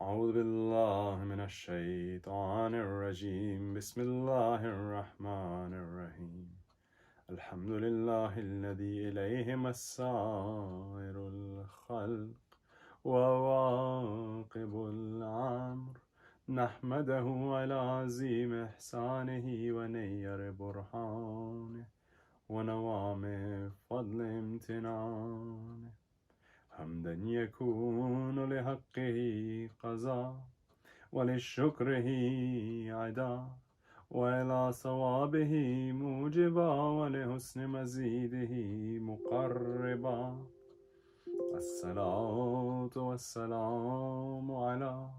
أعوذ بالله من الشيطان الرجيم بسم الله الرحمن الرحيم الحمد لله الذي إليه مسائر الخلق وواقب الأمر نحمده على عظيم إحسانه ونير برهانه ونوام فضل امتنانه حمدا يكون لحقه قضاء ولشكره عدا وإلى صوابه موجبا ولحسن مزيده مقربا الصلاة والسلام على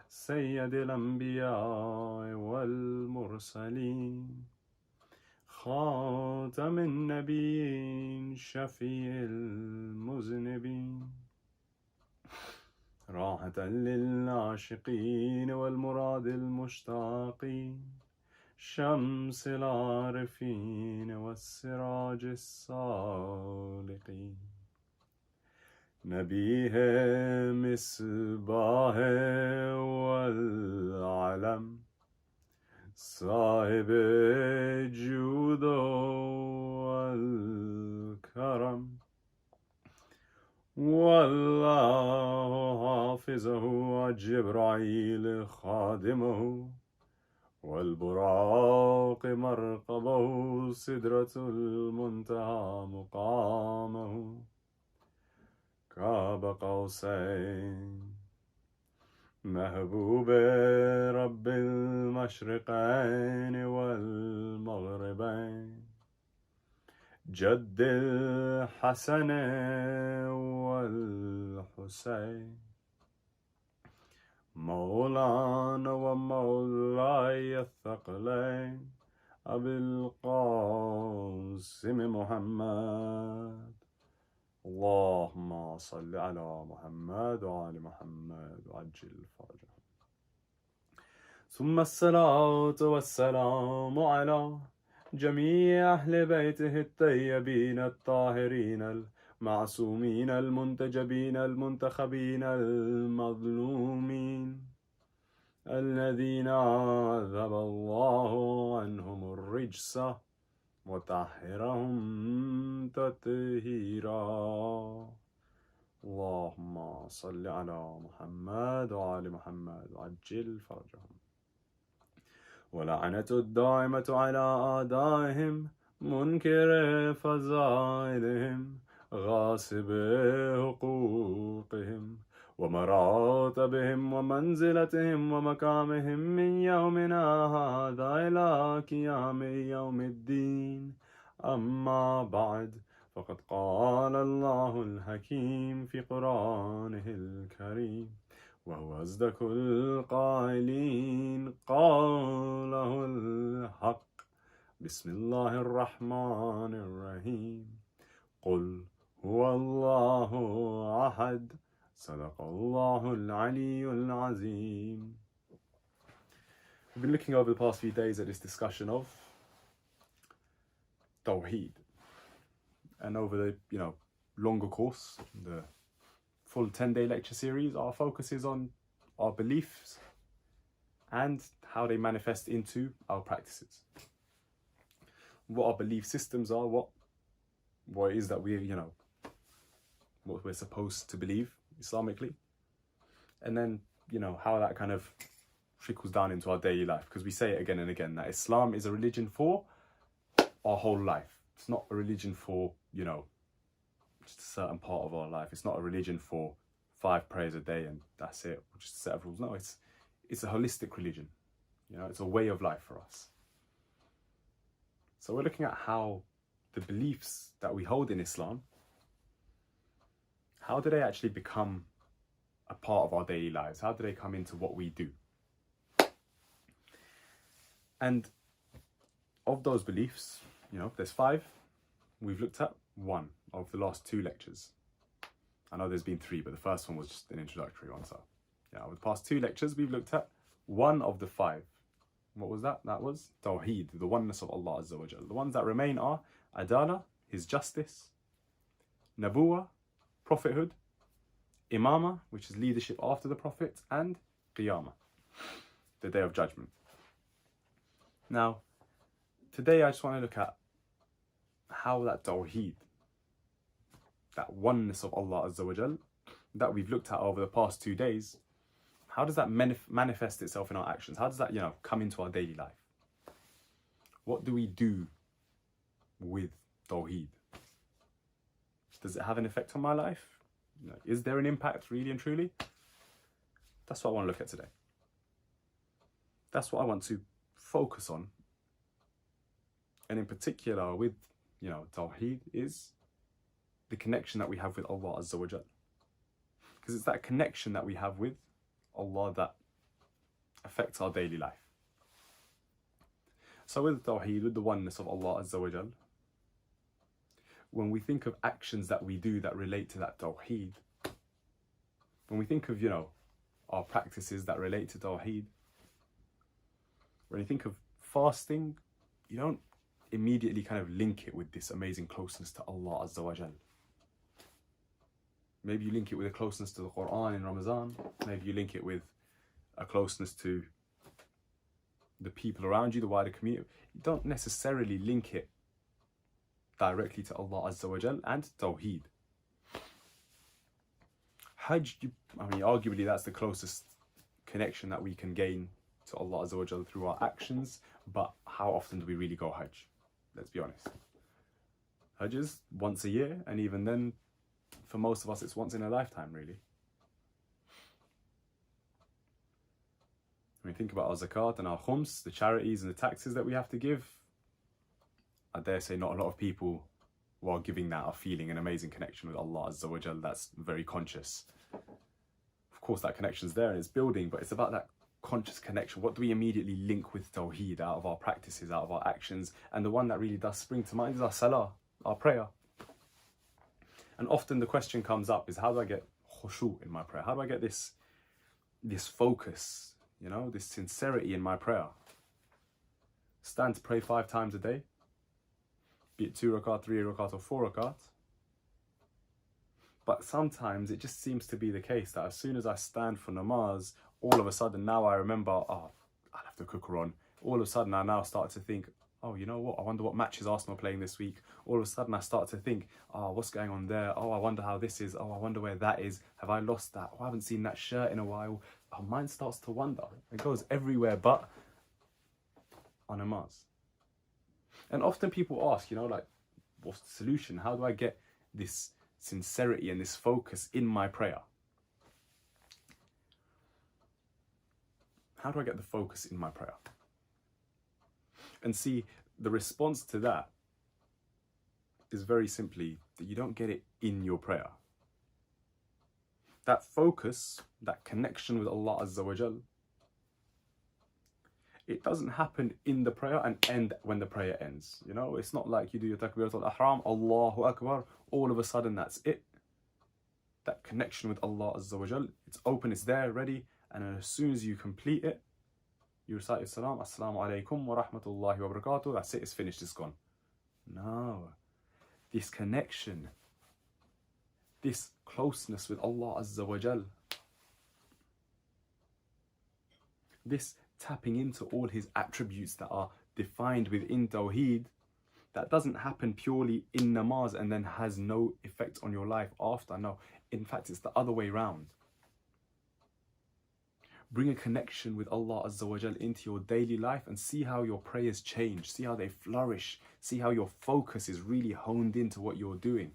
سيد الأنبياء والمرسلين خاتم النبيين شفيع المذنبين راحة للعاشقين والمراد المشتاقين شمس العارفين والسراج السالقين نبيه مصباح والعلم صاحب الجود والكرم والله حافظه وجبرائيل خادمه والبراق مرقبه سدرة المنتهى مقامه كاب قوسين محبوب رب المشرقين والمغربين جد الحسن والحسين مولانا ومولاي الثقلين أبي القاسم محمد اللهم صل على محمد وآل محمد وعجل فرجهم ثم الصلاة والسلام على جميع أهل بيته الطيبين الطاهرين المعصومين المنتجبين المنتخبين المظلومين الذين عذب الله عنهم الرجس وطهرهم تطهيرا اللهم صل على محمد وآل محمد وعجل فرجهم ولعنة الدائمة على أعدائهم منكر فضائلهم غاصب حقوقهم ومراتبهم ومنزلتهم ومقامهم من يومنا هذا إلى قيام يوم الدين أما بعد فقد قال الله الحكيم في قرآنه الكريم وهو أصدق القائلين قاله الحق بسم الله الرحمن الرحيم قل هو الله أحد صدق الله العلي العظيم. We've been looking over the past few days at this discussion of Tawheed, and over the longer course, the full 10-day lecture series, our focus is on our beliefs and how they manifest into our practices. What our belief systems are, what it is that we, what we're supposed to believe Islamically, and then, how that kind of trickles down into our daily life, because we say it again and again that Islam is a religion for our whole life. It's not a religion for, just a certain part of our life. It's not a religion for 5 prayers a day and that's it, or just a set of rules. No, it's a holistic religion. It's a way of life for us. So we're looking at how the beliefs that we hold in Islam, how do they actually become a part of our daily lives? How do they come into what we do? And of those beliefs, there's 5. We've looked at 1 of the last 2 lectures. I know there's been 3, but the first one was just an introductory one. So, over the past 2 lectures, we've looked at 1 of the 5. What was that? That was Tawheed, the oneness of Allah Azza wa Jal. The ones that remain are Adala, His justice, Nabuwa, prophethood, Imama, which is leadership after the Prophet, and Qiyamah, the Day of Judgment. Now, today I just want to look at how that Tawheed, that oneness of Allah Azza wa Jal, that we've looked at over the past 2 days, how does that manifest itself in our actions? How does that, come into our daily life? What do we do with Tawheed? Does it have an effect on my life? Is there an impact really and truly? That's what I want to look at today. That's what I want to focus on. And in particular with, Tawheed is the connection that we have with Allah Azza wa Jal. Because it's that connection that we have with Allah that affects our daily life. So with Tawheed, with the oneness of Allah Azza wa Jal, when we think of actions that we do that relate to that Tawheed, when we think of, our practices that relate to Tawheed, when you think of fasting, you don't immediately kind of link it with this amazing closeness to Allah Azza wa Jal. Maybe you link it with a closeness to the Quran in Ramadan. Maybe you link it with a closeness to the people around you, the wider community. You don't necessarily link it directly to Allah Azza wa Jal and Tawheed. Hajj, arguably that's the closest connection that we can gain to Allah Azza wa Jal through our actions, but how often do we really go Hajj? Let's be honest. Hajj is once a year, and even then, for most of us, it's once in a lifetime, really. When we think about our zakat and our khums, the charities and the taxes that we have to give, I dare say not a lot of people while giving that are feeling an amazing connection with Allah Azza wa Jal that's very conscious. Of course, that connection's there and it's building, but it's about that conscious connection. What do we immediately link with Tawheed out of our practices, out of our actions? And the one that really does spring to mind is our salah, our prayer. And often the question comes up is, how do I get khushu' in my prayer? How do I get this focus, this sincerity in my prayer? Stand to pray 5 times a day, be it 2 rakat, 3 rakat, or 4 rakat. But sometimes it just seems to be the case that as soon as I stand for namaz, all of a sudden now I remember, I'll have to cook on. All of a sudden I now start to think, oh, you know what? I wonder what matches Arsenal are playing this week. All of a sudden I start to think, what's going on there? Oh, I wonder how this is. Oh, I wonder where that is. Have I lost that? Oh, I haven't seen that shirt in a while. Our mind starts to wonder. It goes everywhere but on namaz. And often people ask, what's the solution? How do I get this sincerity and this focus in my prayer? How do I get the focus in my prayer? And see, the response to that is very simply that you don't get it in your prayer. That focus, that connection with Allah Azza wa Jal, it doesn't happen in the prayer and end when the prayer ends. It's not like you do your takbiratul ihram, Allahu Akbar, all of a sudden that's it. That connection with Allah Azza wa Jal, it's open, it's there, ready, and as soon as you complete it, you recite your salam, assalamu alaikum wa rahmatullahi wa barakatuh, that's it, it's finished, it's gone. No. This connection, this closeness with Allah Azza wa Jal, this tapping into all his attributes that are defined within Tawheed, that doesn't happen purely in namaz and then has no effect on your life after. No, in fact, it's the other way around. Bring a connection with Allah Azza wa Jal into your daily life and see how your prayers change, see how they flourish, see how your focus is really honed into what you're doing.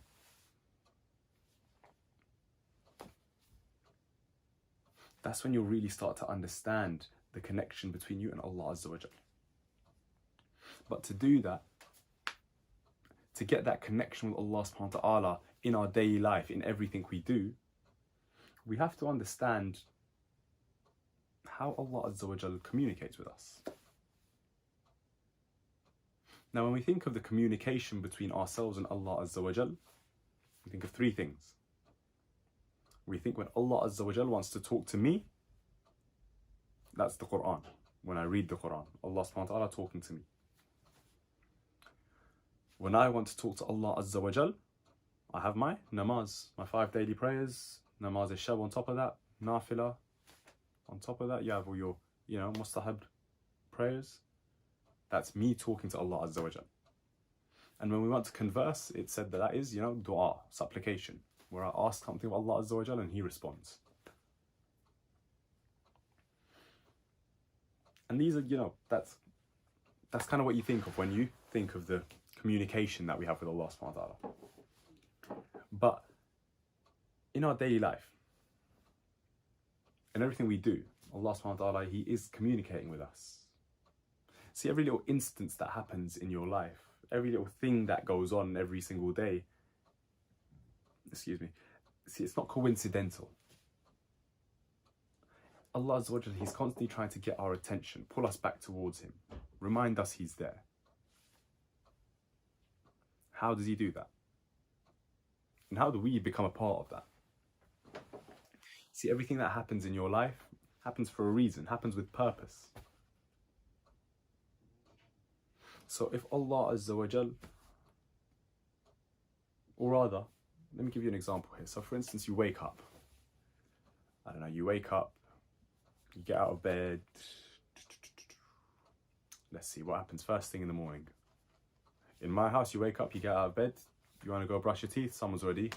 That's when you'll really start to understand the connection between you and Allah Azza wa Jal. But to do that, to get that connection with Allah subhanahu wa ta'ala in our daily life, in everything we do, we have to understand how Allah Azza wa Jal communicates with us. Now, when we think of the communication between ourselves and Allah Azza wa Jal, we think of 3 things. We think when Allah Azza wa Jal wants to talk to me, that's the Quran. When I read the Quran, Allah subhanahu wa ta'ala talking to me. When I want to talk to Allah Azza wa Jal, I have my namaz, my 5 daily prayers, namaz al-shab on top of that, nafila, On top of that, you have all your, mustahab prayers. That's me talking to Allah Azza wa Jal. And when we want to converse, it said that is, dua, supplication, where I ask something of Allah Azza wa Jal and He responds. And these are, that's kind of what you think of when you think of the communication that we have with Allah subhanahu wa ta'ala. But in our daily life, in everything we do, Allah subhanahu wa ta'ala, He is communicating with us. See, every little instance that happens in your life, every little thing that goes on every single day, see, it's not coincidental. Allah Azza wa Jalla, He's constantly trying to get our attention, pull us back towards Him, remind us He's there. How does He do that? And how do we become a part of that? See, everything that happens in your life happens for a reason, happens with purpose. So if Allah Azza wa Jal, or rather, let me give you an example here. So for instance, you wake up. I don't know, you wake up, you get out of bed. Let's see what happens first thing in the morning. In my house, you wake up, you get out of bed, you want to go brush your teeth, someone's already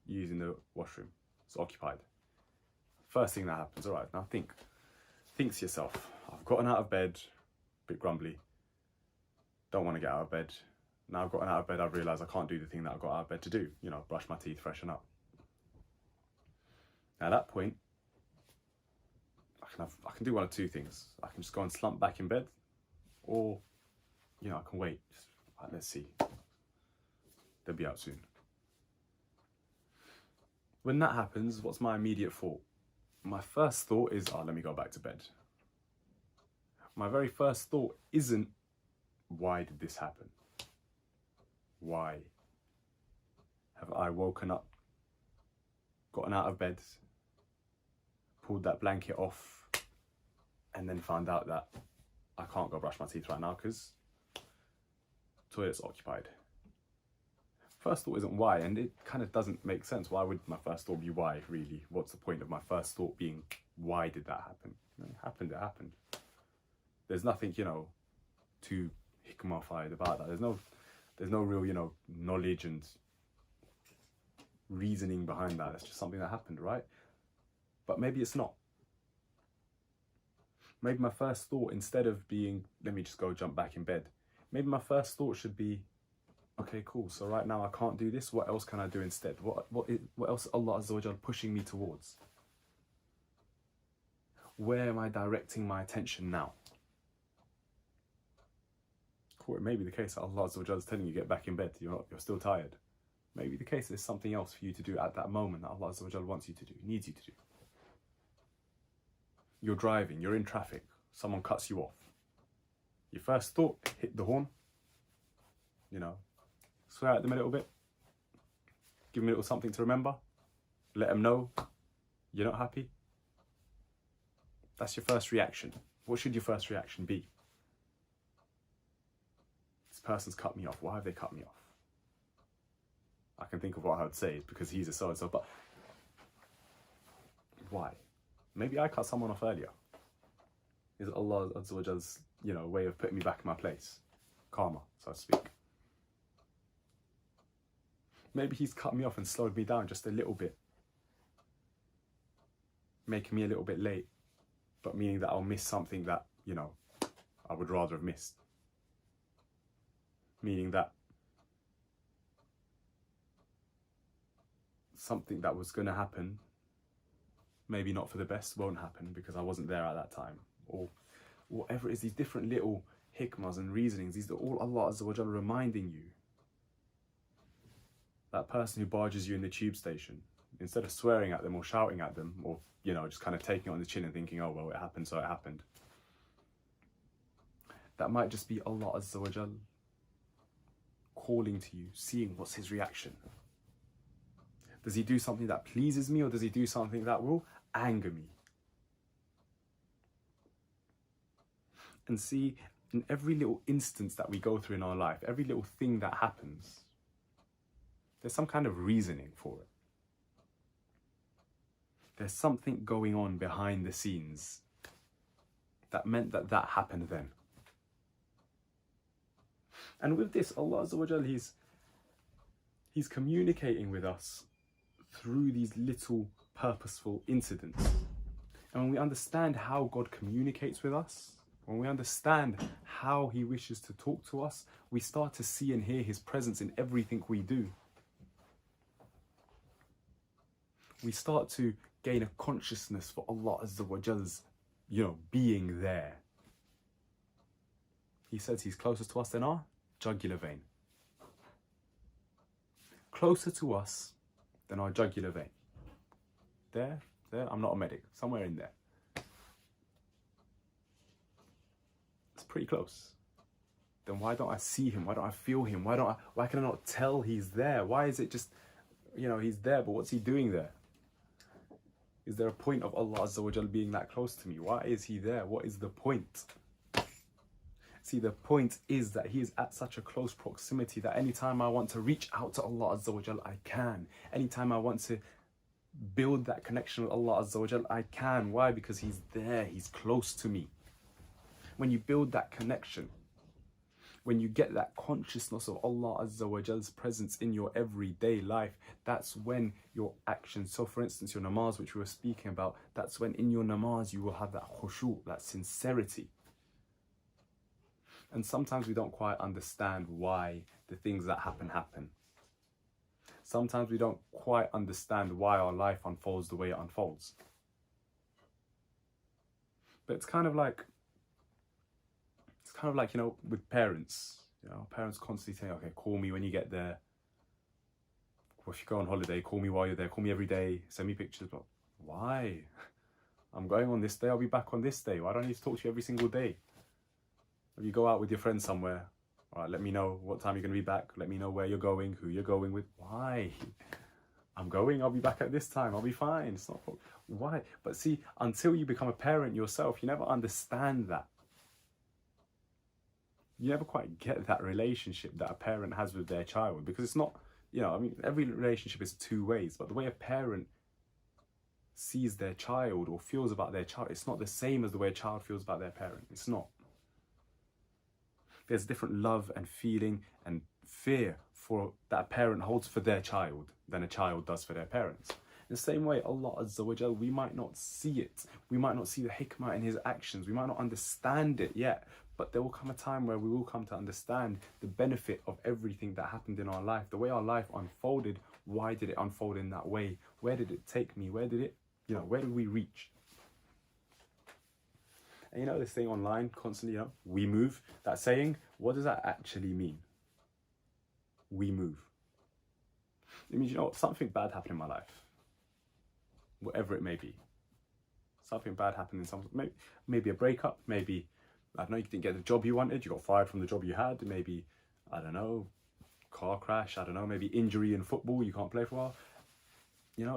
using the washroom. It's occupied. First thing that happens, all right, now think to yourself, I've gotten out of bed, a bit grumbly, don't want to get out of bed. Now I've gotten out of bed, I've realised I can't do the thing that I got out of bed to do, brush my teeth, freshen up. Now at that point, I can do one of two things. I can just go and slump back in bed, or, I can wait. Right, let's see. They'll be out soon. When that happens, what's my immediate thought? My first thought is, let me go back to bed. My very first thought isn't, why did this happen? Why have I woken up, gotten out of bed, pulled that blanket off, and then found out that I can't go brush my teeth right now because toilet's occupied? First thought isn't why, and it kind of doesn't make sense. Why would my first thought be why, really? What's the point of my first thought being, why did that happen? It happened. There's nothing, too hikmah-fied about that. There's no real, knowledge and reasoning behind that. It's just something that happened, right? But maybe it's not. Maybe my first thought, instead of being, let me just go jump back in bed, maybe my first thought should be, okay, cool, so right now I can't do this, what else can I do instead? What else is Allah Azza wa Jal pushing me towards? Where am I directing my attention now? Cool, it may be the case that Allah Azza wa Jal is telling you get back in bed, you're still tired. Maybe the case there's something else for you to do at that moment that Allah Azza wa Jal wants you to do, needs you to do. You're driving, you're in traffic, someone cuts you off. Your first thought, hit the horn, swear at them a little bit, give them a little something to remember, let them know you're not happy. That's your first reaction. What should your first reaction be? This person's cut me off. Why have they cut me off? I can think of what I would say because he's a so-and-so, but why? Maybe I cut someone off earlier. Is Allah Azza wa Jal's, way of putting me back in my place? Karma, so to speak. Maybe He's cut me off and slowed me down just a little bit, making me a little bit late, but meaning that I'll miss something that, I would rather have missed. Meaning that something that was going to happen, maybe not for the best, won't happen because I wasn't there at that time. Or whatever it is, these different little hikmahs and reasonings, these are all Allah Azza wa Jalla reminding you. That person who barges you in the tube station, instead of swearing at them or shouting at them, or, just kind of taking it on the chin and thinking, oh, well, it happened, so it happened. That might just be Allah Azza wa Jalla calling to you, seeing what's His reaction. Does He do something that pleases me, or does He do something that will anger me? And see, in every little instance that we go through in our life, every little thing that happens, there's some kind of reasoning for it. There's something going on behind the scenes that meant that that happened then. And with this, Allah Azza wa Jal, He's communicating with us through these little purposeful incidents. And when we understand how God communicates with us, when we understand how He wishes to talk to us, we start to see and hear His presence in everything we do. We start to gain a consciousness for Allah Azza wa Jal's, being there. He says He's closer to us than our jugular vein. Closer to us than our jugular vein. There, I'm not a medic, somewhere in there. It's pretty close. Then why don't I see Him? Why don't I feel Him? Why can I not tell He's there? Why is it just, He's there, but what's He doing there? Is there a point of Allah Azza wa Jal being that close to me? Why is He there? What is the point? See, the point is that He is at such a close proximity that anytime I want to reach out to Allah Azza wa Jal, I can. Anytime I want to build that connection with Allah Azza wa Jal, I can. Why? Because He's there. He's close to me. When you build that connection, when you get that consciousness of Allah Azza wa Jal's presence in your everyday life, that's when your actions, so for instance, your namaz, which we were speaking about, that's when in your namaz you will have that khushu', that sincerity. And sometimes we don't quite understand why the things that happen. Sometimes we don't quite understand why our life unfolds the way it unfolds. But it's kind of like, with parents. Parents constantly say, okay, call me when you get there. Or if you go on holiday, call me while you're there. Call me every day. Send me pictures. But why? I'm going on this day. I'll be back on this day. Why don't I need to talk to you every single day? If you go out with your friends somewhere, all right, let me know what time you're going to be back. Let me know where you're going, who you're going with. Why? I'm going. I'll be back at this time. I'll be fine. It's not. Why? But see, until you become a parent yourself, you never understand that. You never quite get that relationship that a parent has with their child, because it's not, every relationship is two ways, but the way a parent sees their child or feels about their child, it's not the same as the way a child feels about their parent. It's not. There's different love and feeling and fear that a parent holds for their child than a child does for their parents. In the same way, Allah Azza wa Jal, we might not see it. We might not see the hikmah in His actions. We might not understand it yet. But there will come a time where we will come to understand the benefit of everything that happened in our life. The way our life unfolded, why did it unfold in that way? Where did it take me? Where did we reach? And this thing online constantly, we move. That saying, what does that actually mean? We move. It means, something bad happened in my life. Whatever it may be. Something bad happened in maybe a breakup, maybe, I don't know, you didn't get the job you wanted, you got fired from the job you had, maybe, I don't know, car crash, I don't know, maybe injury in football, you can't play for a while.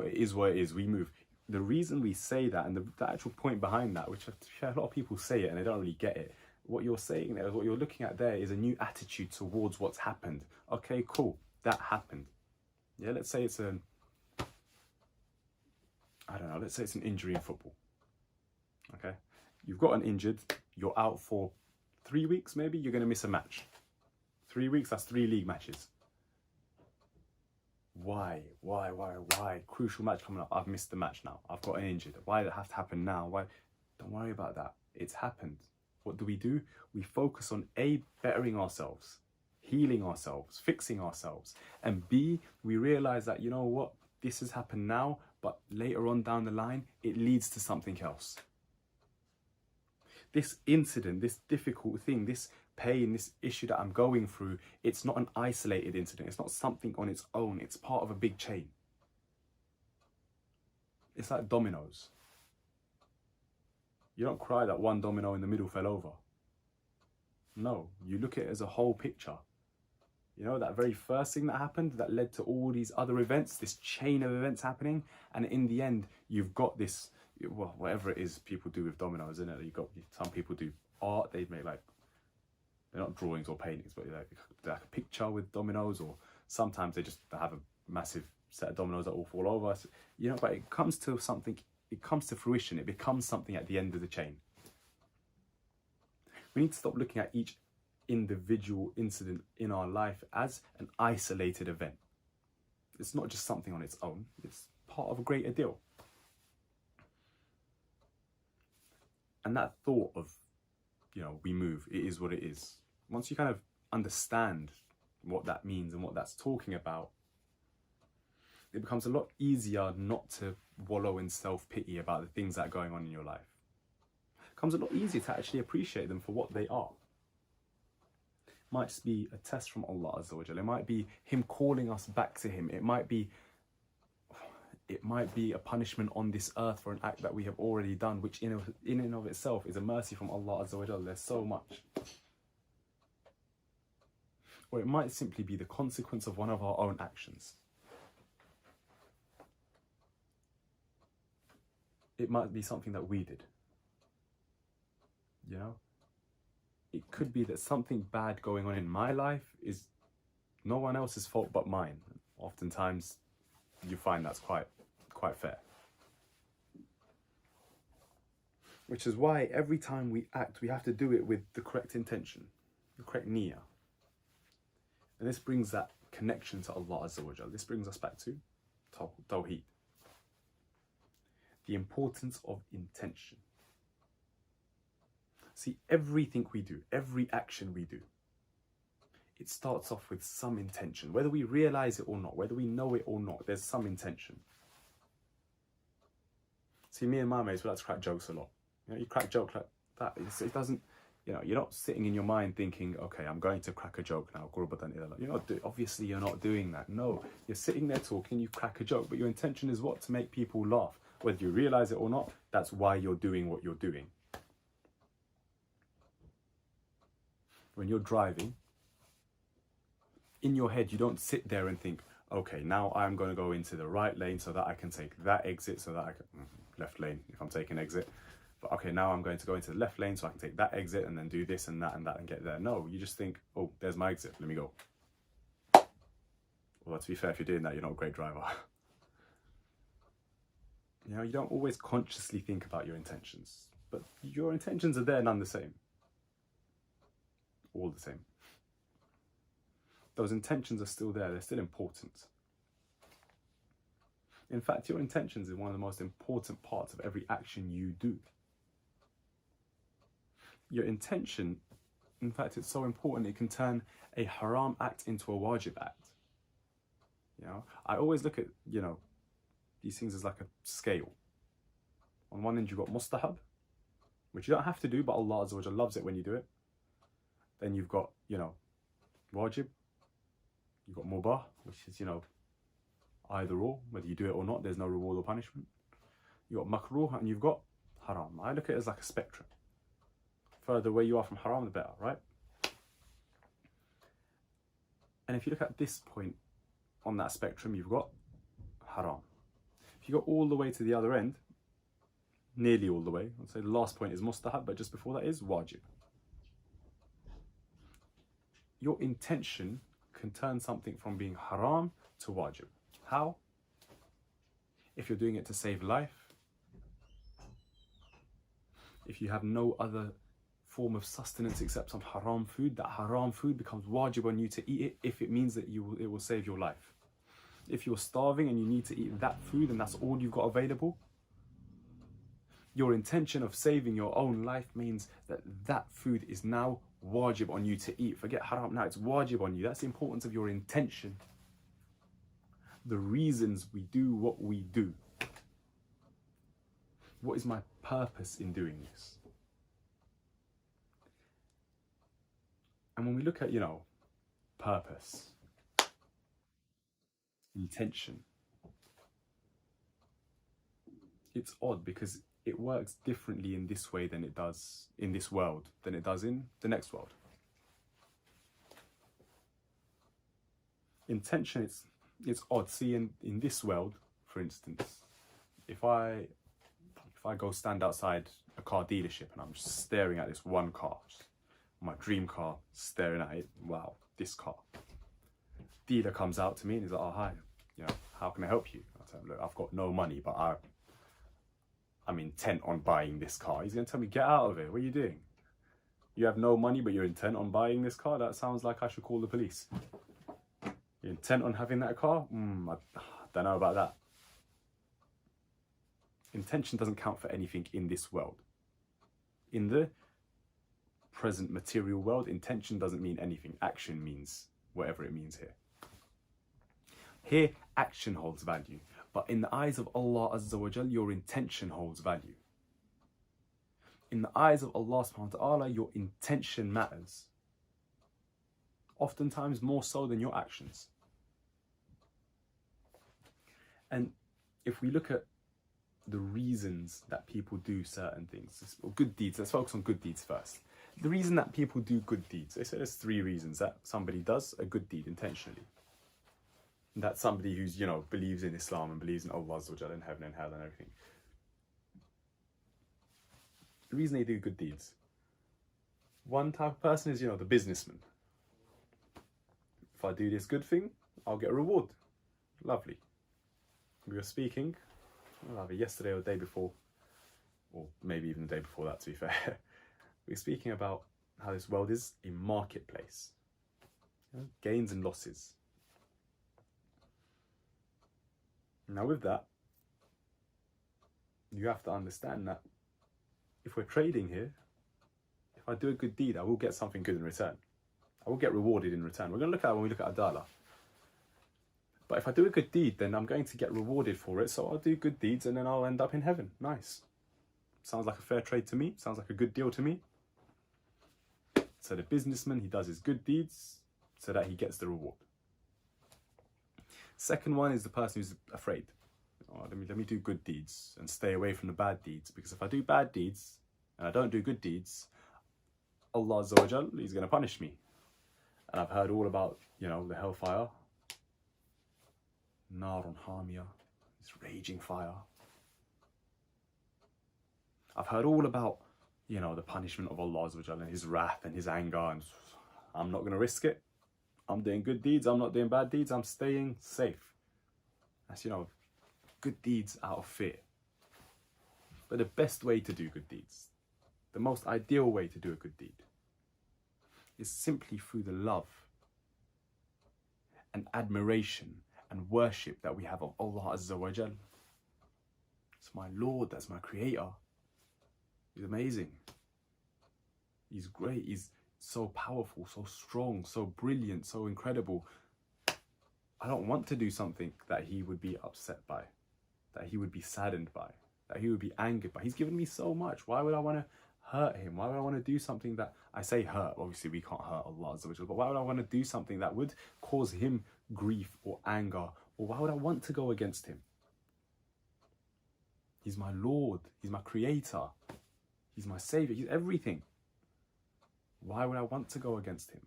It is what it is, we move. The reason we say that, and the actual point behind that, which a lot of people say it and they don't really get it, what you're saying there, what you're looking at there is a new attitude towards what's happened. Okay, cool, that happened. Yeah, let's say it's an injury in football. Okay, you've gotten injured, you're out for 3 weeks maybe, you're going to miss a match. 3 weeks, that's 3 league matches. Why? Crucial match coming up, I've missed the match now, I've gotten injured. Why did it have to happen now? Why? Don't worry about that, it's happened. What do? We focus on A, bettering ourselves, healing ourselves, fixing ourselves, and B, we realize that, this has happened now, but later on down the line, it leads to something else. This incident, this difficult thing, this pain, this issue that I'm going through, it's not an isolated incident. It's not something on its own. It's part of a big chain. It's like dominoes. You don't cry that one domino in the middle fell over. No, you look at it as a whole picture. That very first thing that happened that led to all these other events, this chain of events happening, and in the end, you've got this, whatever it is people do with dominoes, isn't it? Some people do art, they make they're not drawings or paintings, but like a picture with dominoes, or sometimes they have a massive set of dominoes that all fall over. But it comes to something it comes to fruition, it becomes something at the end of the chain. We need to stop looking at each individual incident in our life as an isolated event. It's not just something on its own, it's part of a greater deal. And that thought of, we move, it is what it is. Once you kind of understand what that means and what that's talking about, it becomes a lot easier not to wallow in self-pity about the things that are going on in your life. It becomes a lot easier to actually appreciate them for what they are. It might just be a test from Allah Azza wa Jalla. It might be Him calling us back to Him. It might be a punishment on this earth for an act that we have already done, which in and of itself is a mercy from Allah Azza wa Jalla. There's so much. Or it might simply be the consequence of one of our own actions. It might be something that we did. It could be that something bad going on in my life is no one else's fault but mine. Oftentimes you find that's quite fair. Which is why every time we act, we have to do it with the correct intention, the correct niyyah. And this brings that connection to Allah Azza wa Jalla. This brings us back to Tawheed. The importance of intention. See, everything we do, every action we do, it starts off with some intention. Whether we realize it or not, whether we know it or not, there's some intention. See, me and my mates, we like to crack jokes a lot. You crack a joke like that, it doesn't, you're not sitting in your mind thinking, okay, I'm going to crack a joke now. Obviously you're not doing that. No, you're sitting there talking, you crack a joke, but your intention is what? To make people laugh. Whether you realize it or not, that's why you're doing what you're doing. When you're driving, in your head, you don't sit there and think, okay, now I'm going to go into the right lane so that I can take that exit, so that I can, left lane if I'm taking exit. But okay, now I'm going to go into the left lane so I can take that exit and then do this and that and get there. No, you just think, oh, there's my exit, let me go. Well, to be fair, if you're doing that, you're not a great driver. You don't always consciously think about your intentions, but your intentions are there none the same. All the same. Those intentions are still there, they're still important. In fact, your intentions is one of the most important parts of every action you do. Your intention, in fact, it's so important it can turn a haram act into a wajib act. I always look at, these things as like a scale. On one end you've got mustahab, which you don't have to do, but Allah Azza wa Jalla loves it when you do it. Then you've got, wajib. You've got mubah, which is, either or, whether you do it or not, there's no reward or punishment. You've got makruh and you've got haram. I look at it as like a spectrum. Further away you are from haram, the better, right? And if you look at this point on that spectrum, you've got haram. If you go all the way to the other end, nearly all the way, I'd say the last point is mustahab, but just before that is wajib. Your intention can turn something from being haram to wajib. How? If you're doing it to save life, if you have no other form of sustenance except some haram food, that haram food becomes wajib on you to eat it if it means that it will save your life. If you're starving and you need to eat that food and that's all you've got available, your intention of saving your own life means that that food is now wajib on you to eat. Forget haram now, it's wajib on you. That's the importance of your intention. The reasons we do what we do. What is my purpose in doing this? And when we look at, purpose, intention, it's odd because it works differently in this way than it does in this world, than it does in the next world. Intention, it's odd. See, in this world, for instance, if I go stand outside a car dealership and I'm just staring at this one car, my dream car, staring at it, wow, this car. Dealer comes out to me and he's like, oh, hi, how can I help you? I tell him, look, I've got no money, but I'm intent on buying this car. He's going to tell me, get out of it. What are you doing? You have no money, but you're intent on buying this car? That sounds like I should call the police. You're intent on having that car? I don't know about that. Intention doesn't count for anything in this world. In the present material world, intention doesn't mean anything. Action means whatever it means here. Here, action holds value. But in the eyes of Allah Azza wa Jal, your intention holds value. In the eyes of Allah subhanahu wa ta'ala, your intention matters. Oftentimes more so than your actions. And if we look at the reasons that people do certain things, or good deeds, let's focus on good deeds first. The reason that people do good deeds, they say there's 3 reasons that somebody does a good deed intentionally. And that's somebody who's, you know, believes in Islam and believes in Allah Azza wa Jalla and heaven and hell and everything. The reason they do good deeds. One type of person is, you know, the businessman. If I do this good thing, I'll get a reward. Lovely. We were speaking, either yesterday or the day before, or maybe even the day before that, to be fair. We were speaking about how this world is a marketplace. You know, gains and losses. Now with that, you have to understand that if we're trading here, if I do a good deed, I will get something good in return. I will get rewarded in return. We're going to look at it when we look at Adala. But if I do a good deed, then I'm going to get rewarded for it. So I'll do good deeds and then I'll end up in heaven. Nice. Sounds like a fair trade to me. Sounds like a good deal to me. So the businessman, he does his good deeds so that he gets the reward. Second one is the person who's afraid. Oh, let me do good deeds and stay away from the bad deeds. Because if I do bad deeds and I don't do good deeds, Allah Azza wa Jal, he's going to punish me. And I've heard all about, you know, the hellfire. Narun Hamia, this raging fire. I've heard all about, you know, the punishment of Allah Azza wa Jal and his wrath and his anger. And I'm not going to risk it. I'm doing good deeds. I'm not doing bad deeds. I'm staying safe. That's, you know, good deeds out of fear. But the best way to do good deeds, the most ideal way to do a good deed, is simply through the love and admiration and worship that we have of Allah Azza wa Jal. It's my Lord, that's my Creator. He's amazing. He's great. He's so powerful, so strong, so brilliant, so incredible. I don't want to do something that he would be upset by, that he would be saddened by, that he would be angered by. He's given me so much. Why would I want to hurt him? Why would I want to do something that, I say hurt, obviously we can't hurt Allah Azza wa Jalla, but why would I want to do something that would cause him grief or anger? Or why would I want to go against him? He's my Lord. He's my Creator. He's my Savior. He's everything. Why would I want to go against him?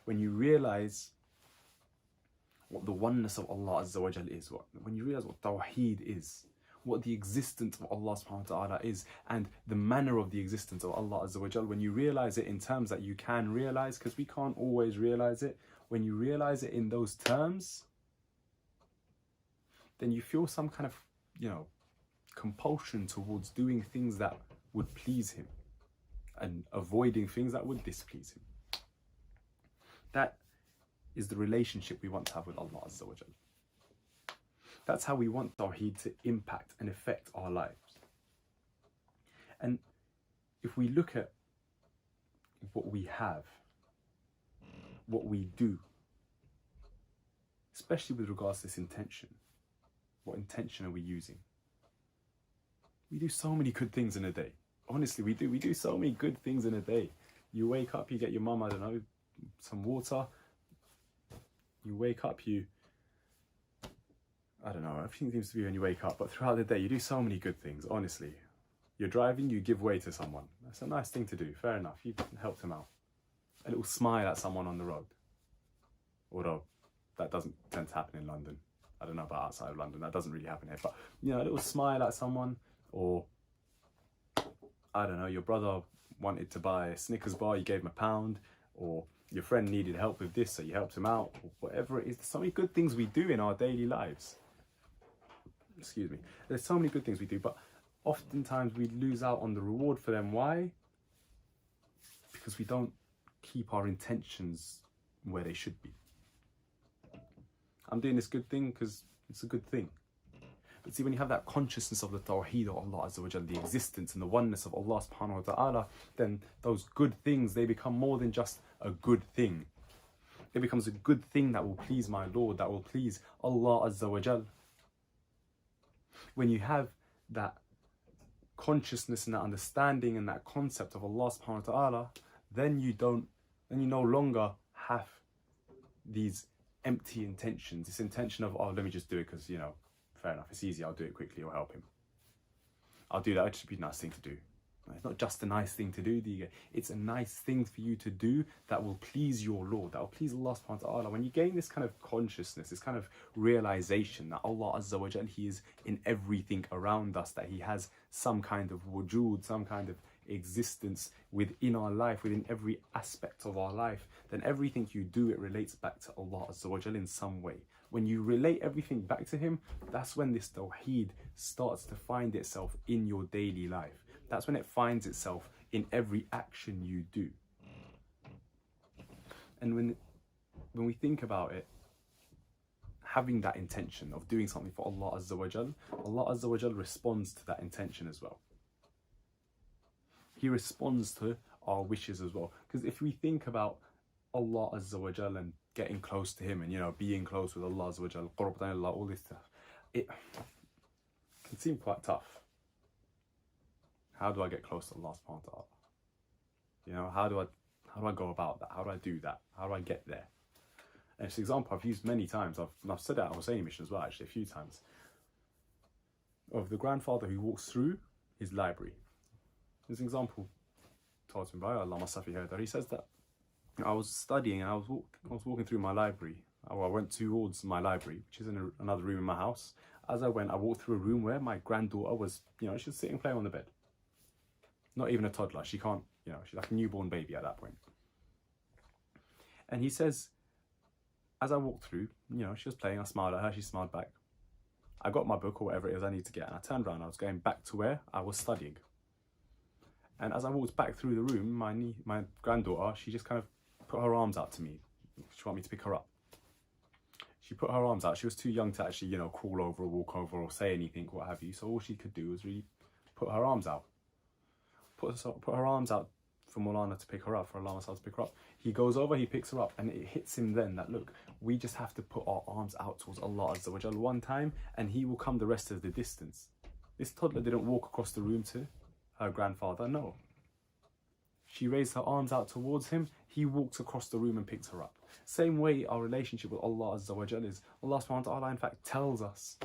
When you realize what the oneness of Allah Azza wa Jalla is, when you realize what Tawheed is, what the existence of Allah subhanahu wa ta'ala is, and the manner of the existence of Allah Azza wa Jalla, when you realize it in terms that you can realize, because we can't always realize it, when you realize it in those terms, then you feel some kind of, you know, compulsion towards doing things that would please him and avoiding things that would displease him. That is the relationship we want to have with Allah Azza wa Jalla. That's how we want Tawheed to impact and affect our lives. And if we look at what we have, what we do, especially with regards to this intention, what intention are we using? We do so many good things in a day. Honestly, we do so many good things in a day. You wake up, you get your mum, I don't know, some water. You wake up, I don't know, everything seems to be when you wake up, but throughout the day you do so many good things, honestly. You're driving, you give way to someone. That's a nice thing to do, fair enough. You've helped them out. A little smile at someone on the road. Although, that doesn't tend to happen in London. I don't know about outside of London, that doesn't really happen here. But, you know, a little smile at someone, or, I don't know, your brother wanted to buy a Snickers bar, you gave him £1, or your friend needed help with this, so you helped him out, or whatever it is. There's so many good things we do in our daily lives. Excuse me. There's so many good things we do, but oftentimes we lose out on the reward for them. Why? Because we don't keep our intentions where they should be. I'm doing this good thing because it's a good thing. But see, when you have that consciousness of the tawheed of Allah Azza wa Jal, the existence and the oneness of Allah subhanahu wa ta'ala, then those good things, they become more than just a good thing. It becomes a good thing that will please my Lord, that will please Allah Azza wa Jal. When you have that consciousness and that understanding and that concept of Allah subhanahu wa ta'ala, then you no longer have these empty intentions, this intention of, oh, let me just do it because, you know, fair enough, it's easy, I'll do it quickly, or help him. I'll do that, it should be a nice thing to do. It's not just a nice thing to do, it's a nice thing for you to do that will please your Lord, that will please Allah subhanahu wa ta'ala. When you gain this kind of consciousness, this kind of realization that Allah Azza wa Jal, He is in everything around us, that He has some kind of wujud, some kind of existence within our life, within every aspect of our life, then everything you do, it relates back to Allah Azza wa Jal in some way. When you relate everything back to Him, that's when this tawheed starts to find itself in your daily life. That's when it finds itself in every action you do. And when we think about it, having that intention of doing something for Allah Azza wa Jal, Allah Azza wa Jal responds to that intention as well. He responds to our wishes as well. Because if we think about Allah Azza wa Jal and getting close to Him and, you know, being close with Allah Azza wa Jal, qurbatan Allah, all this stuff, it can seem quite tough. How do I get close to Allah subhanahu wa ta'ala? You know, how do I go about that? How do I do that? How do I get there? And it's an example I've used many times. I've said it at Hussaini mission as well, actually, a few times. Of the grandfather who walks through his library. There's an example told to me by Allah Masafi here. He says that I was studying and I was walking through my library. I went towards my library, which is in another room in my house. As I went, I walked through a room where my granddaughter was, you know, she was sitting playing on the bed. Not even a toddler. She can't, you know, she's like a newborn baby at that point. And he says, as I walked through, you know, she was playing, I smiled at her, she smiled back. I got my book or whatever it is I need to get, and I turned around, I was going back to where I was studying. And as I walked back through the room, my granddaughter, she just kind of put her arms out to me. She wanted me to pick her up. She put her arms out. She was too young to actually, you know, crawl over or walk over or say anything, what have you. So all she could do was really put her arms out. Put her arms out for Maulana to pick her up, for Allah to pick her up. He goes over, he picks her up, and it hits him then that, look, we just have to put our arms out towards Allah Azza wa Jal one time, and He will come the rest of the distance. This toddler didn't walk across the room to her grandfather, no. She raised her arms out towards him, he walks across the room and picks her up. Same way our relationship with Allah Azza wa Jal is. Allah subhanahu wa ta'ala in fact tells us,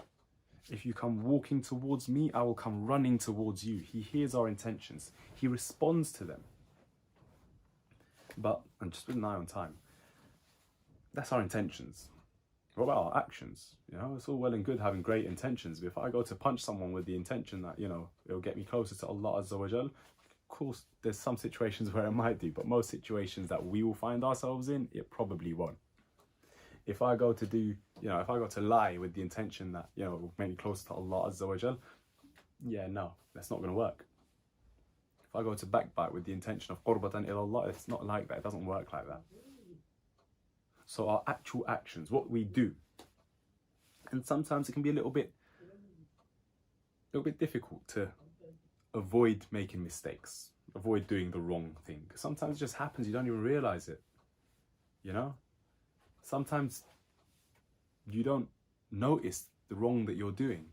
if you come walking towards me, I will come running towards you. He hears our intentions. He responds to them. But, and just with an eye on time, that's our intentions. What about our actions? You know, it's all well and good having great intentions, but if I go to punch someone with the intention that, you know, it'll get me closer to Allah Azza wa Jal, of course, there's some situations where it might do, but most situations that we will find ourselves in, it probably won't. If I go to do, you know, if I go to lie with the intention that, you know, it will make me closer to Allah Azza wa Jal, yeah, no, that's not going to work. If I go to backbite with the intention of qurbatan ilallah, it's not like that. It doesn't work like that. So our actual actions, what we do, and sometimes it can be a little bit difficult to avoid making mistakes, avoid doing the wrong thing. Because sometimes it just happens, you don't even realize it, you know? Sometimes you don't notice the wrong that you're doing.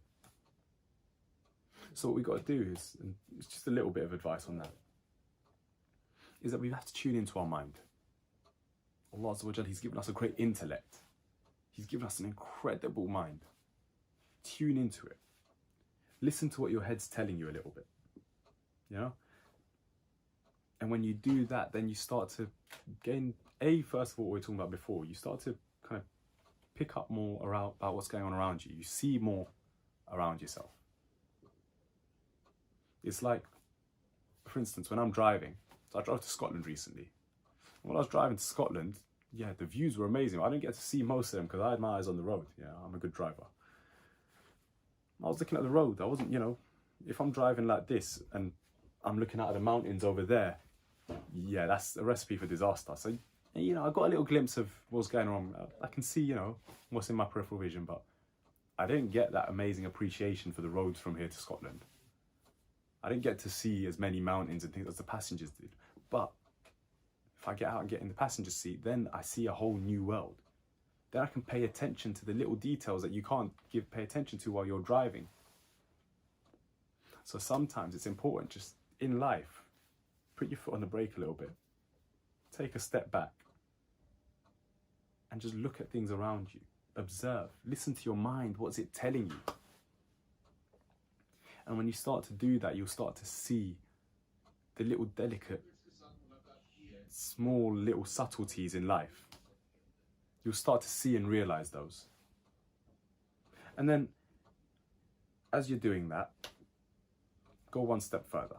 So what we've got to do is, and it's just a little bit of advice on that, is that we have to tune into our mind. Allah Azza wa Jal, He's given us a great intellect. He's given us an incredible mind. Tune into it. Listen to what your head's telling you a little bit, you know? And when you do that, then you start to gain, first of all, what we were talking about before, you start to kind of pick up more about what's going on around you. You see more around yourself. It's like, for instance, when I'm driving, so I drove to Scotland recently. When I was driving to Scotland, yeah, the views were amazing. I didn't get to see most of them because I had my eyes on the road. Yeah, I'm a good driver. I was looking at the road. I wasn't, you know, If I'm driving like this and I'm looking out at the mountains over there, yeah, that's a recipe for disaster. So, you know, I got a little glimpse of what's going on. I can see, you know, what's in my peripheral vision, but I didn't get that amazing appreciation for the roads from here to Scotland. I didn't get to see as many mountains and things as the passengers did. But if I get out and get in the passenger seat, then I see a whole new world. Then I can pay attention to the little details that you can't pay attention to while you're driving. So sometimes it's important, just in life, put your foot on the brake a little bit, take a step back, and just look at things around you. Observe, listen to your mind. What's it telling you? And when you start to do that, you'll start to see the little delicate, small little subtleties in life. You'll start to see and realize those. And then, as you're doing that, go one step further.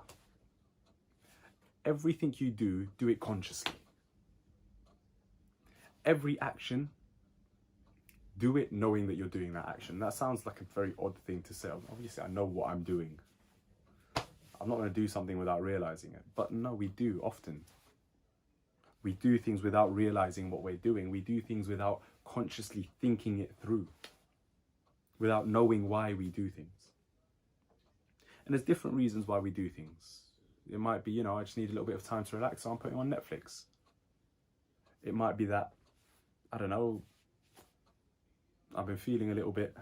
Everything you do, do it consciously. Every action, do it knowing that you're doing that action. That sounds like a very odd thing to say. Obviously, I know what I'm doing. I'm not going to do something without realizing it. But no, we do often. We do things without realizing what we're doing. We do things without consciously thinking it through, without knowing why we do things. And there's different reasons why we do things. It might be, you know, I just need a little bit of time to relax, so I'm putting on Netflix. It might be that, I don't know, I've been feeling a little bit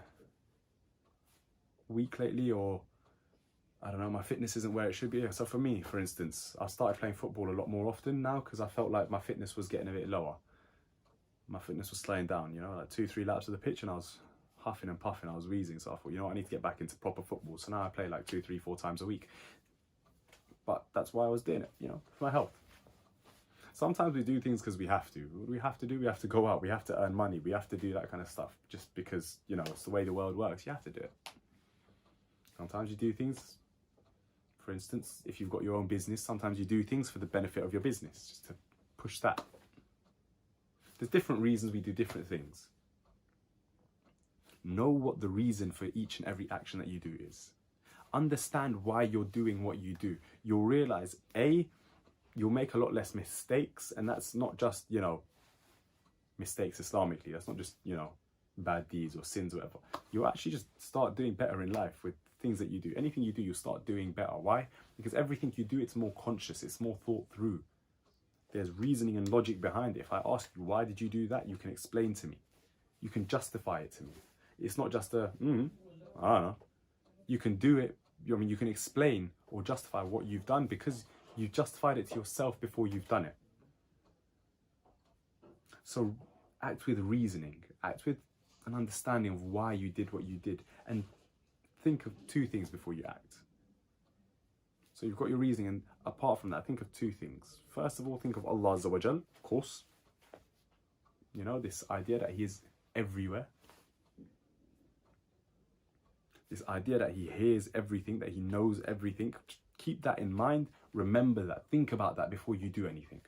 weak lately, or I don't know, my fitness isn't where it should be. So for me, for instance, I started playing football a lot more often now because I felt like my fitness was getting a bit lower. My fitness was slowing down, you know, like 2-3 laps of the pitch and I was huffing and puffing, I was wheezing. So I thought, you know, I need to get back into proper football. So now I play like 2, 3, 4 times a week. But that's why I was doing it, you know, for my health. Sometimes we do things because we have to. What do we have to do? We have to go out. We have to earn money. We have to do that kind of stuff just because, you know, it's the way the world works. You have to do it. Sometimes you do things, for instance, if you've got your own business, sometimes you do things for the benefit of your business, just to push that. There's different reasons we do different things. Know what the reason for each and every action that you do is. Understand why you're doing what you do. You'll realize, A, you'll make a lot less mistakes, and that's not just, you know, mistakes Islamically. That's not just, you know, bad deeds or sins or whatever. You'll actually just start doing better in life with things that you do. Anything you do, you'll start doing better. Why? Because everything you do, it's more conscious, it's more thought through. There's reasoning and logic behind it. If I ask you, why did you do that? You can explain to me. You can justify it to me. It's not just a, I don't know. You can do it, I mean, you can explain or justify what you've done because you've justified it to yourself before you've done it. So act with reasoning, act with an understanding of why you did what you did, and think of 2 things before you act. So you've got your reasoning, and apart from that, think of 2 things. First of all, think of Allah Azza wa Jal, of course. You know, this idea that He is everywhere. This idea that He hears everything, that He knows everything. Keep that in mind. Remember that. Think about that before you do anything.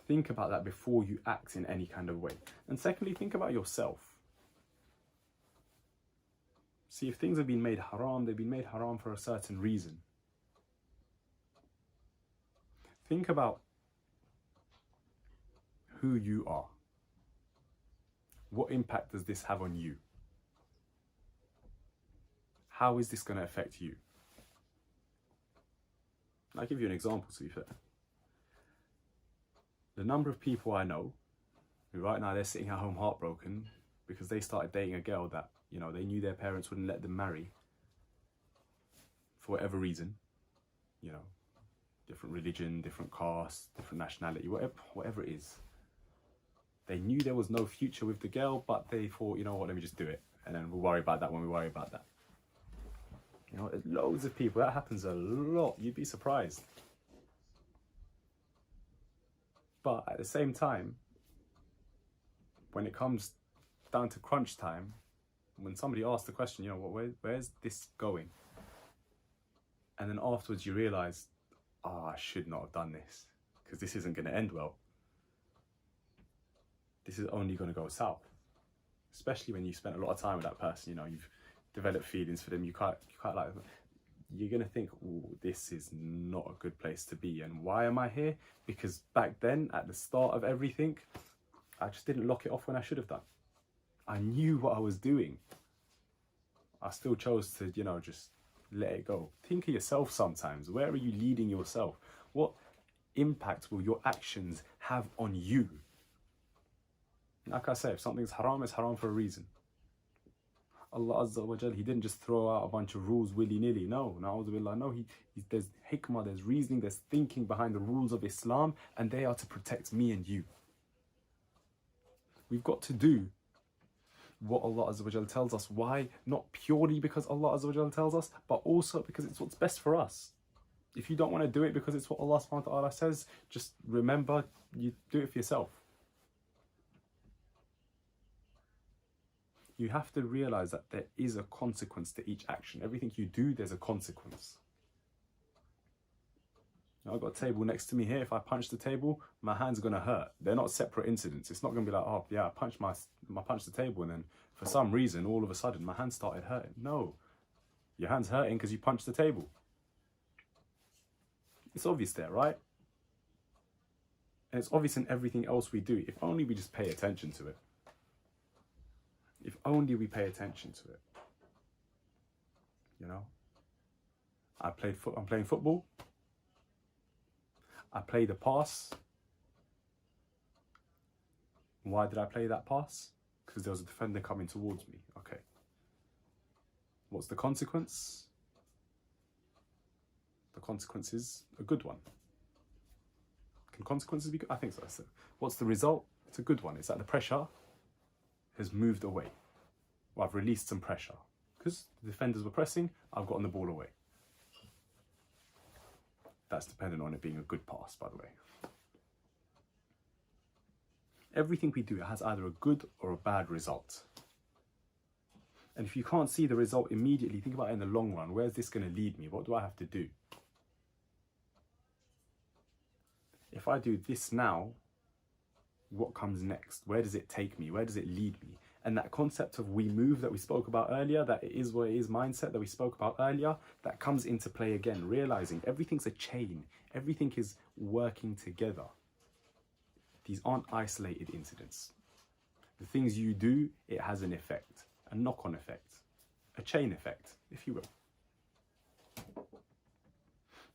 Think about that before you act in any kind of way. And secondly, think about yourself. See, if things have been made haram, they've been made haram for a certain reason. Think about who you are. What impact does this have on you? How is this going to affect you? I'll give you an example, to be fair. The number of people I know who right now they're sitting at home heartbroken because they started dating a girl that, you know, they knew their parents wouldn't let them marry for whatever reason, you know, different religion, different caste, different nationality, whatever it is. They knew there was no future with the girl, but they thought, you know what, let me just do it. And then we'll worry about that when we worry about that. You know, there's loads of people, that happens a lot, you'd be surprised. But at the same time, when it comes down to crunch time, when somebody asks the question, you know, where's this going? And then afterwards you realise, I should not have done this, because this isn't going to end well. This is only going to go south. Especially when you spent a lot of time with that person, you know, you've develop feelings for them, you quite like them, you're going to think, oh, this is not a good place to be. And why am I here? Because back then, at the start of everything, I just didn't lock it off when I should have done. I knew what I was doing. I still chose to, you know, just let it go. Think of yourself sometimes. Where are you leading yourself? What impact will your actions have on you? Like I said, if something's haram, it's haram for a reason. Allah Azza wa Jal, He didn't just throw out a bunch of rules willy-nilly. No, there's hikmah, there's reasoning, there's thinking behind the rules of Islam, and they are to protect me and you. We've got to do what Allah Azza wa Jal tells us. Why? Not purely because Allah Azza wa Jal tells us, but also because it's what's best for us. If you don't want to do it because it's what Allah subhanahu wa ta'ala says, just remember, you do it for yourself. You have to realize that there is a consequence to each action. Everything you do, there's a consequence. Now, I've got a table next to me here. If I punch the table, my hand's going to hurt. They're not separate incidents. It's not going to be like, oh, yeah, I punched the table, and then for some reason, all of a sudden, my hand started hurting. No, your hand's hurting because you punched the table. It's obvious there, right? And it's obvious in everything else we do. If only we just pay attention to it. If only we pay attention to it. You know? I'm playing football. I played a pass. Why did I play that pass? Because there was a defender coming towards me. Okay. What's the consequence? The consequence is a good one. Can consequences be good? I think so. So what's the result? It's a good one. It's that the pressure has moved away. Well, I've released some pressure. Because the defenders were pressing, I've gotten the ball away. That's dependent on it being a good pass, by the way. Everything we do has either a good or a bad result. And if you can't see the result immediately, think about it in the long run. Where's this going to lead me? What do I have to do? If I do this now, what comes next? Where does it take me? Where does it lead me? And that concept of we move that we spoke about earlier, that it is what it is mindset that we spoke about earlier, that comes into play again, realizing everything's a chain. Everything is working together. These aren't isolated incidents. The things you do, it has an effect, a knock-on effect, a chain effect, if you will.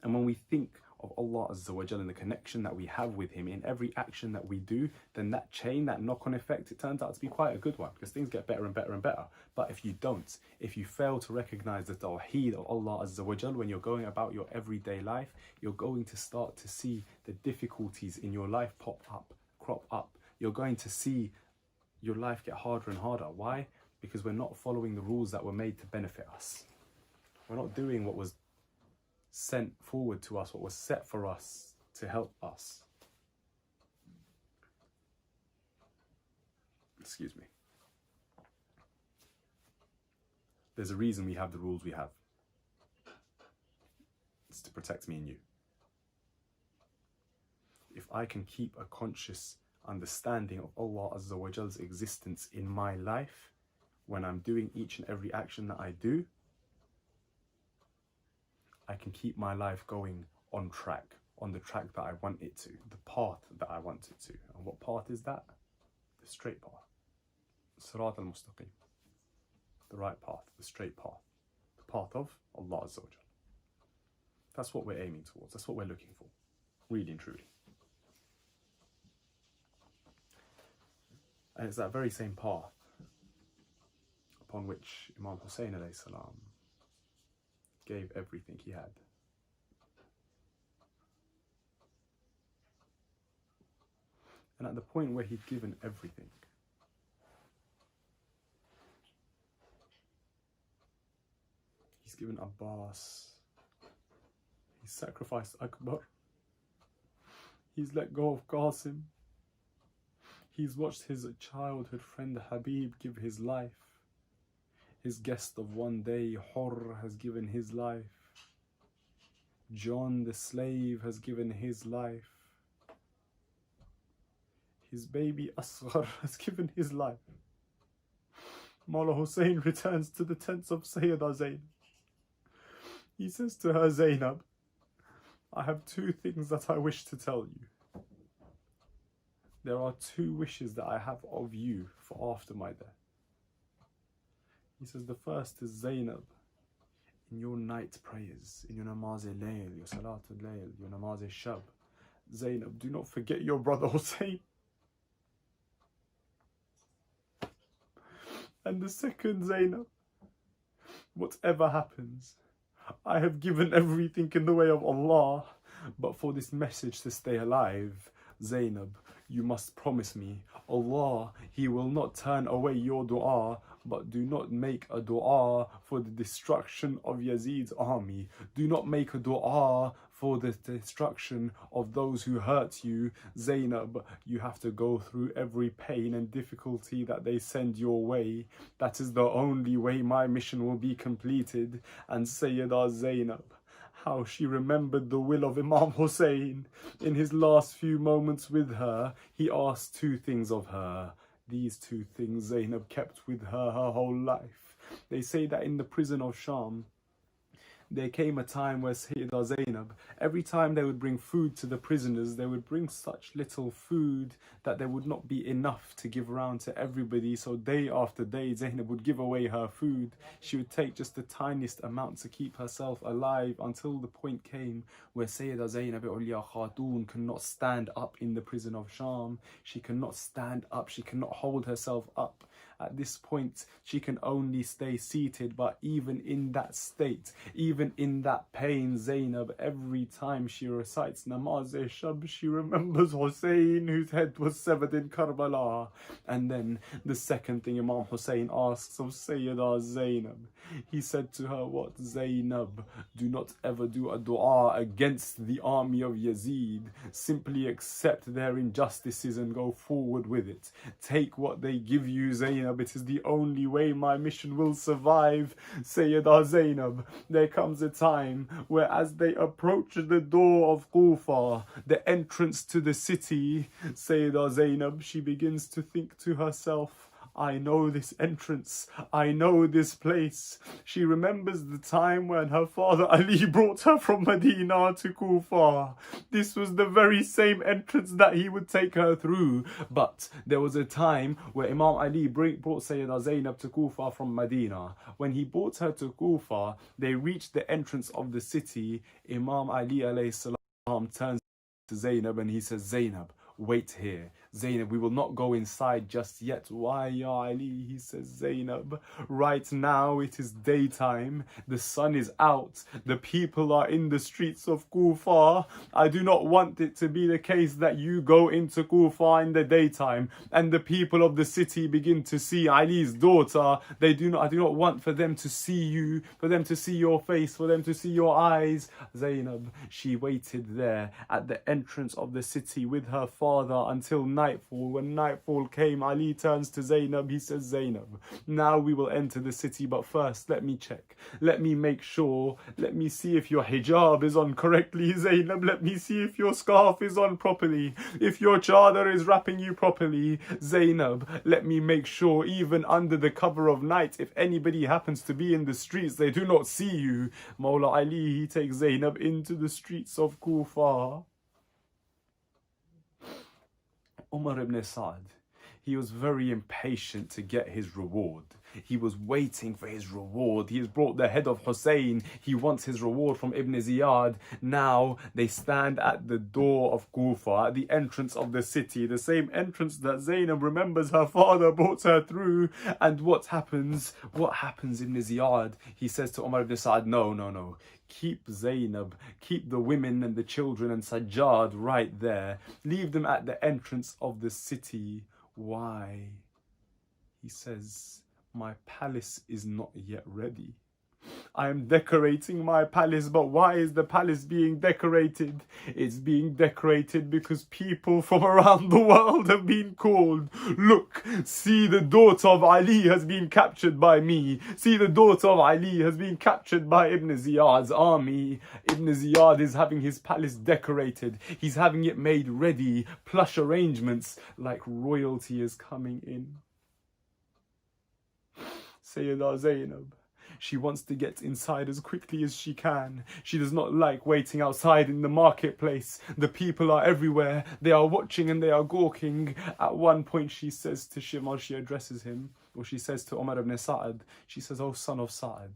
And when we think of Allah Azza wa Jal and the connection that we have with Him in every action that we do, then that chain, that knock-on effect, it turns out to be quite a good one, because things get better and better and better. But if you don't, if you fail to recognize the tawheed of Allah Azza wa Jal when you're going about your everyday life, you're going to start to see the difficulties in your life crop up. You're going to see your life get harder and harder. Why? Because we're not following the rules that were made to benefit us. We're not doing what was sent forward to us, what was set for us to help us. Excuse me. There's a reason we have the rules we have. It's to protect me and you. If I can keep a conscious understanding of Allah Azza wa Jal's existence in my life, when I'm doing each and every action that I do, I can keep my life going on track, on the track that I want it to, the path that I want it to. And what path is that? The straight path. Sirat al-Mustaqim. The right path, the straight path. The path of Allah Azza wa Jal. That's what we're aiming towards. That's what we're looking for. Really and truly. And it's that very same path upon which Imam Hussaini alayhi salam gave everything he had. And at the point where he'd given everything, he's given Abbas, he's sacrificed Akbar, he's let go of Qasim, he's watched his childhood friend Habib give his life. His guest of one day, Hur, has given his life. John the slave has given his life. His baby Asghar has given his life. Mawla Hussain returns to the tents of Sayyidah Zainab. He says to her, Zainab, I have two things that I wish to tell you. There are two wishes that I have of you for after my death. He says the first is, Zainab, in your night prayers, in your namaz-e-layl, your salatul-layl, your namaz-e-shab, Zainab, do not forget your brother Hussain. And the second, Zainab, whatever happens, I have given everything in the way of Allah, but for this message to stay alive, Zainab, you must promise me, Allah, He will not turn away your dua, but do not make a dua for the destruction of Yazid's army. Do not make a dua for the destruction of those who hurt you. Zainab, you have to go through every pain and difficulty that they send your way. That is the only way my mission will be completed. And Sayyidah Zainab, how she remembered the will of Imam Hussain. In his last few moments with her, he asked two things of her. These two things Zainab kept with her whole life. They say that in the prison of Sham, there came a time where Sayyidah Zainab, every time they would bring food to the prisoners, they would bring such little food that there would not be enough to give around to everybody. So day after day, Zainab would give away her food. She would take just the tiniest amount to keep herself alive, until the point came where Sayyidah Zainab Ulya Khatoon cannot stand up in the prison of Sham. She cannot stand up. She cannot hold herself up. At this point, she can only stay seated, but even in that state, even in that pain, Zainab, every time she recites namaz-e-shab, she remembers Hussain, whose head was severed in Karbala. And then the second thing Imam Hussain asks of Sayyidah Zainab, he said to her, what? Zainab, do not ever do a dua against the army of Yazid. Simply accept their injustices and go forward with it. Take what they give you, Zainab. It is the only way my mission will survive. Sayyidah Zainab, there comes a time where as they approach the door of Kufa, the entrance to the city, Sayyidah Zainab, she begins to think to herself, I know this entrance, I know this place. She remembers the time when her father Ali brought her from Medina to Kufa. This was the very same entrance that he would take her through. But there was a time where Imam Ali brought Sayyidah Zainab to Kufa from Medina. When he brought her to Kufa, they reached the entrance of the city. Imam Ali alayhi salam turns to Zainab and he says, Zainab, wait here. Zainab, we will not go inside just yet. Why, Ya Ali? He says, Zainab, right now it is daytime. The sun is out. The people are in the streets of Kufa. I do not want it to be the case that you go into Kufa in the daytime and the people of the city begin to see Ali's daughter. I do not want for them to see you, for them to see your face, for them to see your eyes. Zainab, she waited there at the entrance of the city with her father until nightfall. When nightfall came, Ali turns to Zainab. He says, Zainab, now we will enter the city, but first let me check. Let me make sure. Let me see if your hijab is on correctly, Zainab. Let me see if your scarf is on properly. If your chadar is wrapping you properly. Zainab, let me make sure, even under the cover of night, if anybody happens to be in the streets, they do not see you. Mawla Ali, he takes Zainab into the streets of Kufa. Umar ibn Sa'd, he was very impatient to get his reward. He was waiting for his reward. He has brought the head of Hussain. He wants his reward from Ibn Ziyad. Now they stand at the door of Kufa, at the entrance of the city, the same entrance that Zainab remembers her father brought her through. And what happens? What happens, Ibn Ziyad? He says to Umar ibn Sa'd, no. Keep Zainab, keep the women and the children and Sajjad right there. Leave them at the entrance of the city. Why? He says, my palace is not yet ready. I am decorating my palace, but why is the palace being decorated? It's being decorated because people from around the world have been called. Look, see, the daughter of Ali has been captured by me. See, the daughter of Ali has been captured by Ibn Ziyad's army. Ibn Ziyad is having his palace decorated. He's having it made ready. Plush arrangements like royalty is coming in. Sayyida Zainab. She wants to get inside as quickly as she can. She does not like waiting outside in the marketplace. The people are everywhere. They are watching and they are gawking. At one point she says to Shimon, she addresses him, or she says to Umar ibn Sa'ad, she says, "Oh son of Sa'ad,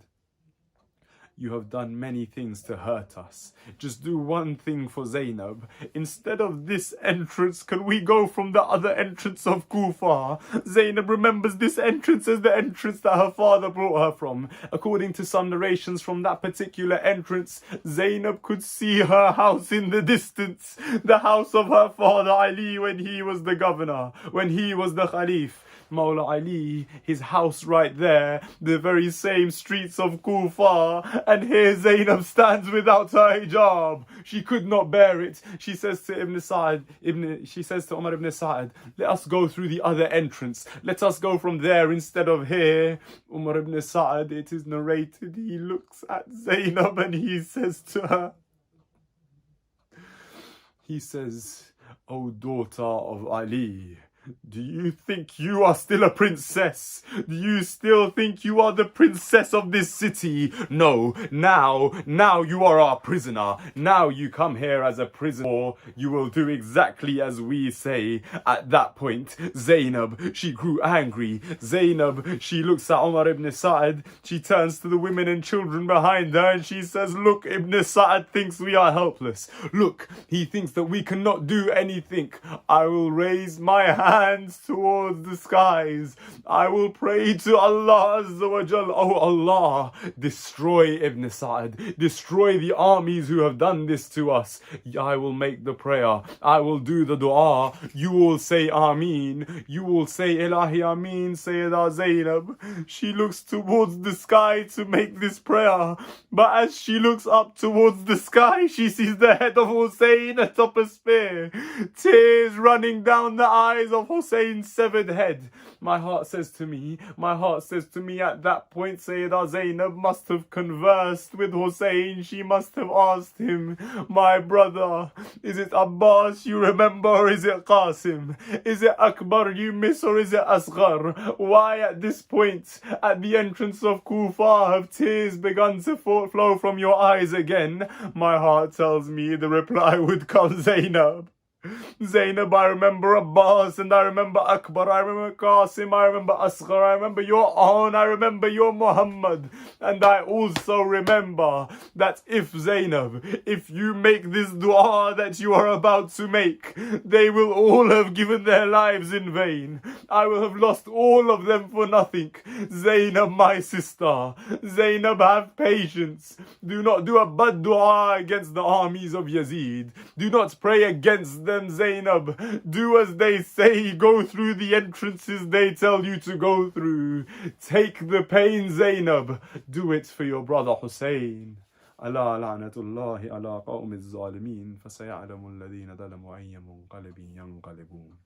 you have done many things to hurt us. Just do one thing for Zainab. Instead of this entrance, can we go from the other entrance of Kufa?" Zainab remembers this entrance as the entrance that her father brought her from. According to some narrations, from that particular entrance, Zainab could see her house in the distance. The house of her father Ali when he was the governor, when he was the Khalif. Mawla Ali, his house right there, the very same streets of Kufa, and here Zainab stands without her hijab. She could not bear it. She says to Umar ibn Sa'ad, "Let us go through the other entrance. Let us go from there instead of here." Umar ibn Sa'ad, it is narrated, he looks at Zainab and he says to her, he says, "O daughter of Ali, do you think you are still a princess? Do you still think you are the princess of this city? No, now you are our prisoner. Now you come here as a prisoner. Or you will do exactly as we say." At that point, Zainab, she grew angry. Zainab, she looks at Umar ibn Sa'ad. She turns to the women and children behind her and she says, "Look, Ibn Sa'ad thinks we are helpless. Look, he thinks that we cannot do anything. I will raise my hands towards the skies. I will pray to Allah Azza wa Jal. Oh Allah, destroy Ibn Sa'ad. Destroy the armies who have done this to us. I will make the prayer. I will do the dua. You will say Ameen. You will say Ilahi Ameen." Sayyida Zainab, she looks towards the sky to make this prayer. But as she looks up towards the sky, she sees the head of Hussein atop a spear. Tears running down the eyes of Hussein's severed head. My heart says to me at that point, Sayyida Zainab must have conversed with Hussein. She must have asked him, "My brother, is it Abbas you remember, or is it Qasim? Is it Akbar you miss, or is it Asghar? Why at this point, at the entrance of Kufa, have tears begun to flow from your eyes again?" My heart tells me the reply would come, "Zainab, Zainab, I remember Abbas, and I remember Akbar, I remember Qasim, I remember Asghar, I remember your own, I remember your Muhammad. And I also remember that if Zainab, if you make this dua that you are about to make, they will all have given their lives in vain. I will have lost all of them for nothing. Zainab, my sister, Zainab, have patience. Do not do a bad dua against the armies of Yazid. Do not pray against them, Zainab. Do as they say. Go through the entrances they tell you to go through. Take the pain, Zainab. Do it for your brother Hussein. ألا لعنة الله على قوم الظالمين فسيعلم الذين ظلموا أي منقلب ينقلبون.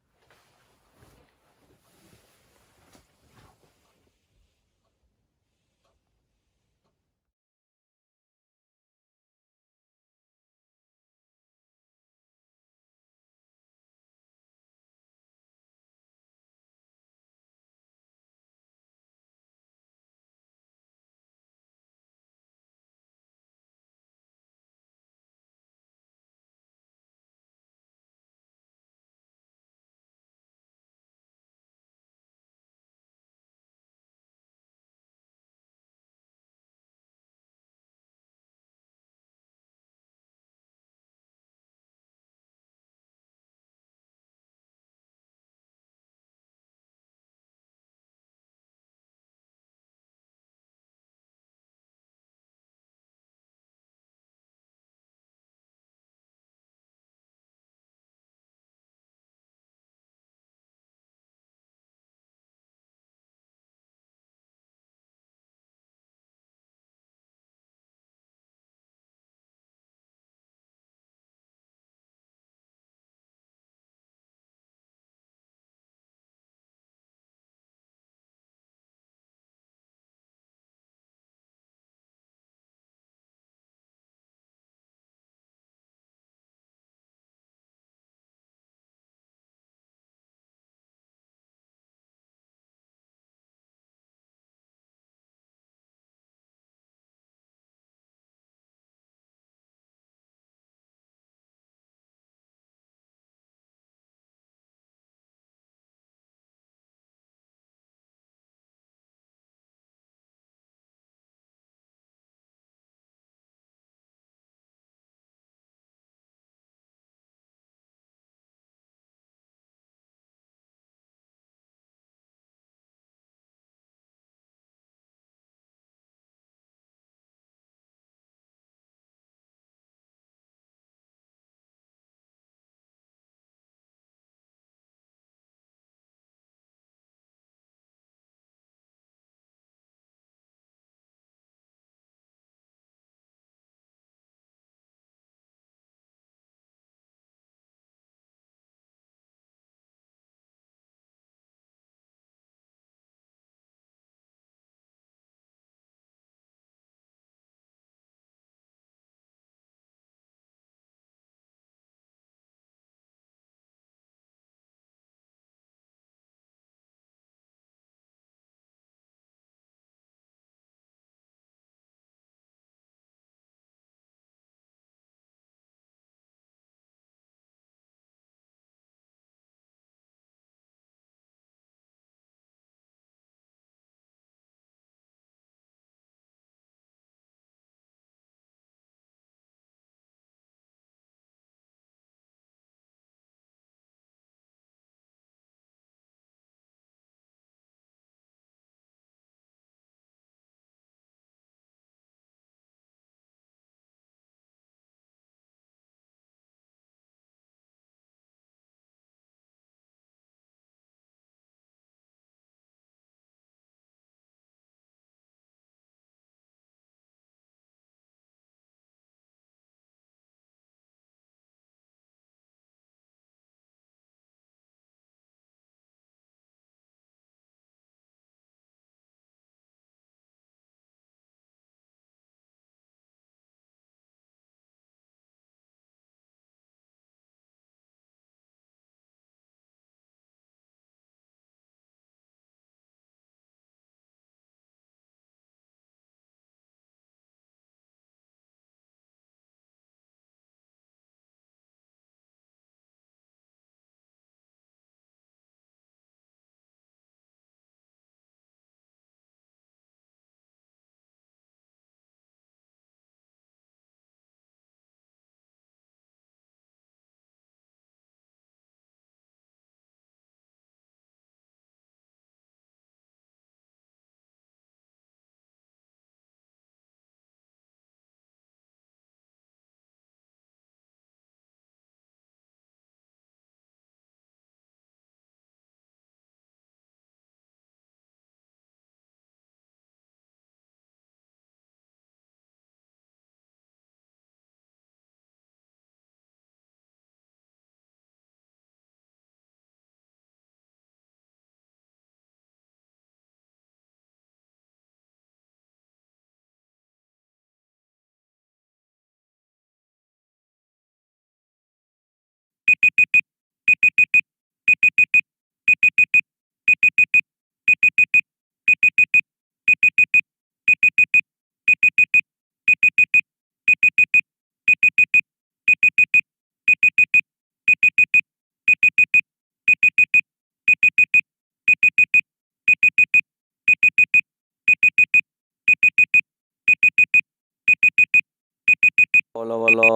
ولا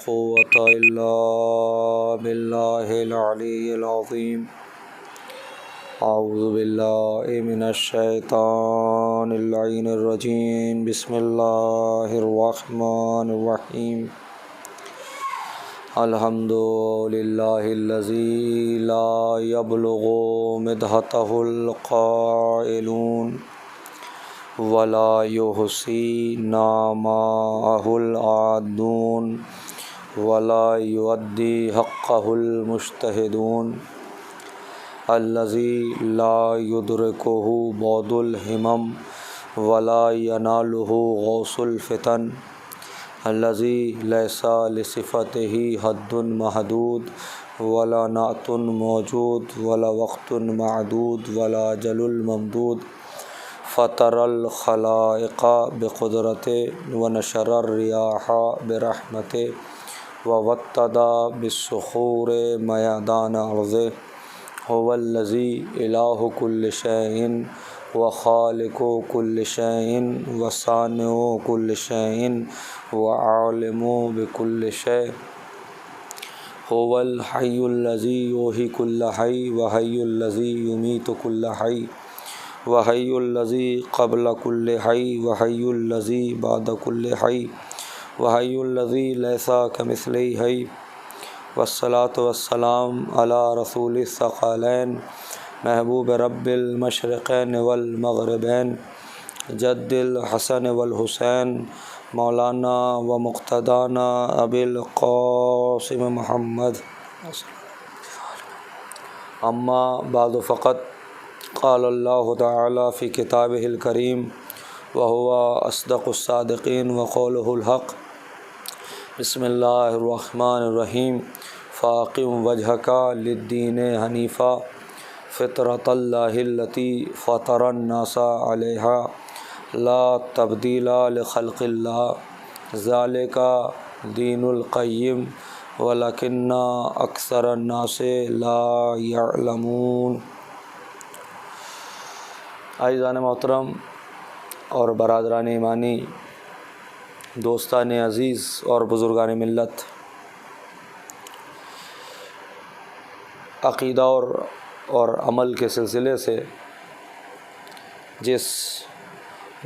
قوة إلا بالله العلي العظيم. أعوذ بالله من الشيطان اللعين الرجيم. بسم الله الرحمن الرحيم. الحمد لله الذي لا يبلغ مدحته القائلون ولا يحصي نعماءه العادون ولا يؤدي حقه المجتهدون. الذي لا يدركه بعض الهمم ولا يناله غوص الفتن. الذي ليس لصفته حد محدود ولا نعت موجود ولا وقت معدود ولا جل الممدود. فطر الخلائق بقدرته ونشر الرياح برحمته ووطد بالصخور میدان ارضه. هو الذي إله كل شيء وخالق كل شيء وصانع كل شيء وعالم بكل شيء. هو الحي الذي يحيي كل حي وحي الذي يميت كل حي وحي الذي قبل كل حي وحي الذي بعد كل حي وحي الذي ليس كمثله حي. والصلاة والسلام على رسول الثقلين محبوب رب المشرقين والمغربين جد الحسن والحسين مولانا ومقتدانا أبي القاسم محمد. أما بعد فقد قال الله تعالى في كتابه الكريم وهو أصدق الصادقين وقوله الحق. بسم الله الرحمن الرحيم. فاقم وجهك للدين حنيفا فطرة الله التي فطر الناس عليها لا تبديل لخلق الله ذلك دين القيم ولكن أكثر الناس لا يعلمون. عزیزان محترم اور برادران ایمانی، دوستان عزیز اور بزرگان ملت، عقیدہ اور عمل کے سلسلے سے جس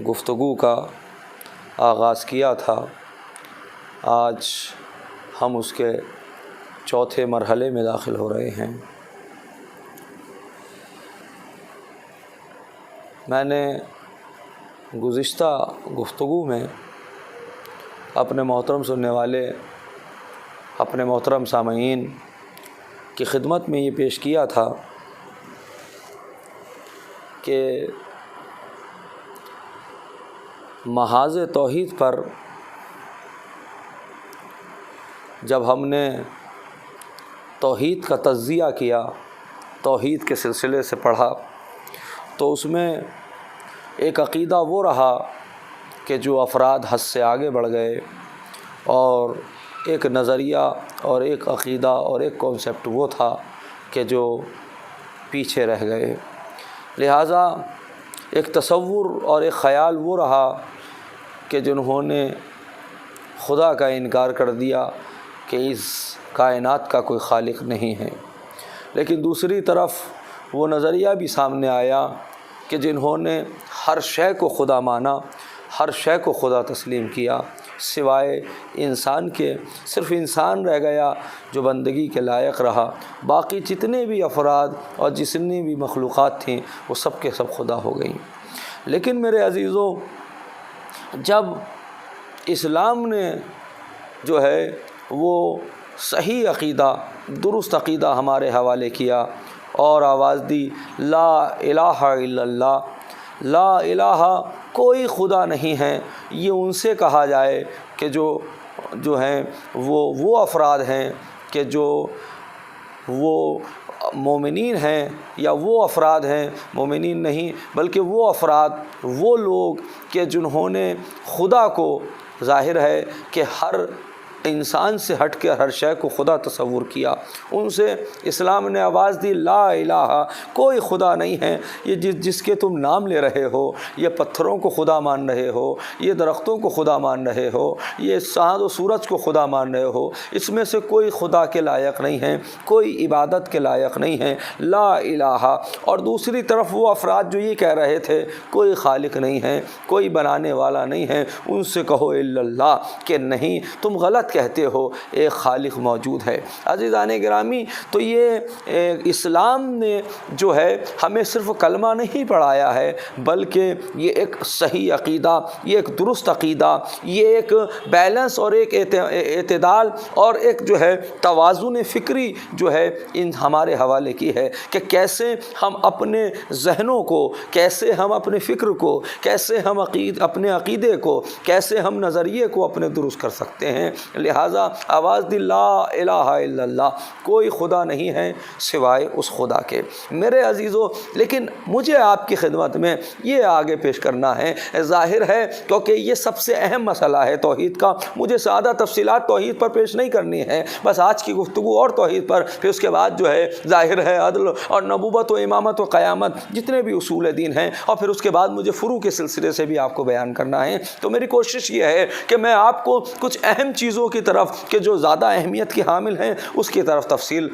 گفتگو کا آغاز کیا تھا، آج ہم اس کے چوتھے مرحلے میں داخل ہو رہے ہیں. میں نے گزشتہ گفتگو میں اپنے محترم سننے والے، اپنے محترم سامعین کی خدمت میں یہ پیش کیا تھا کہ محاذ توحید پر جب ہم نے توحید کا تجزیہ کیا، توحید کے سلسلے سے پڑھا، تو اس میں ایک عقیدہ وہ رہا کہ جو افراد حد سے آگے بڑھ گئے، اور ایک نظریہ اور ایک عقیدہ اور ایک کانسیپٹ وہ تھا کہ جو پیچھے رہ گئے. لہٰذا ایک تصور اور ایک خیال وہ رہا کہ جنہوں نے خدا کا انکار کر دیا کہ اس کائنات کا کوئی خالق نہیں ہے. لیکن دوسری طرف وہ نظریہ بھی سامنے آیا کہ جنہوں نے ہر شے کو خدا مانا، ہر شے کو خدا تسلیم کیا سوائے انسان کے. صرف انسان رہ گیا جو بندگی کے لائق رہا، باقی جتنے بھی افراد اور جتنی بھی مخلوقات تھیں وہ سب کے سب خدا ہو گئیں. لیکن میرے عزیزوں، جب اسلام نے جو ہے وہ صحیح عقیدہ، درست عقیدہ ہمارے حوالے کیا اور آواز دی لا الہ الا اللہ، لا الہ کوئی خدا نہیں ہے، یہ ان سے کہا جائے کہ جو ہیں وہ افراد ہیں کہ جو وہ مومنین ہیں، یا وہ افراد ہیں مومنین نہیں بلکہ وہ افراد، وہ لوگ کہ جنہوں نے خدا کو، ظاہر ہے کہ ہر انسان سے ہٹ کے ہر شے کو خدا تصور کیا. ان سے اسلام نے آواز دی لا الہ، کوئی خدا نہیں ہے. یہ جس کے تم نام لے رہے ہو، یہ پتھروں کو خدا مان رہے ہو، یہ درختوں کو خدا مان رہے ہو، یہ چاند و سورج کو خدا مان رہے ہو، اس میں سے کوئی خدا کے لائق نہیں ہے، کوئی عبادت کے لائق نہیں ہے. لا الہ. اور دوسری طرف وہ افراد جو یہ کہہ رہے تھے کوئی خالق نہیں ہے، کوئی بنانے والا نہیں ہے، ان سے کہو الا اللہ کہ نہیں، تم غلط کہتے ہو، ایک خالق موجود ہے. عزیزان گرامی، تو یہ اسلام نے جو ہے ہمیں صرف کلمہ نہیں پڑھایا ہے، بلکہ یہ ایک صحیح عقیدہ، یہ ایک درست عقیدہ، یہ ایک بیلنس اور ایک اعتدال اور ایک جو ہے توازن فکری جو ہے ان ہمارے حوالے کی ہے کہ کیسے ہم اپنے ذہنوں کو، کیسے ہم اپنے فکر کو، کیسے ہم اپنے عقیدے کو، کیسے ہم نظریے کو اپنے درست کر سکتے ہیں. لہٰذا آواز دی لا الہ الا اللہ، کوئی خدا نہیں ہے سوائے اس خدا کے. میرے عزیزو، لیکن مجھے آپ کی خدمت میں یہ آگے پیش کرنا ہے، ظاہر ہے کیونکہ یہ سب سے اہم مسئلہ ہے توحید کا، مجھے زیادہ تفصیلات توحید پر پیش نہیں کرنی ہے، بس آج کی گفتگو اور توحید پر، پھر اس کے بعد جو ہے ظاہر ہے عدل اور نبوت و امامت و قیامت جتنے بھی اصول دین ہیں، اور پھر اس کے بعد مجھے فروع کے سلسلے سے بھی آپ کو بیان کرنا ہے. تو میری کوشش یہ ہے کہ میں آپ کو کچھ اہم چیزوں کی طرف کہ جو زیادہ اہمیت کی حامل ہیں اس کی طرف تفصیل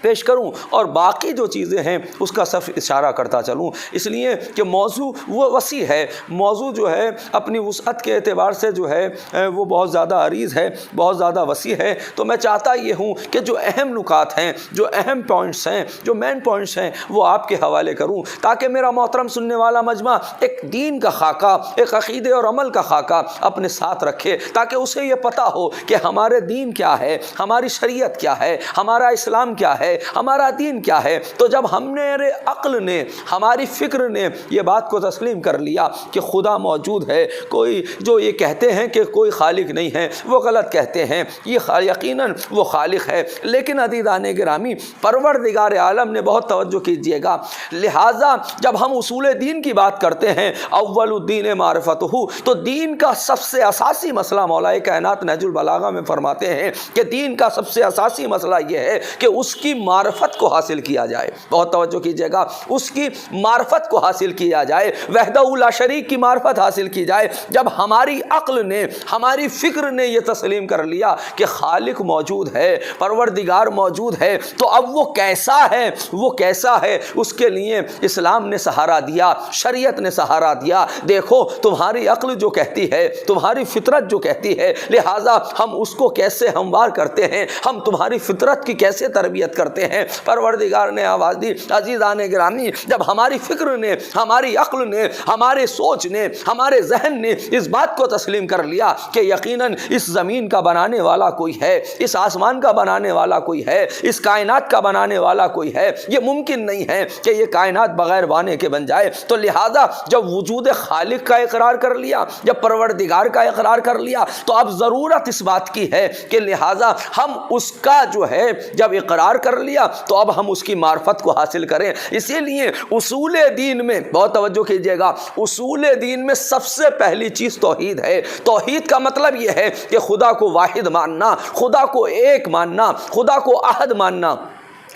پیش کروں، اور باقی جو چیزیں ہیں اس کا صرف اشارہ کرتا چلوں، اس لیے کہ موضوع وہ وسیع ہے، موضوع جو ہے اپنی وسعت کے اعتبار سے جو ہے وہ بہت زیادہ عریض ہے، بہت زیادہ وسیع ہے. تو میں چاہتا یہ ہوں کہ جو اہم نکات ہیں، جو اہم پوائنٹس ہیں، جو مین پوائنٹس ہیں، وہ آپ کے حوالے کروں، تاکہ میرا محترم سننے والا مجمع ایک دین کا خاکہ، ایک عقیدے اور عمل کا خاکہ اپنے ساتھ رکھے، تاکہ اسے یہ پتہ ہو کہ ہمارے دین کیا ہے، ہماری شریعت کیا ہے، ہمارا اسلام کیا ہے، ہمارا دین کیا ہے. تو جب ہمارے عقل نے، ہماری فکر نے یہ بات کو تسلیم کر لیا کہ خدا موجود ہے، کوئی جو یہ کہتے ہیں کہ کوئی خالق نہیں ہے وہ غلط کہتے ہیں، یہ یقیناً وہ خالق ہے. لیکن عزیزان گرامی، پروردگار عالم نے بہت توجہ کیجیے گا، لہٰذا جب ہم اصول دین کی بات کرتے ہیں اول الدین معرفتہ، تو دین کا سب سے اساسی مسئلہ مولا کائنات نہج البلاغہ میں فرماتے ہیں کہ دین کا سب سے اساسی مسئلہ یہ ہے کہ اس کی معرفت کو حاصل کیا جائے. بہت توجہ کیجیے گا، اس کی معرفت کو حاصل کیا جائے، وحدہ لا شریک کی معرفت حاصل کی جائے. جب ہماری عقل نے، ہماری فکر نے یہ تسلیم کر لیا کہ خالق موجود ہے، پروردگار موجود ہے، تو اب وہ کیسا ہے، وہ کیسا ہے، اس کے لیے اسلام نے سہارا دیا، شریعت نے سہارا دیا. دیکھو تمہاری عقل جو کہتی ہے، تمہاری فطرت جو کہتی ہے، لہٰذا ہم اس کو کیسے ہموار کرتے ہیں، ہم تمہاری فطرت کی کیسے تربیت کرتے ہیں. پروردگار نے آواز دی. عزیزان گرامی، جب ہماری فکر نے، ہماری عقل نے، ہمارے سوچ نے، ہمارے ذہن نے اس بات کو تسلیم کر لیا کہ یقیناً اس زمین کا بنانے والا کوئی ہے، اس آسمان کا بنانے والا کوئی ہے، اس کائنات کا بنانے والا کوئی ہے، یہ ممکن نہیں ہے کہ یہ کائنات بغیر بانے کے بن جائے، تو لہٰذا جب وجود خالق کا اقرار کر لیا، جب پروردگار کا اقرار کر لیا، تو اب ضرورت اس بات کی ہے کہ لہٰذا ہم اس کا جو ہے جب اقرار کر لیا تو اب ہم اس کی معرفت کو حاصل کریں. اسی لیے اصول دین میں بہت توجہ کیجیے گا، اصول دین میں سب سے پہلی چیز توحید ہے. توحید کا مطلب یہ ہے کہ خدا کو واحد ماننا، خدا کو ایک ماننا، خدا کو احد ماننا.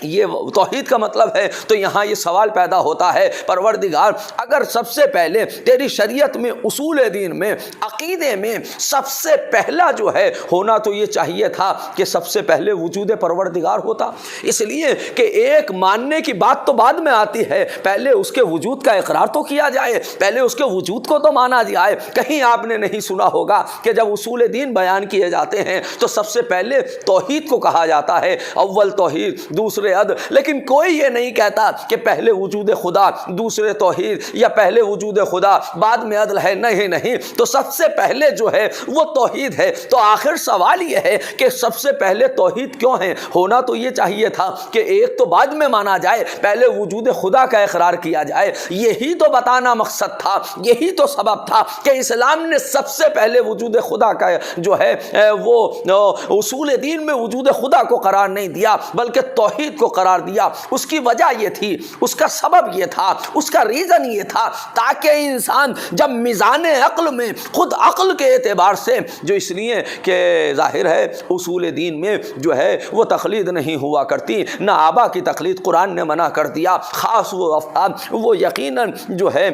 یہ توحید کا مطلب ہے. تو یہاں یہ سوال پیدا ہوتا ہے، پروردگار اگر سب سے پہلے تیری شریعت میں، اصول دین میں، عقیدے میں سب سے پہلا جو ہے ہونا تو یہ چاہیے تھا کہ سب سے پہلے وجود پروردگار ہوتا، اس لیے کہ ایک ماننے کی بات تو بعد میں آتی ہے، پہلے اس کے وجود کا اقرار تو کیا جائے، پہلے اس کے وجود کو تو مانا جائے. کہیں آپ نے نہیں سنا ہوگا کہ جب اصول دین بیان کیے جاتے ہیں تو سب سے پہلے توحید کو کہا جاتا ہے، اول توحید، دوسرے عدل. لیکن کوئی یہ نہیں کہتا کہ پہلے وجود خدا، دوسرے توحید، یا پہلے وجود خدا بعد میں عدل ہے. نہیں نہیں، تو سب سے پہلے جو ہے وہ توحید ہے. تو آخر سوال یہ ہے کہ سب سے پہلے توحید کیوں ہے؟ ہونا تو یہ چاہیے تھا کہ ایک تو بعد میں مانا جائے، پہلے وجود خدا کا اقرار کیا جائے. یہی تو بتانا مقصد تھا، یہی تو سبب تھا کہ اسلام نے سب سے پہلے وجود خدا کا جو ہے وہ اصول دین میں وجود خدا کو قرار نہیں دیا، بلکہ توحید توحید کو قرار دیا، اس کی وجہ یہ تھی، اس کا سبب یہ تھا، اس کا ریزن یہ تھا، تاکہ انسان جب میزان عقل میں خود عقل کے اعتبار سے، جو اس لیے کہ ظاہر ہے اصول دین میں جو ہے وہ تقلید نہیں ہوا کرتی، نہ آبا کی تقلید قرآن نے منع کر دیا، خاص وہ افراد وہ یقیناً جو ہے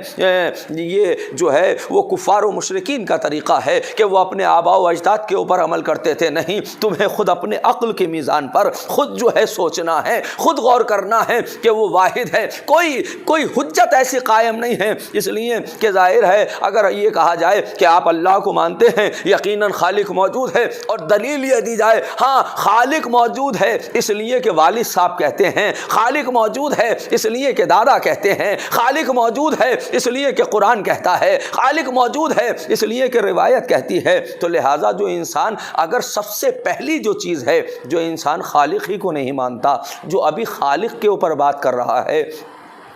یہ جو ہے وہ کفار و مشرکین کا طریقہ ہے کہ وہ اپنے آبا و اجداد کے اوپر عمل کرتے تھے. نہیں، تمہیں خود اپنے عقل کی میزان پر خود جو ہے سوچنا ہے، خود غور کرنا ہے کہ وہ واحد ہے، کوئی حجت ایسی قائم نہیں ہے. اس لیے کہ ظاہر ہے اگر یہ کہا جائے کہ آپ اللہ کو مانتے ہیں، یقیناً خالق موجود ہے، اور دلیل یہ دی جائے ہاں خالق موجود ہے اس لیے کہ والد صاحب کہتے ہیں، خالق موجود ہے اس لیے کہ دادا کہتے ہیں، خالق موجود ہے اس لیے کہ قرآن کہتا ہے، خالق موجود ہے اس لیے کہ روایت کہتی ہے، تو لہٰذا جو انسان اگر سب سے پہلی جو چیز ہے، جو انسان خالق ہی کو نہیں مانتا، جو ابھی خالق کے اوپر بات کر رہا ہے،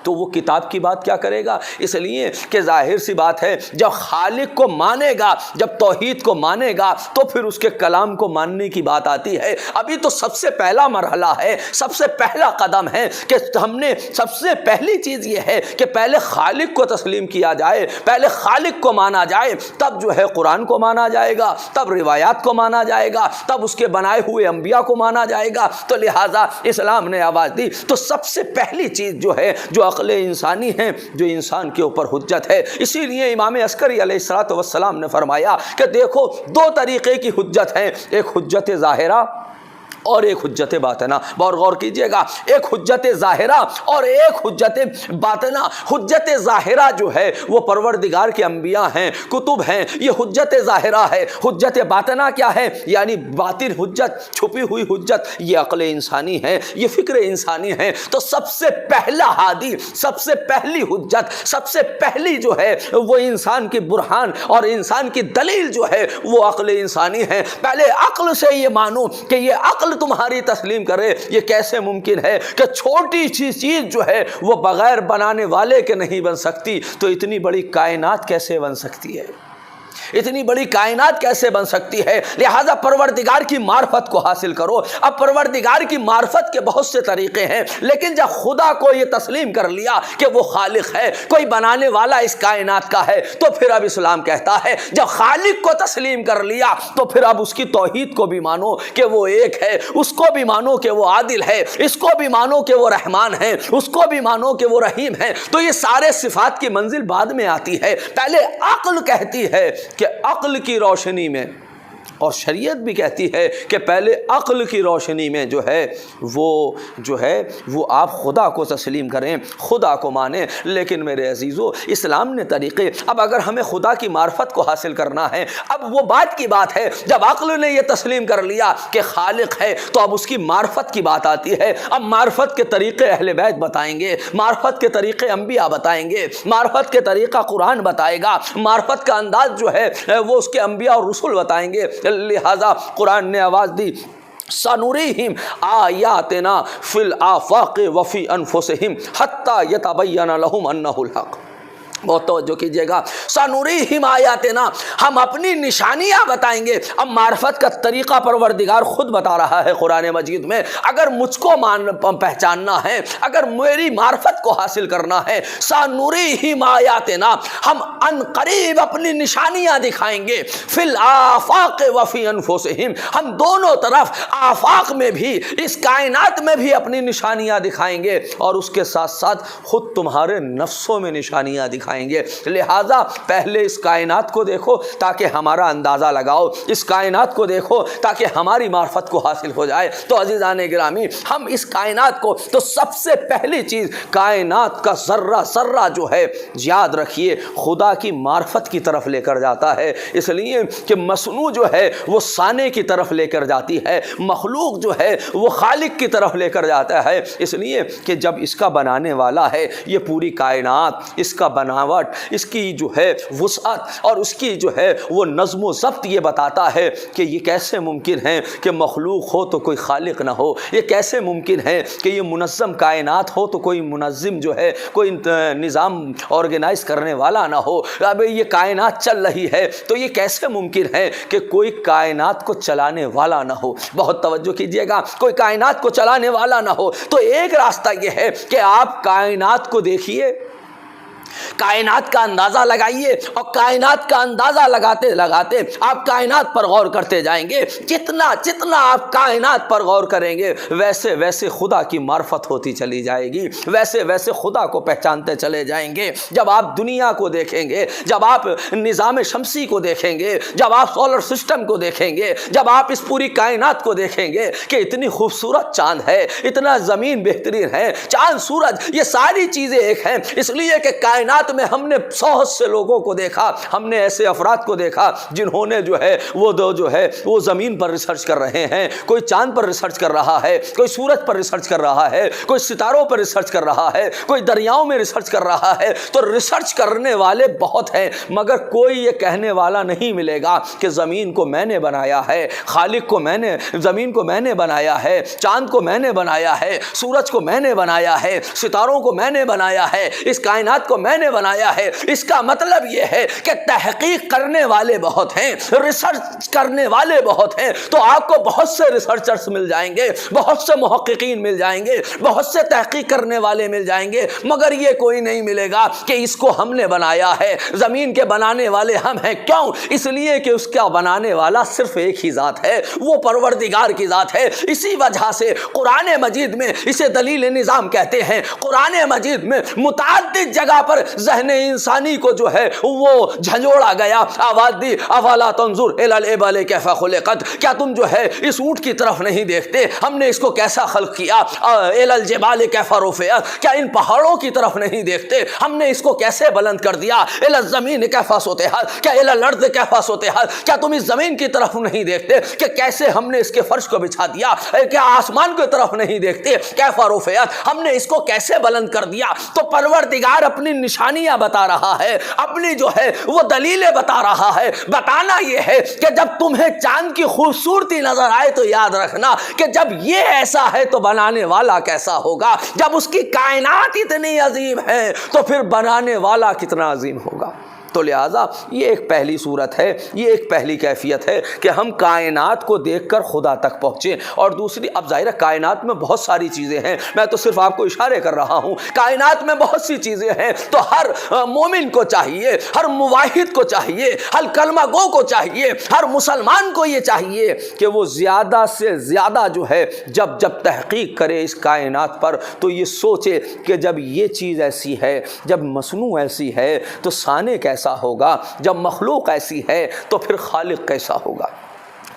تو وہ کتاب کی بات کیا کرے گا؟ اس لیے کہ ظاہر سی بات ہے جب خالق کو مانے گا، جب توحید کو مانے گا، تو پھر اس کے کلام کو ماننے کی بات آتی ہے. ابھی تو سب سے پہلا مرحلہ ہے، سب سے پہلا قدم ہے کہ ہم نے سب سے پہلی چیز یہ ہے کہ پہلے خالق کو تسلیم کیا جائے، پہلے خالق کو مانا جائے، تب جو ہے قرآن کو مانا جائے گا، تب روایات کو مانا جائے گا، تب اس کے بنائے ہوئے انبیاء کو مانا جائے گا. تو لہٰذا اسلام نے آواز دی. تو سب سے پہلی چیز جو ہے جو عقل انسانی ہے، جو انسان کے اوپر حجت ہے، اسی لیے امام عسکری علیہ السلام نے فرمایا کہ دیکھو دو طریقے کی حجت ہے، ایک حجت ظاہرہ اور ایک حجت باطنہ. بہت غور کیجئے گا، ایک حجت ظاہرہ اور ایک حجت باطنہ. حجت ظاہرہ جو ہے وہ پروردگار کے انبیاء ہیں، کتب ہیں، یہ حجت ظاہرہ ہے. حجت باطنہ کیا ہے؟ یعنی باطن حجت، چھپی ہوئی حجت، یہ عقل انسانی ہے، یہ فکر انسانی ہے. تو سب سے پہلا ہادی، سب سے پہلی حجت، سب سے پہلی جو ہے وہ انسان کی برہان اور انسان کی دلیل جو ہے وہ عقل انسانی ہے. پہلے عقل سے یہ مانو کہ یہ عقل تمہاری تسلیم کرے. یہ کیسے ممکن ہے کہ چھوٹی سی چیز جو ہے وہ بغیر بنانے والے کے نہیں بن سکتی، تو اتنی بڑی کائنات کیسے بن سکتی ہے؟ اتنی بڑی کائنات کیسے بن سکتی ہے؟ لہذا پروردگار کی معرفت کو حاصل کرو. اب پروردگار کی معرفت کے بہت سے طریقے ہیں، لیکن جب خدا کو یہ تسلیم کر لیا کہ وہ خالق ہے، کوئی بنانے والا اس کائنات کا ہے، تو پھر اب اسلام کہتا ہے جب خالق کو تسلیم کر لیا تو پھر اب اس کی توحید کو بھی مانو کہ وہ ایک ہے، اس کو بھی مانو کہ وہ عادل ہے، اس کو بھی مانو کہ وہ رحمان ہے، اس کو بھی مانو کہ وہ رحیم ہے. تو یہ سارے صفات کی منزل بعد میں آتی ہے. پہلے عقل کہتی ہے کہ عقل کی روشنی میں، اور شریعت بھی کہتی ہے کہ پہلے عقل کی روشنی میں جو ہے وہ آپ خدا کو تسلیم کریں، خدا کو مانیں. لیکن میرے عزیزو، اسلام نے طریقے، اب اگر ہمیں خدا کی معرفت کو حاصل کرنا ہے، اب وہ بات کی بات ہے جب عقل نے یہ تسلیم کر لیا کہ خالق ہے، تو اب اس کی معرفت کی بات آتی ہے. اب معرفت کے طریقے اہل بیت بتائیں گے، معرفت کے طریقے انبیاء بتائیں گے، معرفت کے طریقہ قرآن بتائے گا، معرفت کا انداز جو ہے وہ اس کے انبیاء اور رسول بتائیں گے. لہذا قرآن نے آواز دی سنوریہم آیاتنا فی الآفاق وفی انفسہم حتی یتبین لہم انہ الحق. بہت توجہ کیجئے گا، سنوریہم آیاتنا، ہم اپنی نشانیاں بتائیں گے. اب معرفت کا طریقہ پروردگار خود بتا رہا ہے قرآن مجید میں. اگر مجھ کو پہچاننا ہے، اگر میری معرفت کو حاصل کرنا ہے، سنوریہم آیاتنا، ہم ان قریب اپنی نشانیاں دکھائیں گے. فی الآفاق وفی انفسہم، ہم دونوں طرف آفاق میں بھی، اس کائنات میں بھی اپنی نشانیاں دکھائیں گے، اور اس کے ساتھ ساتھ خود تمہارے نفسوں میں نشانیاں دکھائیں گے. لہٰذا پہلے اس کائنات کو دیکھو تاکہ ہمارا اندازہ لگاؤ، اس کائنات کو دیکھو تاکہ ہماری معرفت کو حاصل ہو جائے. تو عزیزان گرامی، ہم اس کائنات کو، تو سب سے پہلی چیز کائنات کا ذرہ ذرہ جو ہے، یاد رکھیے خدا کی معرفت کی طرف لے کر جاتا ہے. اس لیے کہ مصنوع جو ہے وہ صانع کی طرف لے کر جاتی ہے، مخلوق جو ہے وہ خالق کی طرف لے کر جاتا ہے. اس لیے کہ جب اس کا بنانے والا ہے، یہ پوری کائنات، اس کا بنانا بناوٹ، اس کی جو ہے وسعت اور اس کی جو ہے وہ نظم و ضبط یہ بتاتا ہے کہ یہ کیسے ممکن ہے کہ مخلوق ہو تو کوئی خالق نہ ہو، یہ کیسے ممکن ہے کہ یہ منظم کائنات ہو تو کوئی منظم جو ہے کوئی نظام آرگنائز کرنے والا نہ ہو۔ اب یہ کائنات چل رہی ہے تو یہ کیسے ممکن ہے کہ کوئی کائنات کو چلانے والا نہ ہو۔ بہت توجہ کیجئے گا، کوئی کائنات کو چلانے والا نہ ہو تو ایک راستہ یہ ہے کہ آپ کائنات کو دیکھیے، کائنات کا اندازہ لگائیے، اور کائنات کا اندازہ لگاتے لگاتے آپ کائنات پر غور کرتے جائیں گے۔ جتنا آپ کائنات پر غور کریں گے ویسے ویسے خدا کی معرفت ہوتی چلی جائے گی، ویسے ویسے خدا کو پہچانتے چلے جائیں گے۔ جب آپ دنیا کو دیکھیں گے، جب آپ نظام شمسی کو دیکھیں گے، جب آپ سولر سسٹم کو دیکھیں گے، جب آپ اس پوری کائنات کو دیکھیں گے کہ اتنی خوبصورت چاند ہے، اتنا زمین بہترین ہے، چاند سورج یہ ساری چیزیں ایک ہیں، اس لیے کہ کائنات میں ہم نے بہت سے لوگوں کو دیکھا، ہم نے ایسے افراد کو دیکھا جنہوں نے جو ہے وہ زمین پر ریسرچ کر رہے ہیں، کوئی چاند پر ریسرچ کر رہا ہے، کوئی سورج پر ریسرچ کر رہا ہے، کوئی ستاروں پر ریسرچ کر رہا ہے، کوئی دریاؤں میں ریسرچ کر رہا ہے۔ تو ریسرچ کرنے والے بہت ہیں، مگر کوئی یہ کہنے والا نہیں ملے گا کہ زمین کو میں نے بنایا ہے، خالق کو میں نے، زمین کو میں نے بنایا ہے، چاند کو میں نے بنایا ہے، سورج کو میں نے بنایا ہے، ستاروں کو میں نے بنایا ہے، اس کائنات کو میں نے بنایا ہے۔ اس کا مطلب یہ ہے کہ تحقیق کرنے والے بہت ہیں، ریسرچ کرنے والے بہت ہیں، تو آپ کو بہت سے ریسرچرز مل جائیں گے، بہت سے محققین مل جائیں گے، بہت سے تحقیق کرنے والے مل جائیں گے، مگر یہ کوئی نہیں ملے گا کہ اس کو ہم نے بنایا ہے، زمین کے بنانے والے ہم ہیں۔ کیوں؟ اس لیے کہ اس کا بنانے والا صرف ایک ہی ذات ہے، وہ پروردگار کی ذات ہے۔ اسی وجہ سے قرآن مجید میں اسے دلیل نظام کہتے ہیں۔ قرآن مجید میں متعدد جگہ پر ذہن انسانی کو جو ہے وہ جھنجھوڑا گیا، آواز دی افلا تنظر الی الابل کیف خلقت، کیا تم جو ہے اس اونٹ کی طرف نہیں دیکھتے، ہم نے اس کو کیسا خلق کیا، الی الجبال کیف رفعت، کیا ان پہاڑوں کی طرف نہیں دیکھتے، ہم نے اس کو کیسے بلند کر دیا، الی الزمین کیف سطحت، کیا الی الارض کیف سطحت، کیا تم اس زمین کی طرف نہیں دیکھتے کہ کیسے ہم نے اس کے فرش کو بچھا دیا، کیا آسمان کی طرف نہیں دیکھتے کیف رفعت، ہم نے اس کو کیسے بلند کر دیا۔ تو پروردگار اپنی نشانیاں بتا رہا ہے، اپنی جو ہے وہ دلیلیں بتا رہا ہے۔ بتانا یہ ہے کہ جب تمہیں چاند کی خوبصورتی نظر آئے تو یاد رکھنا کہ جب یہ ایسا ہے تو بنانے والا کیسا ہوگا، جب اس کی کائنات اتنی عظیم ہے تو پھر بنانے والا کتنا عظیم ہوگا۔ تو لہٰذا یہ ایک پہلی صورت ہے، یہ ایک پہلی کیفیت ہے کہ ہم کائنات کو دیکھ کر خدا تک پہنچیں۔ اور دوسری، اب ظاہر ہے کائنات میں بہت ساری چیزیں ہیں، میں تو صرف آپ کو اشارے کر رہا ہوں، کائنات میں بہت سی چیزیں ہیں، تو ہر مومن کو چاہیے، ہر موحد کو چاہیے، ہر کلمہ گو کو چاہیے، ہر مسلمان کو یہ چاہیے کہ وہ زیادہ سے زیادہ جو ہے جب تحقیق کرے اس کائنات پر تو یہ سوچے کہ جب یہ چیز ایسی ہے، جب مصنوع ایسی ہے تو صانع کیسا ہوگا، جب مخلوق ایسی ہے تو پھر خالق کیسا ہوگا۔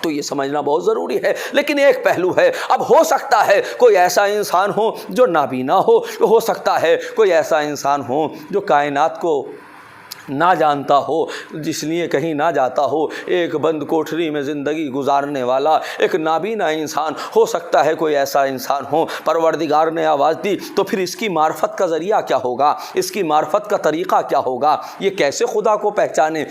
تو یہ سمجھنا بہت ضروری ہے۔ لیکن ایک پہلو ہے، اب ہو سکتا ہے کوئی ایسا انسان ہو جو نابینا ہو سکتا ہے کوئی ایسا انسان ہو جو کائنات کو نہ جانتا ہو، جس لیے کہیں نہ جاتا ہو، ایک بند کوٹھری میں زندگی گزارنے والا ایک نابینا انسان ہو سکتا ہے، کوئی ایسا انسان ہو۔ پروردگار نے آواز دی تو پھر اس کی معرفت کا ذریعہ کیا ہوگا، اس کی معرفت کا طریقہ کیا ہوگا، یہ کیسے خدا کو پہچانے؟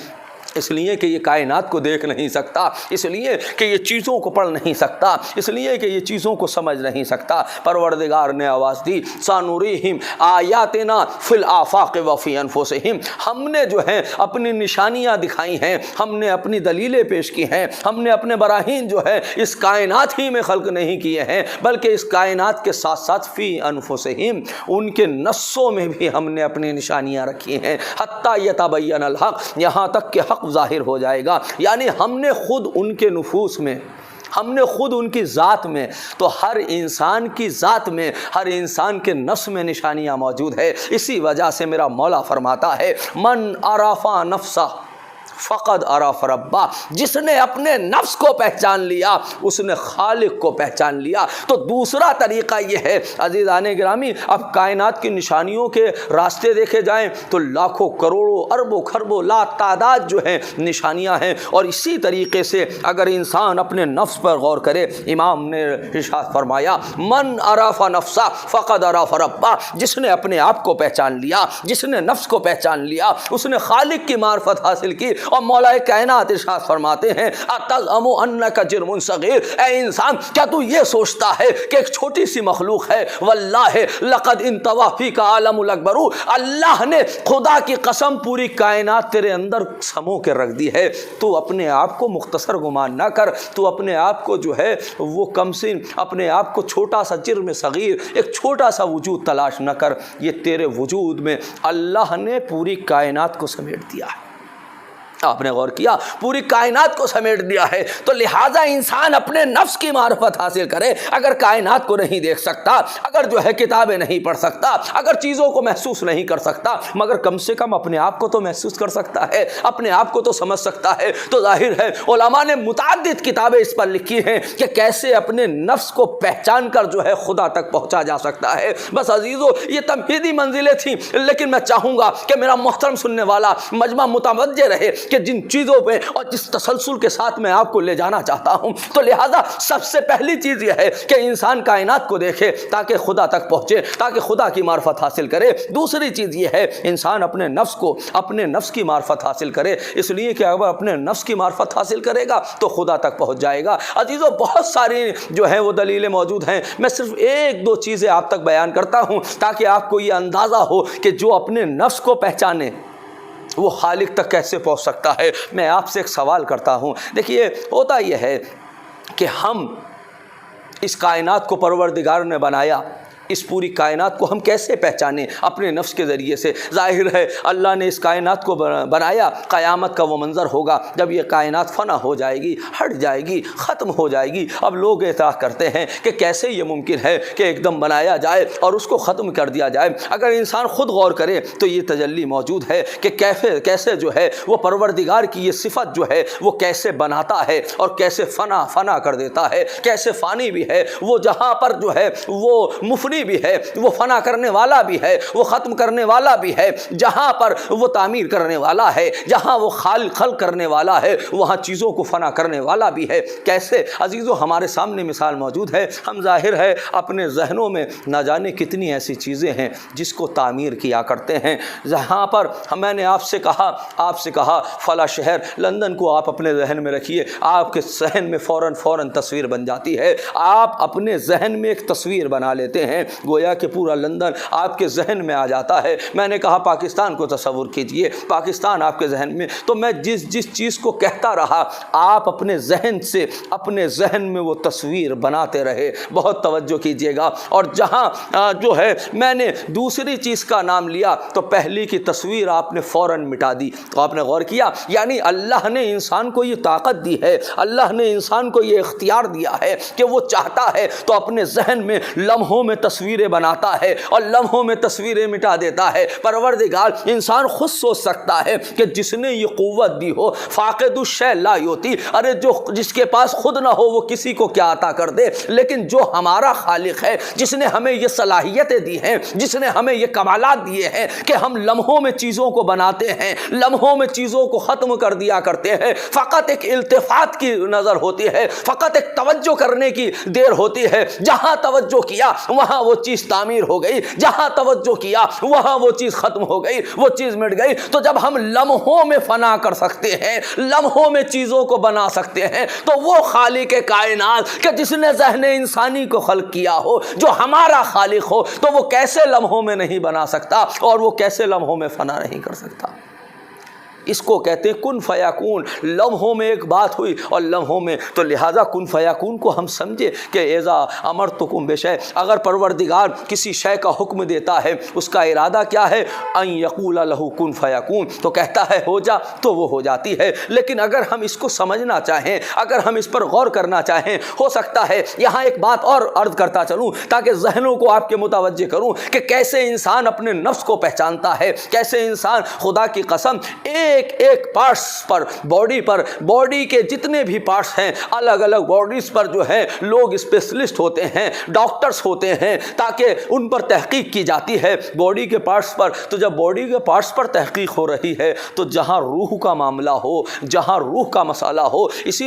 اس لیے کہ یہ کائنات کو دیکھ نہیں سکتا، اس لیے کہ یہ چیزوں کو پڑھ نہیں سکتا، اس لیے کہ یہ چیزوں کو سمجھ نہیں سکتا۔ پروردگار نے آواز دی سانوریہم آیاتنا فی الآفاق وفی انفسہم، ہم نے جو ہے اپنی نشانیاں دکھائی ہیں، ہم نے اپنی دلیلیں پیش کی ہیں، ہم نے اپنے براہین جو ہے اس کائنات ہی میں خلق نہیں کیے ہیں بلکہ اس کائنات کے ساتھ ساتھ فی انفسہم، ان کے نفسوں میں بھی ہم نے اپنی نشانیاں رکھی ہیں، حتی یتبین الحق، یہاں تک کہ حق ظاہر ہو جائے گا۔ یعنی ہم نے خود ان کے نفوس میں، ہم نے خود ان کی ذات میں، تو ہر انسان کی ذات میں، ہر انسان کے نفس میں نشانیاں موجود ہے۔ اسی وجہ سے میرا مولا فرماتا ہے من عرف نفسہ فقد عرف ربہ، جس نے اپنے نفس کو پہچان لیا اس نے خالق کو پہچان لیا۔ تو دوسرا طریقہ یہ ہے عزیزان گرامی، اب کائنات کی نشانیوں کے راستے دیکھے جائیں تو لاکھوں کروڑوں اربوں خربوں لا تعداد جو ہیں نشانیاں ہیں، اور اسی طریقے سے اگر انسان اپنے نفس پر غور کرے، امام نے ارشاد فرمایا من عرف نفسہ فقد عرف ربہ، جس نے اپنے آپ کو پہچان لیا، جس نے نفس کو پہچان لیا، اس نے خالق کی معرفت حاصل کی۔ اور مولا کائنات ارشاد فرماتے ہیں اتزعم انک جرم صغیر، اے انسان کیا تو یہ سوچتا ہے کہ ایک چھوٹی سی مخلوق ہے؟ واللہ لقد انطوی فیک عالم الاکبر، اللہ نے خدا کی قسم پوری کائنات تیرے اندر سمو کے رکھ دی ہے۔ تو اپنے آپ کو مختصر گمان نہ کر، تو اپنے آپ کو جو ہے وہ کم سن، اپنے آپ کو چھوٹا سا جرم صغیر، ایک چھوٹا سا وجود تلاش نہ کر، یہ تیرے وجود میں اللہ نے پوری کائنات کو سمیٹ دیا ہے۔ آپ نے غور کیا؟ پوری کائنات کو سمیٹ دیا ہے۔ تو لہٰذا انسان اپنے نفس کی معرفت حاصل کرے۔ اگر کائنات کو نہیں دیکھ سکتا، اگر جو ہے کتابیں نہیں پڑھ سکتا، اگر چیزوں کو محسوس نہیں کر سکتا، مگر کم سے کم اپنے آپ کو تو محسوس کر سکتا ہے، اپنے آپ کو تو سمجھ سکتا ہے۔ تو ظاہر ہے علماء نے متعدد کتابیں اس پر لکھی ہیں کہ کیسے اپنے نفس کو پہچان کر جو ہے خدا تک پہنچا جا سکتا ہے۔ بس عزیزو، یہ تمہیدی منزلیں تھیں، لیکن میں چاہوں گا کہ میرا محترم سننے والا مجمع متوجہ رہے کہ جن چیزوں پہ اور جس تسلسل کے ساتھ میں آپ کو لے جانا چاہتا ہوں، تو لہٰذا سب سے پہلی چیز یہ ہے کہ انسان کائنات کو دیکھے تاکہ خدا تک پہنچے، تاکہ خدا کی معرفت حاصل کرے۔ دوسری چیز یہ ہے انسان اپنے نفس کو، اپنے نفس کی معرفت حاصل کرے، اس لیے کہ اگر اپنے نفس کی معرفت حاصل کرے گا تو خدا تک پہنچ جائے گا۔ عزیزو، بہت ساری جو ہیں وہ دلیلیں موجود ہیں، میں صرف ایک دو چیزیں آپ تک بیان کرتا ہوں تاکہ آپ کو یہ اندازہ ہو کہ جو اپنے نفس کو پہچانے وہ خالق تک کیسے پہنچ سکتا ہے۔ میں آپ سے ایک سوال کرتا ہوں، دیکھیے ہوتا یہ ہے کہ ہم اس کائنات کو پروردگار نے بنایا، اس پوری کائنات کو ہم کیسے پہچانیں؟ اپنے نفس کے ذریعے سے۔ ظاہر ہے اللہ نے اس کائنات کو بنایا، قیامت کا وہ منظر ہوگا جب یہ کائنات فنا ہو جائے گی، ہٹ جائے گی، ختم ہو جائے گی۔ اب لوگ اعتراض کرتے ہیں کہ کیسے یہ ممکن ہے کہ ایک دم بنایا جائے اور اس کو ختم کر دیا جائے۔ اگر انسان خود غور کرے تو یہ تجلی موجود ہے کہ کیسے جو ہے وہ پروردگار کی یہ صفت جو ہے وہ کیسے بناتا ہے اور کیسے فنا کر دیتا ہے، کیسے فانی بھی ہے وہ، جہاں پر جو ہے وہ مفنی بھی ہے، وہ فنا کرنے والا بھی ہے، وہ ختم کرنے والا بھی ہے، جہاں پر وہ تعمیر کرنے والا ہے، جہاں وہ خلق کرنے والا ہے، وہاں چیزوں کو فنا کرنے والا بھی ہے۔ کیسے؟ عزیزو، ہمارے سامنے مثال موجود ہے۔ ہم ظاہر ہے اپنے ذہنوں میں نہ جانے کتنی ایسی چیزیں ہیں جس کو تعمیر کیا کرتے ہیں۔ جہاں پر میں نے آپ سے کہا فلاں شہر لندن کو آپ اپنے ذہن میں رکھیے، آپ کے ذہن میں فوراً تصویر بن جاتی ہے۔ آپ اپنے ذہن میں ایک تصویر بنا لیتے ہیں، گویا کہ پورا لندن آپ کے ذہن میں آ جاتا ہے۔ میں نے کہا پاکستان کو تصور کیجئے، پاکستان آپ کے ذہن میں، تو میں جس چیز کو کہتا رہا آپ اپنے ذہن میں وہ تصویر بناتے رہے۔ بہت توجہ کیجئے گا۔ اور جہاں جو ہے میں نے دوسری چیز کا نام لیا تو پہلی کی تصویر آپ نے فوراً مٹا دی۔ تو آپ نے غور کیا، یعنی اللہ نے انسان کو یہ طاقت دی ہے، اللہ نے انسان کو یہ اختیار دیا ہے کہ وہ چاہتا ہے تو اپنے ذہن میں لمحوں میں تصویریں بناتا ہے اور لمحوں میں تصویریں مٹا دیتا ہے۔ پروردگار انسان خود سوچ سکتا ہے کہ جس نے یہ قوت دی ہو، فاقد الشیء لا یعطی، ارے جس کے پاس خود نہ ہو وہ کسی کو کیا عطا کر دے، لیکن جو ہمارا خالق ہے، جس نے ہمیں یہ صلاحیتیں دی ہیں، جس نے ہمیں یہ کمالات دیے ہیں کہ ہم لمحوں میں چیزوں کو بناتے ہیں، لمحوں میں چیزوں کو ختم کر دیا کرتے ہیں۔ فقط ایک التفات کی نظر ہوتی ہے، فقط ایک توجہ کرنے کی دیر ہوتی ہے، جہاں توجہ کیا وہاں وہ چیز تعمیر ہو گئی، جہاں توجہ کیا وہاں وہ چیز ختم ہو گئی، وہ چیز مٹ گئی۔ تو جب ہم لمحوں میں فنا کر سکتے ہیں، لمحوں میں چیزوں کو بنا سکتے ہیں، تو وہ خالق کائنات کہ جس نے ذہن انسانی کو خلق کیا ہو، جو ہمارا خالق ہو، تو وہ کیسے لمحوں میں نہیں بنا سکتا اور وہ کیسے لمحوں میں فنا نہیں کر سکتا؟ اس کو کہتے ہیں کن فیکون۔ لمحوں میں ایک بات ہوئی اور لمحوں میں، تو لہٰذا کن فیکون کو ہم سمجھے کہ اذا امرتکم بشیء، اگر پروردگار کسی شے کا حکم دیتا ہے اس کا ارادہ کیا ہے؟ ان یقول لہ کن فیکون، تو کہتا ہے ہو جا تو وہ ہو جاتی ہے۔ لیکن اگر ہم اس کو سمجھنا چاہیں، اگر ہم اس پر غور کرنا چاہیں، ہو سکتا ہے یہاں ایک بات اور عرض کرتا چلوں تاکہ ذہنوں کو آپ کے متوجہ کروں کہ کیسے انسان اپنے نفس کو پہچانتا ہے، کیسے انسان خدا کی قسم ایک ایک ایک پارٹس پر باڈی پر، باڈی کے جتنے بھی پارٹس ہیں الگ الگ باڈیز پر جو ہے لوگ اسپیشلسٹ ہوتے ہیں، ڈاکٹرز ہوتے ہیں، تاکہ ان پر تحقیق کی جاتی ہے باڈی کے پارٹس پر۔ تو جب باڈی کے پارٹس پر تحقیق ہو رہی ہے تو جہاں روح کا معاملہ ہو، جہاں روح کا مسئلہ ہو، اس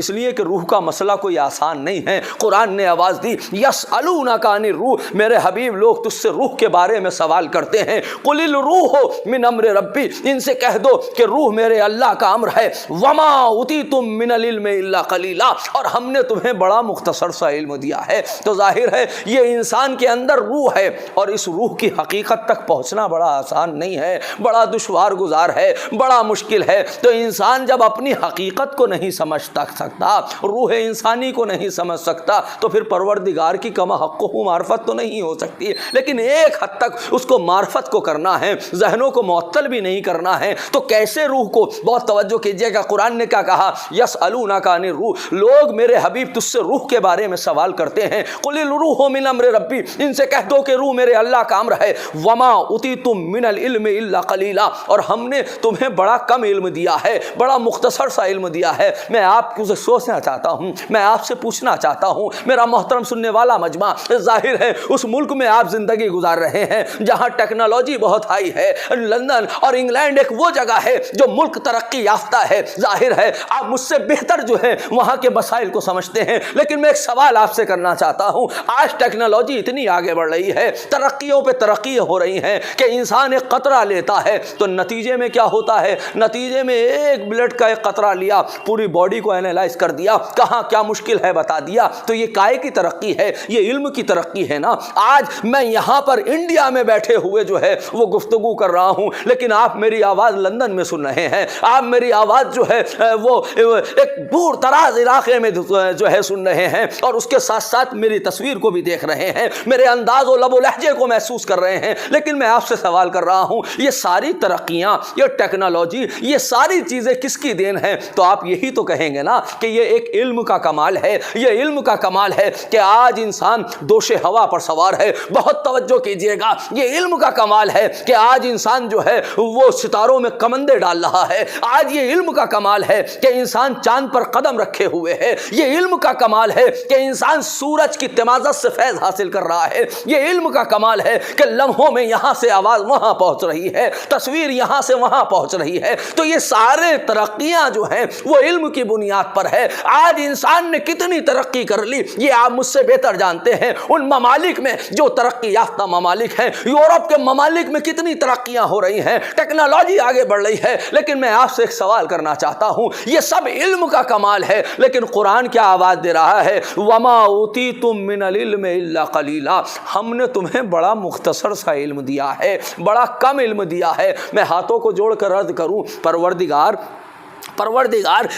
لیے کہ روح کا مسئلہ کوئی آسان نہیں ہے، قرآن نے آواز دی یسألونک عن الروح، میرے حبیب لوگ تجھ سے روح کے بارے میں سوال کرتے ہیں، قل الروح من امر ربی، ان سے کہہ دو کہ روح میرے اللہ کا امر ہے، وما اوتیتم من العلم الا قلیلا، اور ہم نے تمہیں بڑا مختصر سا علم دیا ہے۔ تو ظاہر ہے یہ انسان کے اندر روح ہے، اور اس روح کی حقیقت تک پہنچنا بڑا آسان نہیں ہے، بڑا دشوار گزار ہے، بڑا مشکل ہے۔ تو انسان جب اپنی حقیقت کو نہیں سمجھ سکتا، روح انسانی کو نہیں سمجھ سکتا، تو پھر پروردگار کی کما حق و معرفت تو نہیں ہو سکتی۔ لیکن ایک حد تک اس کو معرفت کو کرنا ہے، ذہنوں کو معطل بھی نہیں کرنا ہے۔ تو کیسے روح کو، بہت توجہ کیجئے گا قرآن نے کیا کہا، یسألونک عن الروح، لوگ میرے حبیب تجھ سے روح کے بارے میں سوال کرتے ہیں، قل الروح من امر ربی، ان سے کہہ دو کہ روح میرے اللہ کا امر ہے، وما اوتیتم من العلم الا قلیلا، اور ہم نے تمہیں بڑا کم علم دیا ہے، بڑا مختصر سا علم دیا ہے۔ میں آپ کو سوچنا چاہتا ہوں، میں آپ سے پوچھنا چاہتا ہوں، میرا محترم سننے والا مجمع، ظاہر ہے اس ملک میں آپ زندگی گزار رہے ہیں جہاں ٹیکنالوجی بہت ہائی ہے، لندن اور انگلینڈ ایک وہ جگہ ہے جو ملک ترقی یافتہ ہے، ظاہر ہے آپ مجھ سے بہتر جو ہے وہاں کے مسائل کو سمجھتے ہیں، لیکن میں ایک سوال آپ سے کرنا چاہتا ہوں، آج ٹیکنالوجی اتنی آگے بڑھ رہی ہے، ترقیوں پہ ترقی ہو رہی ہیں کہ انسان ایک قطرہ لیتا ہے تو نتیجے میں کیا ہوتا ہے، نتیجے میں ایک بلڈ کا ایک قطرہ لیا، پوری باڈی کو اینالائز کر دیا، کہاں کیا مشکل ہے بتا دیا۔ تو یہ کائے کی ترقی ہے، یہ علم کی ترقی ہے نا۔ آج میں یہاں پر انڈیا میں بیٹھے ہوئے جو ہے وہ گفتگو کر رہا ہوں، لیکن آپ میری آواز لندن میں سن رہے ہیں، آپ میری آواز جو ہے وہ ایک دور دراز علاقے میں جو ہے سن رہے ہیں، اور اس کے ساتھ ساتھ میری تصویر کو بھی دیکھ رہے ہیں، میرے انداز و لب و لہجے کو محسوس کر رہے ہیں۔ لیکن میں آپ سے سوال کر رہا ہوں، یہ ساری ترقیاں، یہ ٹیکنالوجی، یہ ساری چیزیں کس کی دین ہیں؟ تو آپ یہی تو کہیں گے نا کہ یہ ایک علم کا کمال ہے، یہ علم کا کمال ہے کہ آج انسان دوش ہوا پر سوار ہے۔ بہت توجہ کیجئے گا، یہ علم کا کمال ہے کہ آج انسان جو ہے وہ ستاروں میں کمندے ڈال رہا ہے۔ آج یہ علم کا کمال ہے کہ انسان چاند پر قدم رکھے ہوئے ہے۔ یہ علم کا کمال ہے کہ انسان سورج کی تمازت سے فیض حاصل کر رہا ہے۔ یہ علم کا کمال ہے کہ لمحوں میں یہاں سے آواز وہاں پہنچ رہی ہے، تصویر یہاں سے وہاں پہنچ رہی ہے۔ تو یہ سارے ترقیاں جو ہیں وہ علم کی بنیاد پر ہے۔ آج انسان نے کتنی ترقی کر لی یہ آپ مجھ سے بہتر جانتے ہیں۔ ان ممالک میں جو ترقی یافتہ ممالک ہیں، یورپ کے ممالک میں کتنی ترقیاں ہو رہی ہیں، ٹیکنالوجی آگے بڑھ رہی ہے، لیکن میں آپ سے ایک سوال کرنا چاہتا ہوں، یہ سب علم کا کمال ہے، لیکن قرآن کیا آواز دے رہا ہے، وَمَا أُوتِيتُم مِّنَ الْعِلْمِ إِلَّا قَلِيلًا، ہم نے تمہیں بڑا مختصر سا علم دیا ہے، بڑا کم علم دیا ہے۔ میں ہاتھوں کو جوڑ کر عرض کروں، پروردگار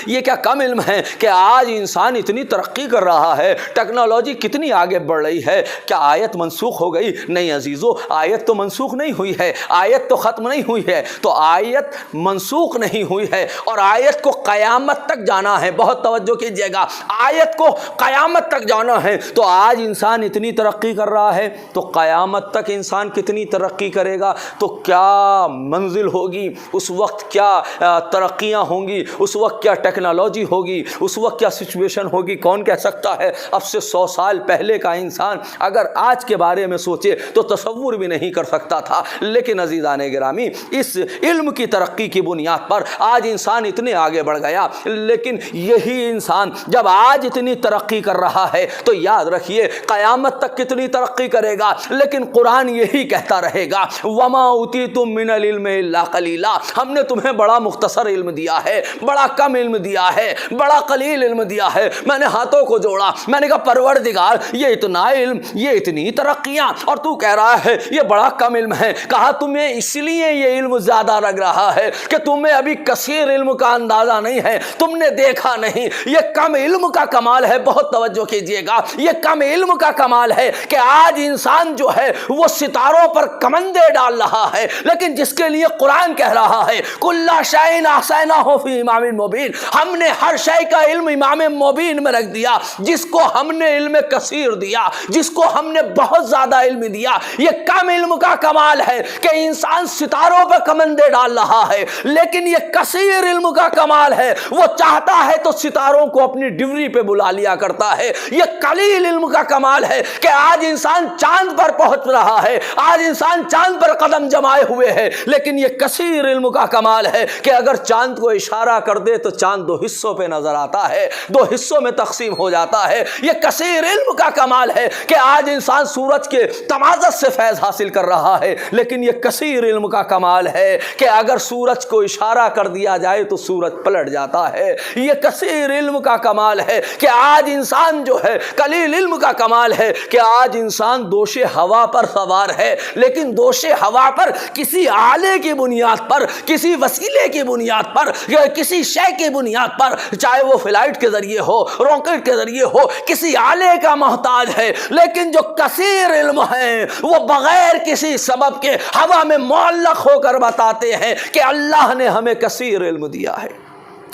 یہ کیا کم علم ہے کہ آج انسان اتنی ترقی کر رہا ہے، ٹیکنالوجی کتنی آگے بڑھ رہی ہے، کیا آیت منسوخ ہو گئی؟ نہیں عزیزو، آیت تو منسوخ نہیں ہوئی ہے، آیت تو ختم نہیں ہوئی ہے، تو آیت منسوخ نہیں ہوئی ہے، اور آیت کو قیامت تک جانا ہے۔ بہت توجہ کیجئے گا، آیت کو قیامت تک جانا ہے۔ تو آج انسان اتنی ترقی کر رہا ہے تو قیامت تک انسان کتنی ترقی کرے گا، تو کیا منزل ہوگی اس وقت، کیا ترقیاں ہوں گی اس وقت، کیا ٹیکنالوجی ہوگی اس وقت، کیا سچویشن ہوگی، کون کہہ سکتا ہے۔ اب سے 100 سال پہلے کا انسان اگر آج کے بارے میں سوچے تو تصور بھی نہیں کر سکتا تھا۔ لیکن عزیزان گرامی، اس علم کی ترقی کی بنیاد پر آج انسان اتنے آگے بڑھ گیا، لیکن یہی انسان جب آج اتنی ترقی کر رہا ہے تو یاد رکھیے قیامت تک کتنی ترقی کرے گا۔ لیکن قرآن یہی کہتا رہے گا، وَمَا أُوتِيتُم مِّنَ الْعِلْمِ إِلَّا قَلِيلًا، ہم نے تمہیں بڑا مختصر علم دیا ہے، بڑا کم علم دیا ہے، بڑا قلیل علم دیا ہے۔ میں نے ہاتھوں کو جوڑا، میں نے کہا پروردگار یہ اتنا علم، یہ اتنی ترقیاں، اور تو کہہ رہا ہے یہ بڑا کم علم ہے۔ کہا تمہیں اس لیے یہ علم زیادہ لگ رہا ہے کہ تمہیں ابھی کثیر علم کا اندازہ نہیں ہے، تم نے دیکھا نہیں۔ یہ کم علم کا کمال ہے، بہت توجہ کیجئے گا، یہ کم علم کا کمال ہے کہ آج انسان جو ہے وہ ستاروں پر کمندے ڈال رہا ہے، لیکن جس کے لیے قرآن کہہ رہا ہے کُلَّ شَیْءٍ أَحْصَیْنَاهُ فِی امام مبین. ہم نے ہر شے کا علم امام مبین میں رکھ دیا. جس کو ہم نے علم کثیر دیا, جس کو ہم نے بہت زیادہ علم دیا, یہ کم علم کا کمال ہے کہ انسان ستاروں پہ کمندے ڈال رہا ہے, لیکن یہ کثیر علم کا کمال ہے, وہ چاہتا ہے تو ستاروں کو اپنی ڈوری پہ بلا لیا کرتا ہے. یہ قلیل علم کا کمال ہے کہ آج انسان چاند پر پہنچ رہا ہے, آج انسان چاند پر قدم جمائے ہوئے ہے, لیکن یہ کثیر علم کا کمال ہے کہ اگر چاند کو اشارہ کر دے تو چاند دو حصوں پہ نظر آتا ہے, دو حصوں میں تقسیم ہو جاتا ہے. یہ کثیر علم کا کمال ہے کہ آج انسان سورج کے تمازت سے فیض حاصل کر رہا ہے, لیکن یہ کثیر علم کا کمال ہے کہ اگر سورج کو اشارہ کر دیا جائے تو سورج پلٹ جاتا ہے. یہ کثیر علم کا کمال ہے کہ آج انسان جو ہے, قلیل علم کا کمال ہے کہ آج انسان دوش ہوا پر سوار ہے, لیکن دوش ہوا پر کسی آلے کی بنیاد پر, کسی وسیلے کی بنیاد پر, یا کسی شے کی بنیاد پر, چاہے وہ فلائٹ کے ذریعے ہو, راکٹ کے ذریعے ہو, کسی آلے کا محتاج ہے. لیکن جو کثیر علم ہے وہ بغیر کسی سبب کے ہوا میں معلق ہو کر بتاتے ہیں کہ اللہ نے ہمیں کثیر علم دیا ہے.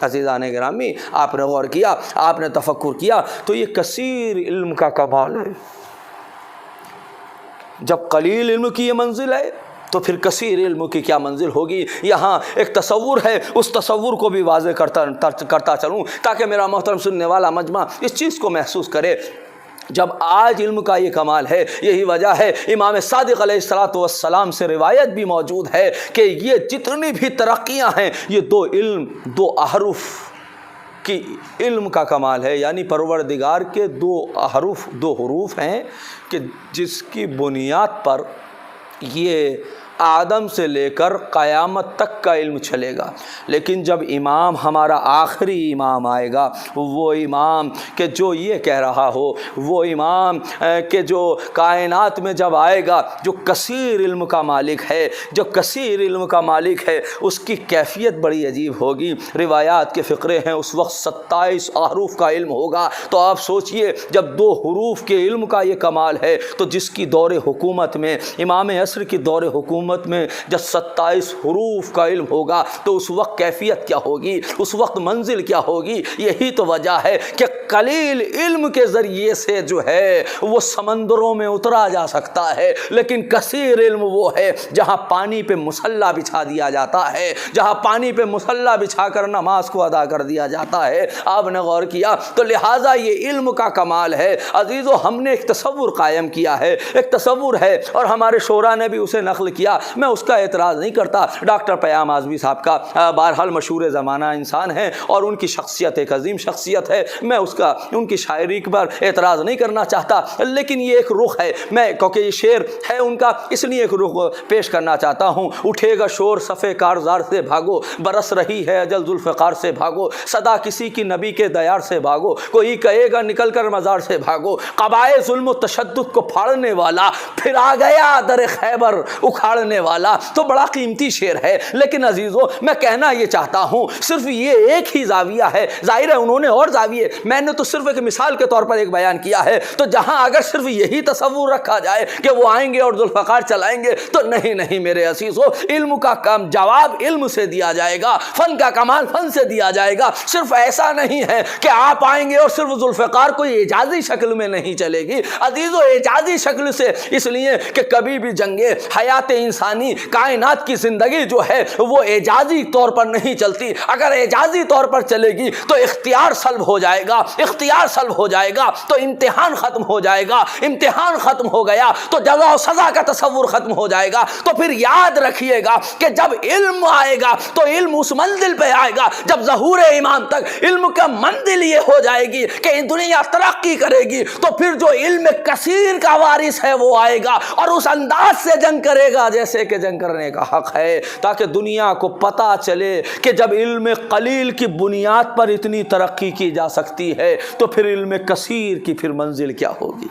عزیزان گرامی, آپ نے غور کیا, آپ نے تفکر کیا تو یہ کثیر علم کا کمال ہے. جب قلیل علم کی یہ منزل ہے تو پھر کثیر علم کی کیا منزل ہوگی. یہاں ایک تصور ہے, اس تصور کو بھی واضح کرتا چلوں تاکہ میرا محترم سننے والا مجمع اس چیز کو محسوس کرے. جب آج علم کا یہ کمال ہے, یہی وجہ ہے امام صادق علیہ الصلوۃ والسلام سے روایت بھی موجود ہے کہ یہ جتنی بھی ترقیاں ہیں یہ دو علم, دو احرف کی علم کا کمال ہے. یعنی پروردگار کے دو حروف ہیں کہ جس کی بنیاد پر یہ آدم سے لے کر قیامت تک کا علم چلے گا. لیکن جب امام, ہمارا آخری امام آئے گا, وہ امام کہ جو یہ کہہ رہا ہو, وہ امام کہ جو کائنات میں جب آئے گا, جو کثیر علم کا مالک ہے, جو کثیر علم کا مالک ہے, اس کی کیفیت بڑی عجیب ہوگی. روایات کے فقرے ہیں, اس وقت 27 احرف کا علم ہوگا. تو آپ سوچئے جب 2 حروف کے علم کا یہ کمال ہے تو جس کی دور حکومت میں, امام عصر کی دور حکومت میں جب 27 حروف کا علم ہوگا تو اس وقت کیفیت کیا ہوگی, اس وقت منزل کیا ہوگی. یہی تو وجہ ہے کہ قلیل علم کے ذریعے سے جو ہے وہ سمندروں میں اترا جا سکتا ہے, لیکن کثیر علم وہ ہے جہاں پانی پہ مصلی بچھا دیا جاتا ہے, جہاں پانی پہ مصلی بچھا کر نماز کو ادا کر دیا جاتا ہے. آپ نے غور کیا تو لہٰذا یہ علم کا کمال ہے. عزیزو, ہم نے ایک تصور قائم کیا ہے, ایک تصور ہے, اور ہمارے شعراء نے بھی اسے نقل کیا. میں اس کا اعتراض نہیں کرتا. ڈاکٹر پیام اعظمی صاحب کا بہرحال مشہور زمانہ انسان ہے اور ان کی شخصیت ایک عظیم شخصیت ہے, میں ان کی شاعری پر اعتراض نہیں کرنا چاہتا, لیکن یہ ایک رخ ہے. میں کیونکہ یہ شعر ہے ان کا, اس لیے ایک رخ پیش کرنا چاہتا ہوں. اٹھے گا شور صفے کارزار سے بھاگو, برس رہی ہے اجل ذوالفقار سے بھاگو, صدا کسی کی نبی کے دیار سے بھاگو, کوئی کہے گا نکل کر مزار سے بھاگو, قبائے ظلم و تشدد کو پھاڑنے والا پھر آ گیا در خیبر اکھاڑنے والا. تو بڑا قیمتی شعر ہے. لیکن عزیزو, میں کہنا یہ چاہتا ہوں صرف یہ ایک ہی زاویہ ہے. ظاہر ہے انہوں نے اور زاویے, میں نے تو صرف ایک مثال کے طور پر ایک بیان کیا ہے. تو جہاں اگر صرف یہی تصور رکھا جائے کہ وہ آئیں گے اور ذوالفقار چلائیں گے, تو نہیں میرے عزیزو, علم کا کام جواب علم سے دیا جائے گا, فن کا کمال فن سے دیا جائے گا. صرف ایسا نہیں ہے کہ آپ آئیں گے اور صرف ذوالفقار کوئی اعجازی شکل میں نہیں چلے گی. عزیزو, اعجازی شکل سے اس لیے کہ کبھی بھی جنگیں, حیات انسانی, کائنات کی زندگی جو ہے وہ اعجازی طور پر نہیں چلتی. اگر اعجازی طور پر چلے گی تو اختیار سلب ہو جائے گا, اختیار سلب ہو جائے گا تو امتحان ختم ہو جائے گا, امتحان ختم ہو گیا تو جزا و سزا کا تصور ختم ہو جائے گا. تو پھر یاد رکھیے گا کہ جب علم آئے گا تو علم اس منزل پہ آئے گا, جب ظہور امام تک علم کا منزل یہ ہو جائے گی کہ دنیا ترقی کرے گی, تو پھر جو علم کثیر کا وارث ہے وہ آئے گا اور اس انداز سے جنگ کرے گا جیسے کہ جنگ کرنے کا حق ہے, تاکہ دنیا کو پتہ چلے کہ جب علم قلیل کی بنیاد پر اتنی ترقی کی جا سکتی ہے تو پھر علم کثیر کی پھر منزل کیا ہوگی.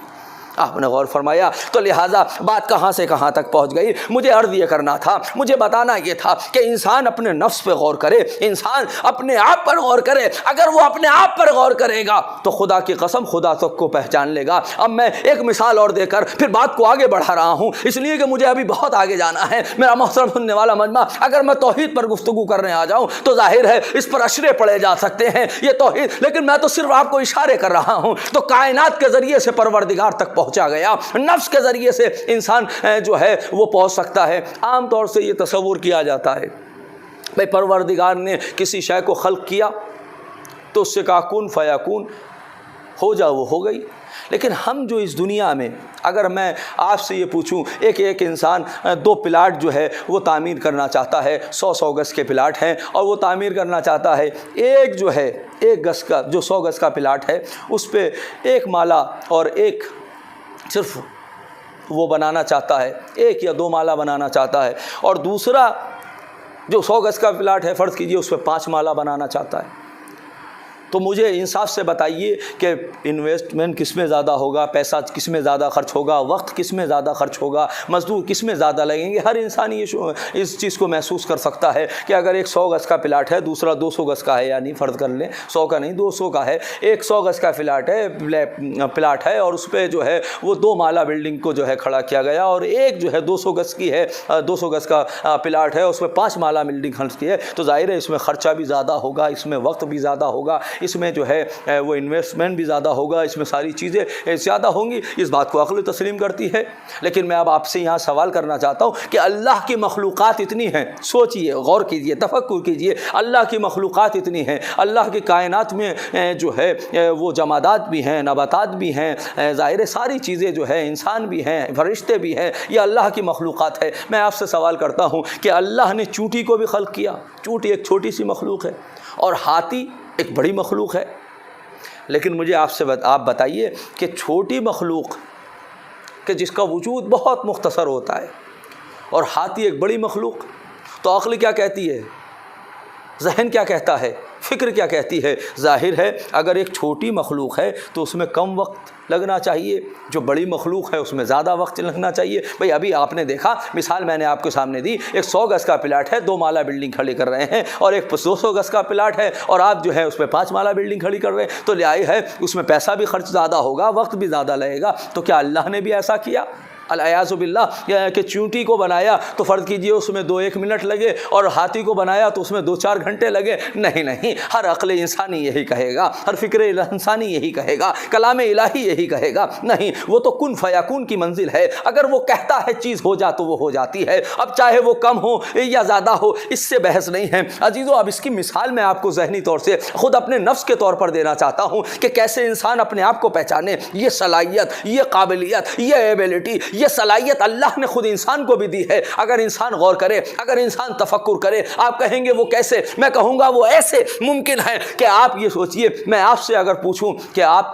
آپ نے غور فرمایا؟ تو لہٰذا بات کہاں سے کہاں تک پہنچ گئی؟ مجھے عرض یہ کرنا تھا، مجھے بتانا یہ تھا کہ انسان اپنے نفس پہ غور کرے، انسان اپنے آپ پر غور کرے۔ اگر وہ اپنے آپ پر غور کرے گا تو خدا کی قسم خدا تک کو پہچان لے گا۔ اب میں ایک مثال اور دے کر پھر بات کو آگے بڑھا رہا ہوں، اس لیے کہ مجھے ابھی بہت آگے جانا ہے۔ میرا محترم سننے والا مجمع، اگر میں توحید پر گفتگو کرنے آ جاؤں تو ظاہر ہے اس پر اشرے پڑے جا سکتے ہیں، یہ توحید، لیکن میں تو صرف آپ کو اشارے کر رہا ہوں۔ تو کائنات کے ذریعے سے پروردگار تک پہنچا گیا، نفس کے ذریعے سے انسان جو ہے وہ پہنچ سکتا ہے۔ عام طور سے یہ تصور کیا جاتا ہے بھئی پروردگار نے کسی شے کو خلق کیا تو اس سے کہا کن فیکون، ہو جا، وہ ہو گئی۔ لیکن ہم جو اس دنیا میں، اگر میں آپ سے یہ پوچھوں، ایک انسان 2 پلاٹ جو ہے وہ تعمیر کرنا چاہتا ہے، 100 گز کے پلاٹ ہیں اور وہ تعمیر کرنا چاہتا ہے، ایک جو ہے 1 گز کا، جو 100 گز کا پلاٹ ہے اس پہ 1 مالا اور ایک صرف وہ بنانا چاہتا ہے، 1 یا 2 مالا بنانا چاہتا ہے، اور دوسرا جو 100 گز کا پلاٹ ہے فرض کیجئے اس پہ 5 مالا بنانا چاہتا ہے۔ تو مجھے انصاف سے بتائیے کہ انویسٹمنٹ کس میں زیادہ ہوگا، پیسہ کس میں زیادہ خرچ ہوگا، وقت کس میں زیادہ خرچ ہوگا، مزدور کس میں زیادہ لگیں گے؟ ہر انسان اس چیز کو محسوس کر سکتا ہے کہ اگر ایک 100 گز کا پلاٹ ہے، دوسرا 200 گز کا ہے، یعنی فرض کر لیں 100 کا نہیں 200 کا ہے، ایک 100 گز کا پلاٹ ہے اور اس پہ جو ہے وہ 2 مالا بلڈنگ کو جو ہے کھڑا کیا گیا، اور ایک جو ہے 200 گز کی ہے، 200 گز کا پلاٹ ہے، اس پہ 5 مالا بلڈنگ خرچ کی ہے۔ تو ظاہر ہے اس میں خرچہ بھی زیادہ ہوگا، اس میں وقت بھی زیادہ ہوگا، اس میں جو ہے وہ انویسٹمنٹ بھی زیادہ ہوگا، اس میں ساری چیزیں زیادہ ہوں گی۔ اس بات کو عقل تسلیم کرتی ہے۔ لیکن میں اب آپ سے یہاں سوال کرنا چاہتا ہوں کہ اللہ کی مخلوقات اتنی ہیں، سوچئے، غور کیجئے، تفکر کیجئے، اللہ کی مخلوقات اتنی ہیں، اللہ کی کائنات میں جو ہے وہ جمادات بھی ہیں، نباتات بھی ہیں، ظاہر ہے ساری چیزیں جو ہے، انسان بھی ہیں، فرشتے بھی ہیں، یہ اللہ کی مخلوقات ہے۔ میں آپ سے سوال کرتا ہوں کہ اللہ نے چونٹی کو بھی خلق کیا، چونٹی ایک چھوٹی سی مخلوق ہے، اور ہاتھی ایک بڑی مخلوق ہے، لیکن مجھے آپ بتائیے کہ چھوٹی مخلوق کہ جس کا وجود بہت مختصر ہوتا ہے، اور ہاتھی ایک بڑی مخلوق، تو عقل کیا کہتی ہے، ذہن کیا کہتا ہے، فکر کیا کہتی ہے؟ ظاہر ہے اگر ایک چھوٹی مخلوق ہے تو اس میں کم وقت لگنا چاہیے، جو بڑی مخلوق ہے اس میں زیادہ وقت لگنا چاہیے۔ بھئی ابھی آپ نے دیکھا، مثال میں نے آپ کے سامنے دی، ایک 100 گز کا پلاٹ ہے، 2 مالا بلڈنگ کھڑی کر رہے ہیں، اور ایک 200 گز کا پلاٹ ہے اور آپ جو ہے اس پہ 5 مالا بلڈنگ کھڑی کر رہے ہیں، تو لہٰذا ہے اس میں پیسہ بھی خرچ زیادہ ہوگا، وقت بھی زیادہ لگے گا۔ تو کیا اللہ نے بھی ایسا کیا؟ الیاذ باللہ، کہ چونٹی کو بنایا تو فرض کیجئے اس میں 2-1 منٹ لگے، اور ہاتھی کو بنایا تو اس میں 2-4 گھنٹے لگے؟ نہیں، ہر عقل انسانی یہی کہے گا، ہر فکر انسانی یہی کہے گا، کلام الہی یہی کہے گا، نہیں، وہ تو کن فیکون کی منزل ہے، اگر وہ کہتا ہے چیز ہو جا تو وہ ہو جاتی ہے، اب چاہے وہ کم ہو یا زیادہ ہو، اس سے بحث نہیں ہے۔ عزیزو، اب اس کی مثال میں آپ کو ذہنی طور سے خود اپنے نفس کے طور پر دینا چاہتا ہوں کہ کیسے انسان اپنے آپ کو پہچانے۔ یہ صلاحیت، یہ قابلیت، یہ ایبیلٹی، یہ صلاحیت اللہ نے خود انسان کو بھی دی ہے۔ اگر انسان غور کرے، اگر انسان تفکر کرے، آپ کہیں گے وہ کیسے؟ میں کہوں گا وہ ایسے ممکن ہے کہ آپ یہ سوچئے، میں آپ سے اگر پوچھوں کہ آپ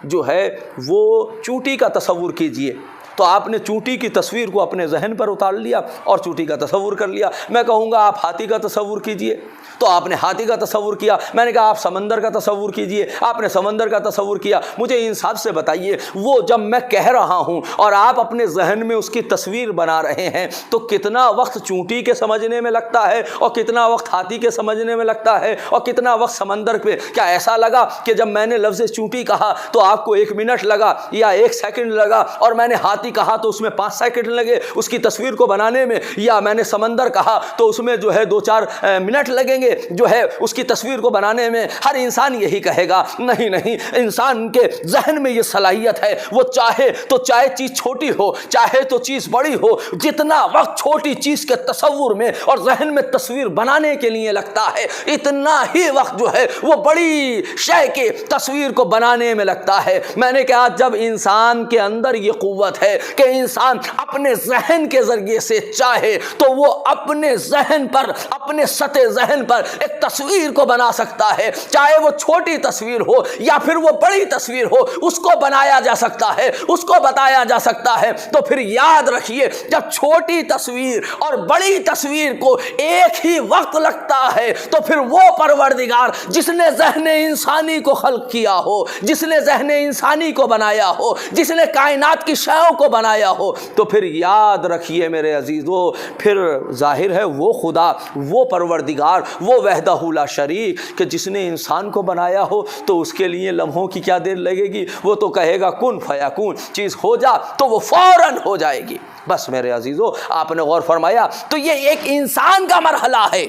جو ہے وہ چونٹی کا تصور کیجئے، تو آپ نے چونٹی کی تصویر کو اپنے ذہن پر اتار لیا اور چونٹی کا تصور کر لیا۔ میں کہوں گا آپ ہاتھی کا تصور کیجئے، تو آپ نے ہاتھی کا تصور کیا۔ میں نے کہا آپ سمندر کا تصور کیجئے، آپ نے سمندر کا تصور کیا۔ مجھے انصاف سے بتائیے، وہ جب میں کہہ رہا ہوں اور آپ اپنے ذہن میں اس کی تصویر بنا رہے ہیں، تو کتنا وقت چونٹی کے سمجھنے میں لگتا ہے اور کتنا وقت ہاتھی کے سمجھنے میں لگتا ہے اور کتنا وقت سمندر پہ؟ کیا ایسا لگا کہ جب میں نے لفظ چونٹی کہا تو آپ کو 1 منٹ لگا یا 1 سیکنڈ لگا، اور میں نے ہاتھی کہا تو اس میں 5 سیکنڈ لگے اس کی تصویر کو بنانے میں، یا میں نے سمندر کہا تو اس میں جو ہے 2-4 منٹ لگیں گے جو ہے اس کی تصویر کو بنانے میں؟ ہر انسان یہی کہے گا۔ نہیں، انسان کے ذہن میں یہ صلاحیت ہے، وہ چاہے تو چاہے چیز چھوٹی ہو، چاہے تو چیز بڑی ہو، جتنا وقت چھوٹی چیز کے تصور میں اور ذہن میں تصویر بنانے کے لیے لگتا ہے، اتنا ہی وقت جو ہے وہ بڑی شے کے تصویر کو بنانے میں لگتا ہے۔ میں نے کہا جب انسان کے اندر یہ قوت ہے ہے کہ انسان اپنے ذہن کے ذریعے سے چاہے تو وہ اپنے ذہن پر، اپنے سطح ذہن پر ایک تصویر کو بنا سکتا ہے، چاہے وہ چھوٹی تصویر ہو یا پھر وہ بڑی تصویر ہو، اس کو بنایا جا سکتا ہے، اس کو بتایا جا سکتا ہے۔ تو پھر یاد رکھیے، جب چھوٹی تصویر اور بڑی تصویر کو ایک ہی وقت لگتا ہے تو پھر وہ پروردگار جس نے ذہن انسانی کو خلق کیا ہو، جس نے ذہن انسانی کو بنایا ہو، جس نے کائنات کی شیوں کو بنایا ہو، تو پھر یاد رکھیے میرے عزیزو، پھر ظاہر ہے وہ خدا، وہ پروردگار، وہ وحدہ لا شریک کہ جس نے انسان کو بنایا ہو تو اس کے لیے لمحوں کی کیا دیر لگے گی؟ وہ تو کہے گا کن فیکون، چیز ہو جا تو وہ فوراً ہو جائے گی۔ بس میرے عزیزو، آپ نے غور فرمایا تو یہ ایک انسان کا مرحلہ ہے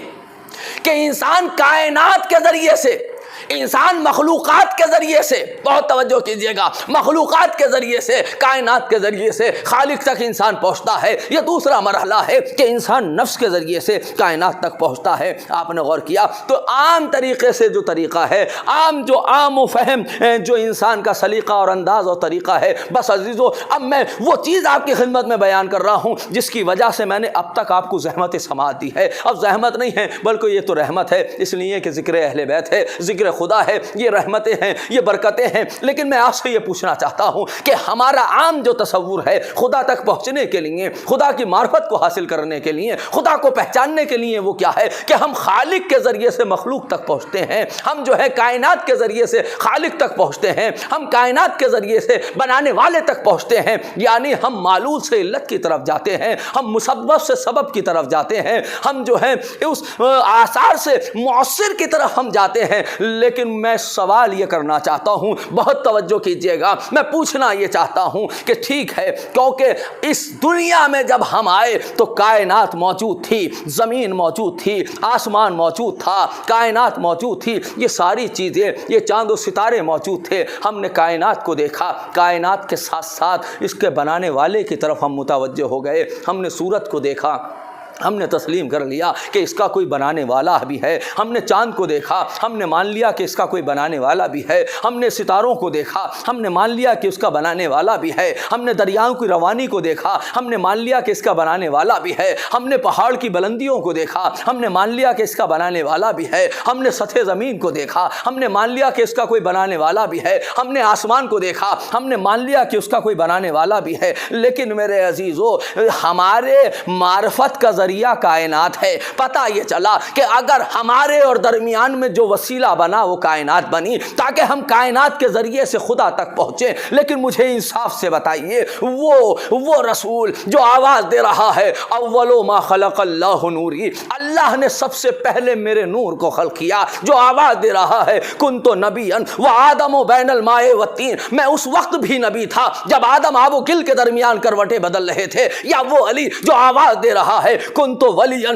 کہ انسان کائنات کے ذریعے سے، انسان مخلوقات کے ذریعے سے، بہت توجہ کیجئے گا، مخلوقات کے ذریعے سے، کائنات کے ذریعے سے خالق تک انسان پہنچتا ہے۔ یہ دوسرا مرحلہ ہے کہ انسان نفس کے ذریعے سے کائنات تک پہنچتا ہے۔ آپ نے غور کیا تو عام طریقے سے جو طریقہ ہے، عام و فہم جو انسان کا سلیقہ اور انداز اور طریقہ ہے، بس عزیزو اب میں وہ چیز آپ کی خدمت میں بیان کر رہا ہوں جس کی وجہ سے میں نے اب تک آپ کو زحمت سماعت دی ہے۔ اب زحمت نہیں ہے بلکہ یہ تو رحمت ہے، اس لیے کہ ذکر اہل بیت ہے، ذکر خدا ہے، یہ رحمتیں ہیں، یہ برکتیں ہیں۔ لیکن میں آپ سے یہ پوچھنا چاہتا ہوں کہ ہمارا عام جو تصور ہے خدا تک پہنچنے کے لیے، خدا کی معرفت کو حاصل کرنے کے لیے، خدا کو پہچاننے کے لیے، وہ کیا ہے کہ ہم خالق کے ذریعے سے مخلوق تک پہنچتے ہیں، ہم جو ہے کائنات کے ذریعے سے خالق تک پہنچتے ہیں، ہم کائنات کے ذریعے سے بنانے والے تک پہنچتے ہیں، یعنی ہم معلول سے علت کی طرف جاتے ہیں، ہم مسبب سے سبب کی طرف جاتے ہیں، ہم جو ہے اس آثار سے مؤثر کی طرف ہم جاتے ہیں۔ لیکن میں سوال یہ کرنا چاہتا ہوں، بہت توجہ کیجئے گا، میں پوچھنا یہ چاہتا ہوں کہ ٹھیک ہے، کیونکہ اس دنیا میں جب ہم آئے تو کائنات موجود تھی، زمین موجود تھی، آسمان موجود تھا، کائنات موجود تھی، یہ ساری چیزیں، یہ چاند و ستارے موجود تھے۔ ہم نے کائنات کو دیکھا، کائنات کے ساتھ ساتھ اس کے بنانے والے کی طرف ہم متوجہ ہو گئے۔ ہم نے سورج کو دیکھا، ہم نے تسلیم کر لیا کہ اس کا کوئی بنانے والا بھی ہے۔ ہم نے چاند کو دیکھا، ہم نے مان لیا کہ اس کا کوئی بنانے والا بھی ہے۔ ہم نے ستاروں کو دیکھا، ہم نے مان لیا کہ اس کا بنانے والا بھی ہے۔ ہم نے دریاؤں کی روانی کو دیکھا، ہم نے مان لیا کہ اس کا بنانے والا بھی ہے۔ ہم نے پہاڑ کی بلندیوں کو دیکھا، ہم نے مان لیا کہ اس کا بنانے والا بھی ہے۔ ہم نے سطح زمین کو دیکھا، ہم نے مان لیا کہ اس کا کوئی بنانے والا بھی ہے۔ ہم نے آسمان کو دیکھا، ہم نے مان لیا کہ اس کا کوئی بنانے والا بھی ہے۔ لیکن میرے عزیزو، ہمارے معرفت کا ذریعہ کائنات ہے۔ پتہ یہ چلا کہ اگر ہمارے اور درمیان میں جو وسیلہ بنا وہ کائنات بنی تاکہ ہم کائنات کے ذریعے سے خدا تک پہنچے۔ لیکن مجھے انصاف سے بتائیے، وہ رسول جو آواز دے رہا ہے اول ما خلق اللہ نوری، اللہ نے سب سے پہلے میرے نور کو خلق کیا، جو آواز دے رہا ہے کنت نبیا وآدم بین الماء والطین، میں اس وقت بھی نبی تھا جب آدم آب و گل کے درمیان کروٹیں بدل رہے تھے۔ یا وہ علی جو آواز دے رہا ہے کنت ولیا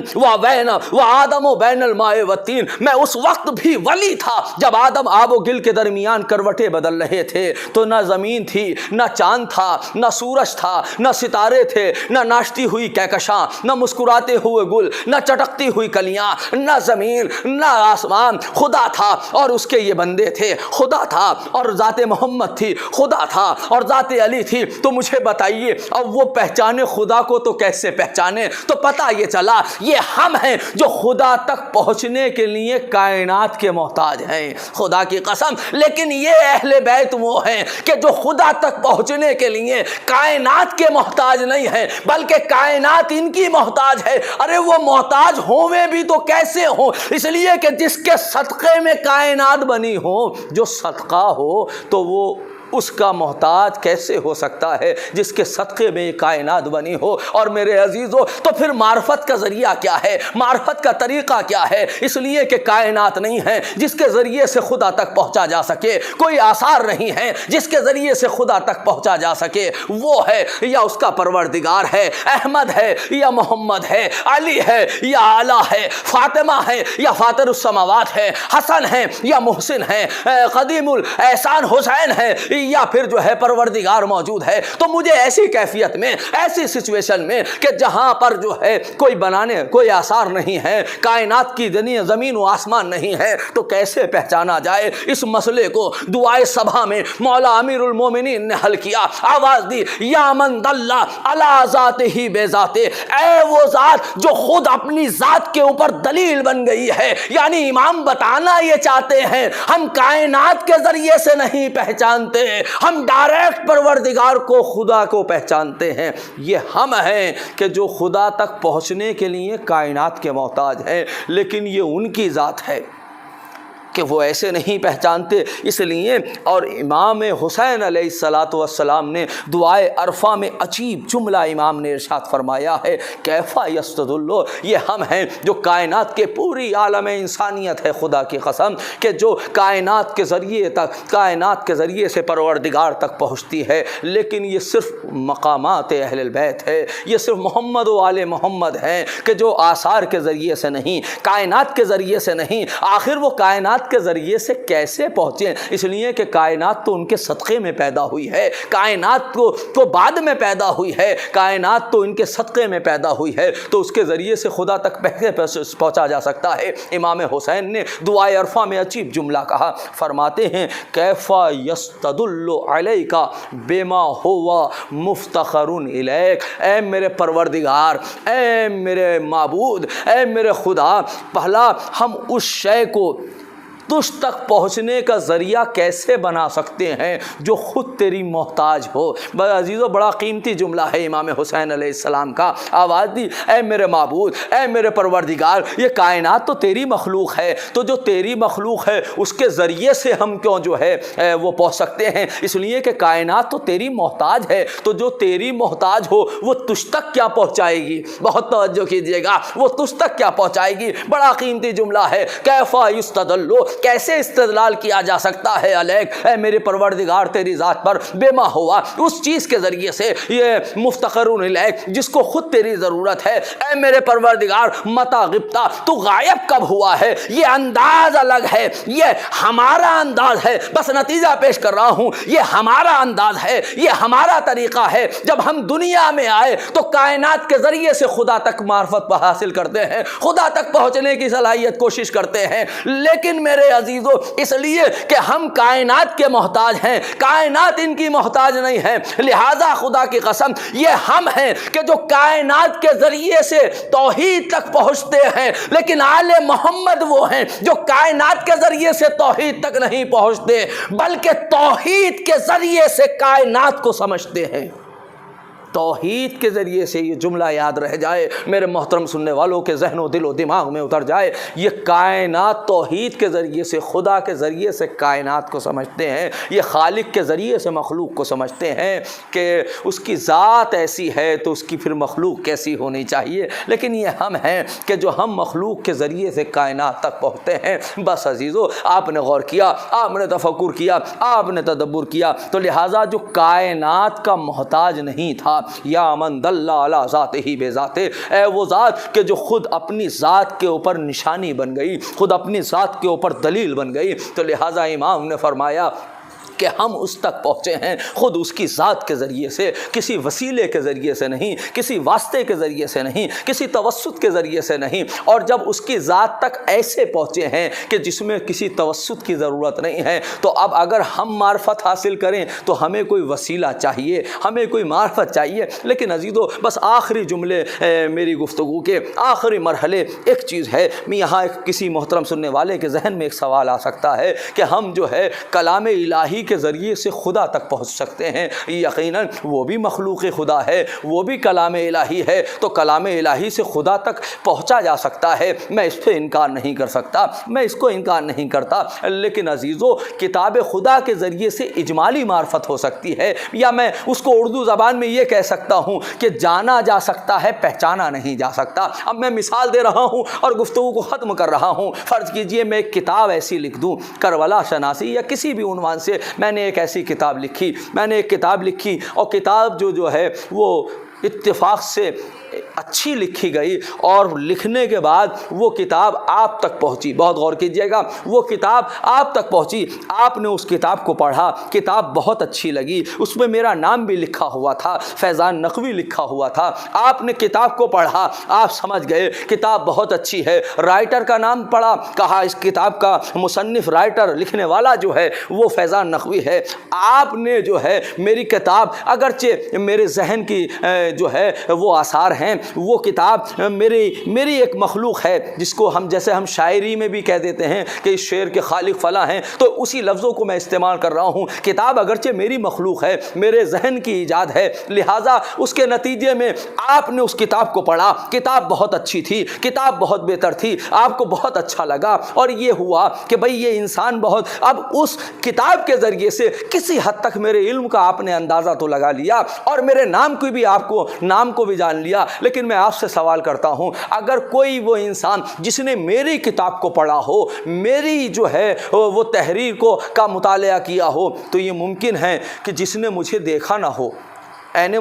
وآدم بین الماء والطین، میں اس وقت بھی ولی تھا جب آدم آب و گل کے درمیان کروٹیں بدل رہے تھے۔ تو نہ زمین تھی، نہ چاند تھا، نہ سورج تھا، نہ ستارے تھے، نہ ناشتی ہوئی کہکشاں، نہ مسکراتے ہوئے گل، نہ چٹکتی ہوئی کلیاں، نہ زمین، نہ آسمان، خدا تھا اور اس کے یہ بندے تھے، خدا تھا اور ذات محمد تھی، خدا تھا اور ذات علی تھی۔ تو مجھے بتائیے اب وہ پہچانے خدا کو تو کیسے پہچانے؟ تو پتہ یہ چلا یہ ہم ہیں جو خدا تک پہنچنے کے لیے کائنات کے محتاج ہیں، خدا کی قسم۔ لیکن یہ اہل بیت وہ ہیں کہ جو خدا تک پہنچنے کے لیے کائنات کے محتاج نہیں ہیں بلکہ کائنات ان کی محتاج ہے۔ ارے وہ محتاج ہوئے بھی تو کیسے ہوں؟ اس لیے کہ جس کے صدقے میں کائنات بنی ہو، جو صدقہ ہو تو وہ اس کا محتاج کیسے ہو سکتا ہے جس کے صدقے میں یہ کائنات بنی ہو؟ اور میرے عزیزو، تو پھر معرفت کا ذریعہ کیا ہے؟ معرفت کا طریقہ کیا ہے؟ اس لیے کہ کائنات نہیں ہے جس کے ذریعے سے خدا تک پہنچا جا سکے، کوئی آثار نہیں ہے جس کے ذریعے سے خدا تک پہنچا جا سکے۔ وہ ہے یا اس کا پروردگار ہے، احمد ہے یا محمد ہے، علی ہے یا اعلیٰ ہے، فاطمہ ہے یا فاطر السماوات ہے، حسن ہے یا محسن ہے، قدیم الاحسان حسین ہے یا پھر جو ہے پروردگار موجود ہے، تو مجھے ایسی کیفیت میں، ایسی سچویشن میں کہ جہاں پر جو ہے کوئی بنانے کوئی آثار نہیں ہے، کائنات کی زمین و آسمان نہیں ہے، تو کیسے پہچانا جائے؟ اس مسئلے کو دعائے صبح میں مولا امیر المومنین نے حل کیا، آواز دی، یا من دل علی ذات ہی بے ذات، اے وہ ذات جو خود اپنی ذات کے اوپر دلیل بن گئی ہے۔ یعنی امام بتانا یہ چاہتے ہیں ہم کائنات کے ذریعے سے نہیں پہچانتے، ہم ڈائریکٹ پروردگار کو، خدا کو پہچانتے ہیں۔ یہ ہم ہیں کہ جو خدا تک پہنچنے کے لیے کائنات کے محتاج ہیں، لیکن یہ ان کی ذات ہے کہ وہ ایسے نہیں پہچانتے۔ اس لیے اور امام حسین علیہ السلام نے دعائے عرفہ میں عجیب جملہ امام نے ارشاد فرمایا ہے، کیفا یستدل، یہ ہم ہیں جو کائنات کے پوری عالم انسانیت ہے، خدا کی قسم، کہ جو کائنات کے ذریعے تک، کائنات کے ذریعے سے پروردگار تک پہنچتی ہے، لیکن یہ صرف مقامات اہل البیت ہے، یہ صرف محمد و آل محمد ہیں کہ جو آثار کے ذریعے سے نہیں، کائنات کے ذریعے سے نہیں۔ آخر وہ کائنات کے ذریعے سے کیسے پہنچے؟ اس لیے کہ کائنات تو ان کے صدقے میں پیدا ہوئی ہے، کائنات تو بعد میں پیدا ہوئی ہے، کائنات تو ان کے صدقے میں پیدا ہوئی ہے، تو اس کے ذریعے سے خدا تک پہنچا جا سکتا ہے۔ امام حسین نے دعائے عرفہ میں عجیب جملہ کہا، فرماتے ہیں کیفا یستدل علیک بما ہوا مفتخر الیک، اے میرے پروردگار، اے میرے معبود، اے میرے خدا، پہلا ہم اس شے کو تجھ تک پہنچنے کا ذریعہ کیسے بنا سکتے ہیں جو خود تیری محتاج ہو؟ بڑا عزیزو، بڑا قیمتی جملہ ہے امام حسین علیہ السلام کا۔ آواز دی، اے میرے معبود، اے میرے پروردگار، یہ کائنات تو تیری مخلوق ہے، تو جو تیری مخلوق ہے اس کے ذریعے سے ہم کیوں جو ہے وہ پہنچ سکتے ہیں؟ اس لیے کہ کائنات تو تیری محتاج ہے، تو جو تیری محتاج ہو وہ تجھ تک کیا پہنچائے گی؟ بہت توجہ کیجیے گا، وہ تجھ تک کیا پہنچائے گی؟ بڑا قیمتی جملہ ہے، کیفا یستدل، کیسے استدلال کیا جا سکتا ہے علیک، اے میرے پروردگار، تیری ذات پر، بما ہوا، اس چیز کے ذریعے سے، یہ مفتخرون الیک، جس کو خود تیری ضرورت ہے۔ اے میرے پروردگار، متا غبتا، تو غائب کب ہوا ہے؟ یہ انداز الگ ہے، یہ ہمارا انداز ہے، بس نتیجہ پیش کر رہا ہوں، یہ ہمارا انداز ہے، یہ ہمارا طریقہ ہے۔ جب ہم دنیا میں آئے تو کائنات کے ذریعے سے خدا تک معرفت حاصل کرتے ہیں، خدا تک پہنچنے کی صلاحیت کوشش کرتے ہیں، لیکن میرے عزیزو، اس لیے کہ ہم کائنات کے محتاج ہیں، کائنات ان کی محتاج نہیں ہے، لہذا خدا کی قسم یہ ہم ہیں کہ جو کائنات کے ذریعے سے توحید تک پہنچتے ہیں، لیکن آل محمد وہ ہیں جو کائنات کے ذریعے سے توحید تک نہیں پہنچتے، بلکہ توحید کے ذریعے سے کائنات کو سمجھتے ہیں۔ توحید کے ذریعے سے، یہ جملہ یاد رہ جائے، میرے محترم سننے والوں کے ذہن و دل و دماغ میں اتر جائے، یہ کائنات توحید کے ذریعے سے، خدا کے ذریعے سے کائنات کو سمجھتے ہیں، یہ خالق کے ذریعے سے مخلوق کو سمجھتے ہیں کہ اس کی ذات ایسی ہے تو اس کی پھر مخلوق کیسی ہونی چاہیے، لیکن یہ ہم ہیں کہ جو ہم مخلوق کے ذریعے سے کائنات تک پہنچتے ہیں۔ بس عزیزو، آپ نے غور کیا، آپ نے تفکر کیا، آپ نے تدبر کیا، تو لہٰذا جو کائنات کا محتاج نہیں تھا، یا من دل علی ذاتہ بے ذات، اے وہ ذات کہ جو خود اپنی ذات کے اوپر نشانی بن گئی، خود اپنی ذات کے اوپر دلیل بن گئی، تو لہٰذا امام نے فرمایا کہ ہم اس تک پہنچے ہیں خود اس کی ذات کے ذریعے سے، کسی وسیلے کے ذریعے سے نہیں، کسی واسطے کے ذریعے سے نہیں، کسی توسط کے ذریعے سے نہیں، اور جب اس کی ذات تک ایسے پہنچے ہیں کہ جس میں کسی توسط کی ضرورت نہیں ہے، تو اب اگر ہم معرفت حاصل کریں تو ہمیں کوئی وسیلہ چاہیے، ہمیں کوئی معرفت چاہیے۔ لیکن عزیزو، بس آخری جملے میری گفتگو کے آخری مرحلے، ایک چیز ہے، میں یہاں کسی محترم سننے والے کے ذہن میں ایک سوال آ سکتا ہے کہ ہم جو ہے کلام الہی کے ذریعے سے خدا تک پہنچ سکتے ہیں؟ یقیناً وہ بھی مخلوق خدا ہے، وہ بھی کلام الہی ہے، تو کلام الہی سے خدا تک پہنچا جا سکتا ہے، میں اس پہ انکار نہیں کر سکتا، میں اس کو انکار نہیں کرتا۔ لیکن عزیزو، کتاب خدا کے ذریعے سے اجمالی معرفت ہو سکتی ہے، یا میں اس کو اردو زبان میں یہ کہہ سکتا ہوں کہ جانا جا سکتا ہے، پہچانا نہیں جا سکتا۔ اب میں مثال دے رہا ہوں اور گفتگو کو ختم کر رہا ہوں۔ فرض کیجئے میں ایک کتاب ایسی لکھ دوں، کربلا شناسی یا کسی بھی عنوان سے، میں نے ایک ایسی کتاب لکھی، اور کتاب جو ہے وہ اتفاق سے اچھی لکھی گئی اور لکھنے کے بعد وہ کتاب آپ تک پہنچی. بہت غور کیجیے گا, وہ کتاب آپ تک پہنچی, آپ نے اس کتاب کو پڑھا, کتاب بہت اچھی لگی, اس میں میرا نام بھی لکھا ہوا تھا, فیضان نقوی لکھا ہوا تھا. آپ نے کتاب کو پڑھا, آپ سمجھ گئے کتاب بہت اچھی ہے, رائٹر کا نام پڑھا, کہا اس کتاب کا مصنف رائٹر لکھنے والا جو ہے وہ فیضان نقوی ہے. آپ نے جو ہے میری کتاب, اگرچہ میرے ذہن کی جو ہے وہ آثار ہیں, وہ کتاب میری ایک مخلوق ہے جس کو ہم شاعری میں بھی کہہ دیتے ہیں کہ اس شعر کے خالق فلاں ہیں, تو اسی لفظوں کو میں استعمال کر رہا ہوں. کتاب اگرچہ میری مخلوق ہے, میرے ذہن کی ایجاد ہے, لہٰذا اس کے نتیجے میں آپ نے اس کتاب کو پڑھا, کتاب بہت اچھی تھی, کتاب بہت بہتر تھی, آپ کو بہت اچھا لگا, اور یہ ہوا کہ بھئی یہ انسان بہت, اب اس کتاب کے ذریعے سے کسی حد تک میرے علم کا آپ نے اندازہ تو لگا لیا اور میرے نام کو بھی جان لیا. لیکن میں آپ سے سوال کرتا ہوں, اگر کوئی وہ انسان جس نے میری کتاب کو پڑھا ہو, میری جو ہے وہ تحریر کا مطالعہ کیا ہو, تو یہ ممکن ہے کہ جس نے مجھے دیکھا نہ ہو,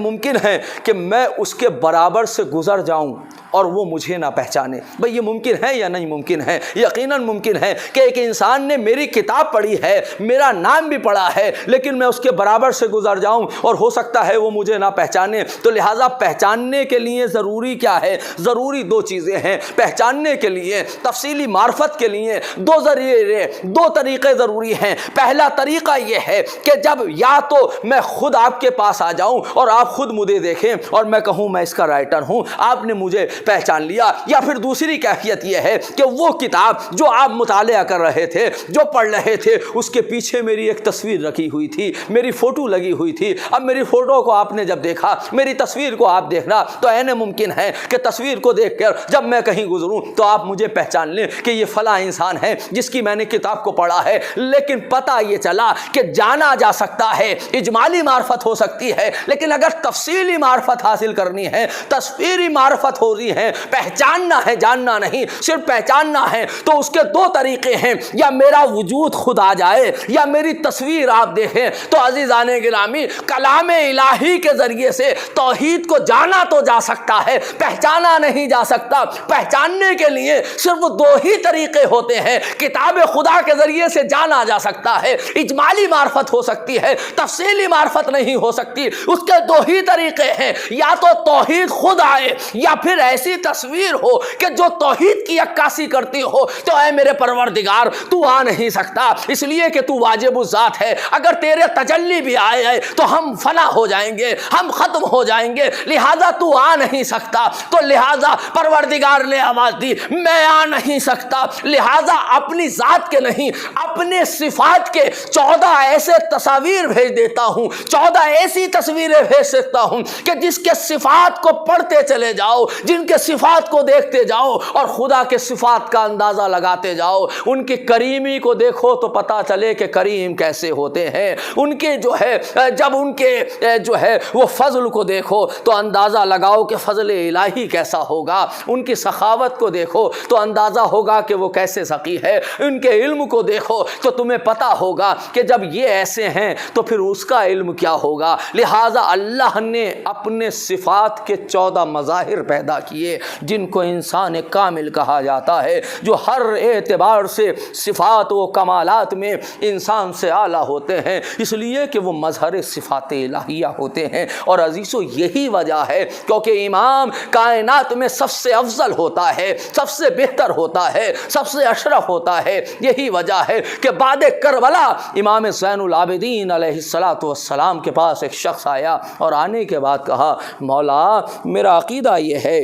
ممکن ہے کہ میں اس کے برابر سے گزر جاؤں اور وہ مجھے نہ پہچانے. بھئی یہ ممکن ہے یا نہیں ممکن ہے؟ یقیناً ممکن ہے کہ ایک انسان نے میری کتاب پڑھی ہے, میرا نام بھی پڑھا ہے, لیکن میں اس کے برابر سے گزر جاؤں اور ہو سکتا ہے وہ مجھے نہ پہچانے. تو لہٰذا پہچاننے کے لیے ضروری کیا ہے؟ ضروری دو چیزیں ہیں. پہچاننے کے لیے, تفصیلی معرفت کے لیے دو طریقے ضروری ہیں. پہلا طریقہ یہ ہے کہ جب یا تو میں خود آپ کے پاس آ جاؤں اور آپ خود مجھے دیکھیں اور میں کہوں میں اس کا رائٹر ہوں, آپ نے مجھے پہچان لیا. یا پھر دوسری کیفیت یہ ہے کہ وہ کتاب جو آپ مطالعہ کر رہے تھے, جو پڑھ رہے تھے, اس کے پیچھے میری ایک تصویر رکھی ہوئی تھی, میری فوٹو لگی ہوئی تھی. اب میری فوٹو کو آپ نے جب دیکھا, میری تصویر کو آپ دیکھنا, تو عین ممکن ہے کہ تصویر کو دیکھ کر جب میں کہیں گزروں تو آپ مجھے پہچان لیں کہ یہ فلاں انسان ہے جس کی میں نے کتاب کو پڑھا ہے. لیکن پتہ یہ چلا کہ جانا جا سکتا ہے, اجمالی معرفت ہو سکتی ہے, لیکن اگر تفصیلی معرفت حاصل کرنی ہے, تصویری معرفت ہو رہی ہے, پہچاننا ہے, جاننا نہیں, صرف پہچاننا ہے, تو اس کے دو طریقے ہیں. یا میرا وجود خود آ جائے یا میری تصویر آپ دیکھیں. تو عزیزان گرامی, کلام الہی کے ذریعے سے توحید کو جانا تو جا سکتا ہے, پہچانا نہیں جا سکتا. پہچاننے کے لیے صرف دو ہی طریقے ہوتے ہیں. کتاب خدا کے ذریعے سے جانا جا سکتا ہے, اجمالی معرفت ہو سکتی ہے, تفصیلی معرفت نہیں ہو سکتی. اس کے دو ہی طریقے ہیں, یا تو توحید خود آئے یا پھر ایسی تصویر ہو کہ جو توحید کی عکاسی کرتی ہو. تو اے میرے پروردگار, تو آ نہیں سکتا اس لیے کہ تو واجب الذات ہے. اگر تیرے تجلی بھی آئے تو ہم فنا ہو جائیں گے, ہم ختم ہو جائیں گے, لہذا تو آ نہیں سکتا. تو لہذا پروردگار نے آواز دی, میں آ نہیں سکتا, لہذا اپنی ذات کے نہیں, اپنے صفات کے 14 ایسے تصاویر بھیج دیتا ہوں, 14 ایسی تصویریں بھیج سکتا ہوں کہ جس کے صفات کو پڑھتے چلے جاؤ, جن کے صفات کو دیکھتے جاؤ اور خدا کے صفات کا اندازہ لگاتے جاؤ. ان کی کریمی کو دیکھو تو پتہ چلے کہ کریم کیسے ہوتے ہیں. ان کے جو ہے, جب ان کے جو ہے وہ فضل کو دیکھو تو اندازہ لگاؤ کہ فضل الہی کیسا ہوگا. ان کی سخاوت کو دیکھو تو اندازہ ہوگا کہ وہ کیسے سخی ہے. ان کے علم کو دیکھو تو تمہیں پتہ ہوگا کہ جب یہ ایسے ہیں تو پھر اس کا علم کیا ہوگا. لہٰذا اللہ نے اپنے صفات کے 14 مظاہر پیدا کیے جن کو انسان کامل کہا جاتا ہے, جو ہر اعتبار سے صفات و کمالات میں انسان سے اعلیٰ ہوتے ہیں, اس لیے کہ وہ مظہر صفات الہیہ ہوتے ہیں. اور عزیزو یہی وجہ ہے کیونکہ امام کائنات میں سب سے افضل ہوتا ہے, سب سے بہتر ہوتا ہے, سب سے اشرف ہوتا ہے. یہی وجہ ہے کہ بعد کربلا امام زین العابدین علیہ السلام کے پاس ایک شخص آیا اور آنے کے بعد کہا, مولا میرا عقیدہ یہ ہے,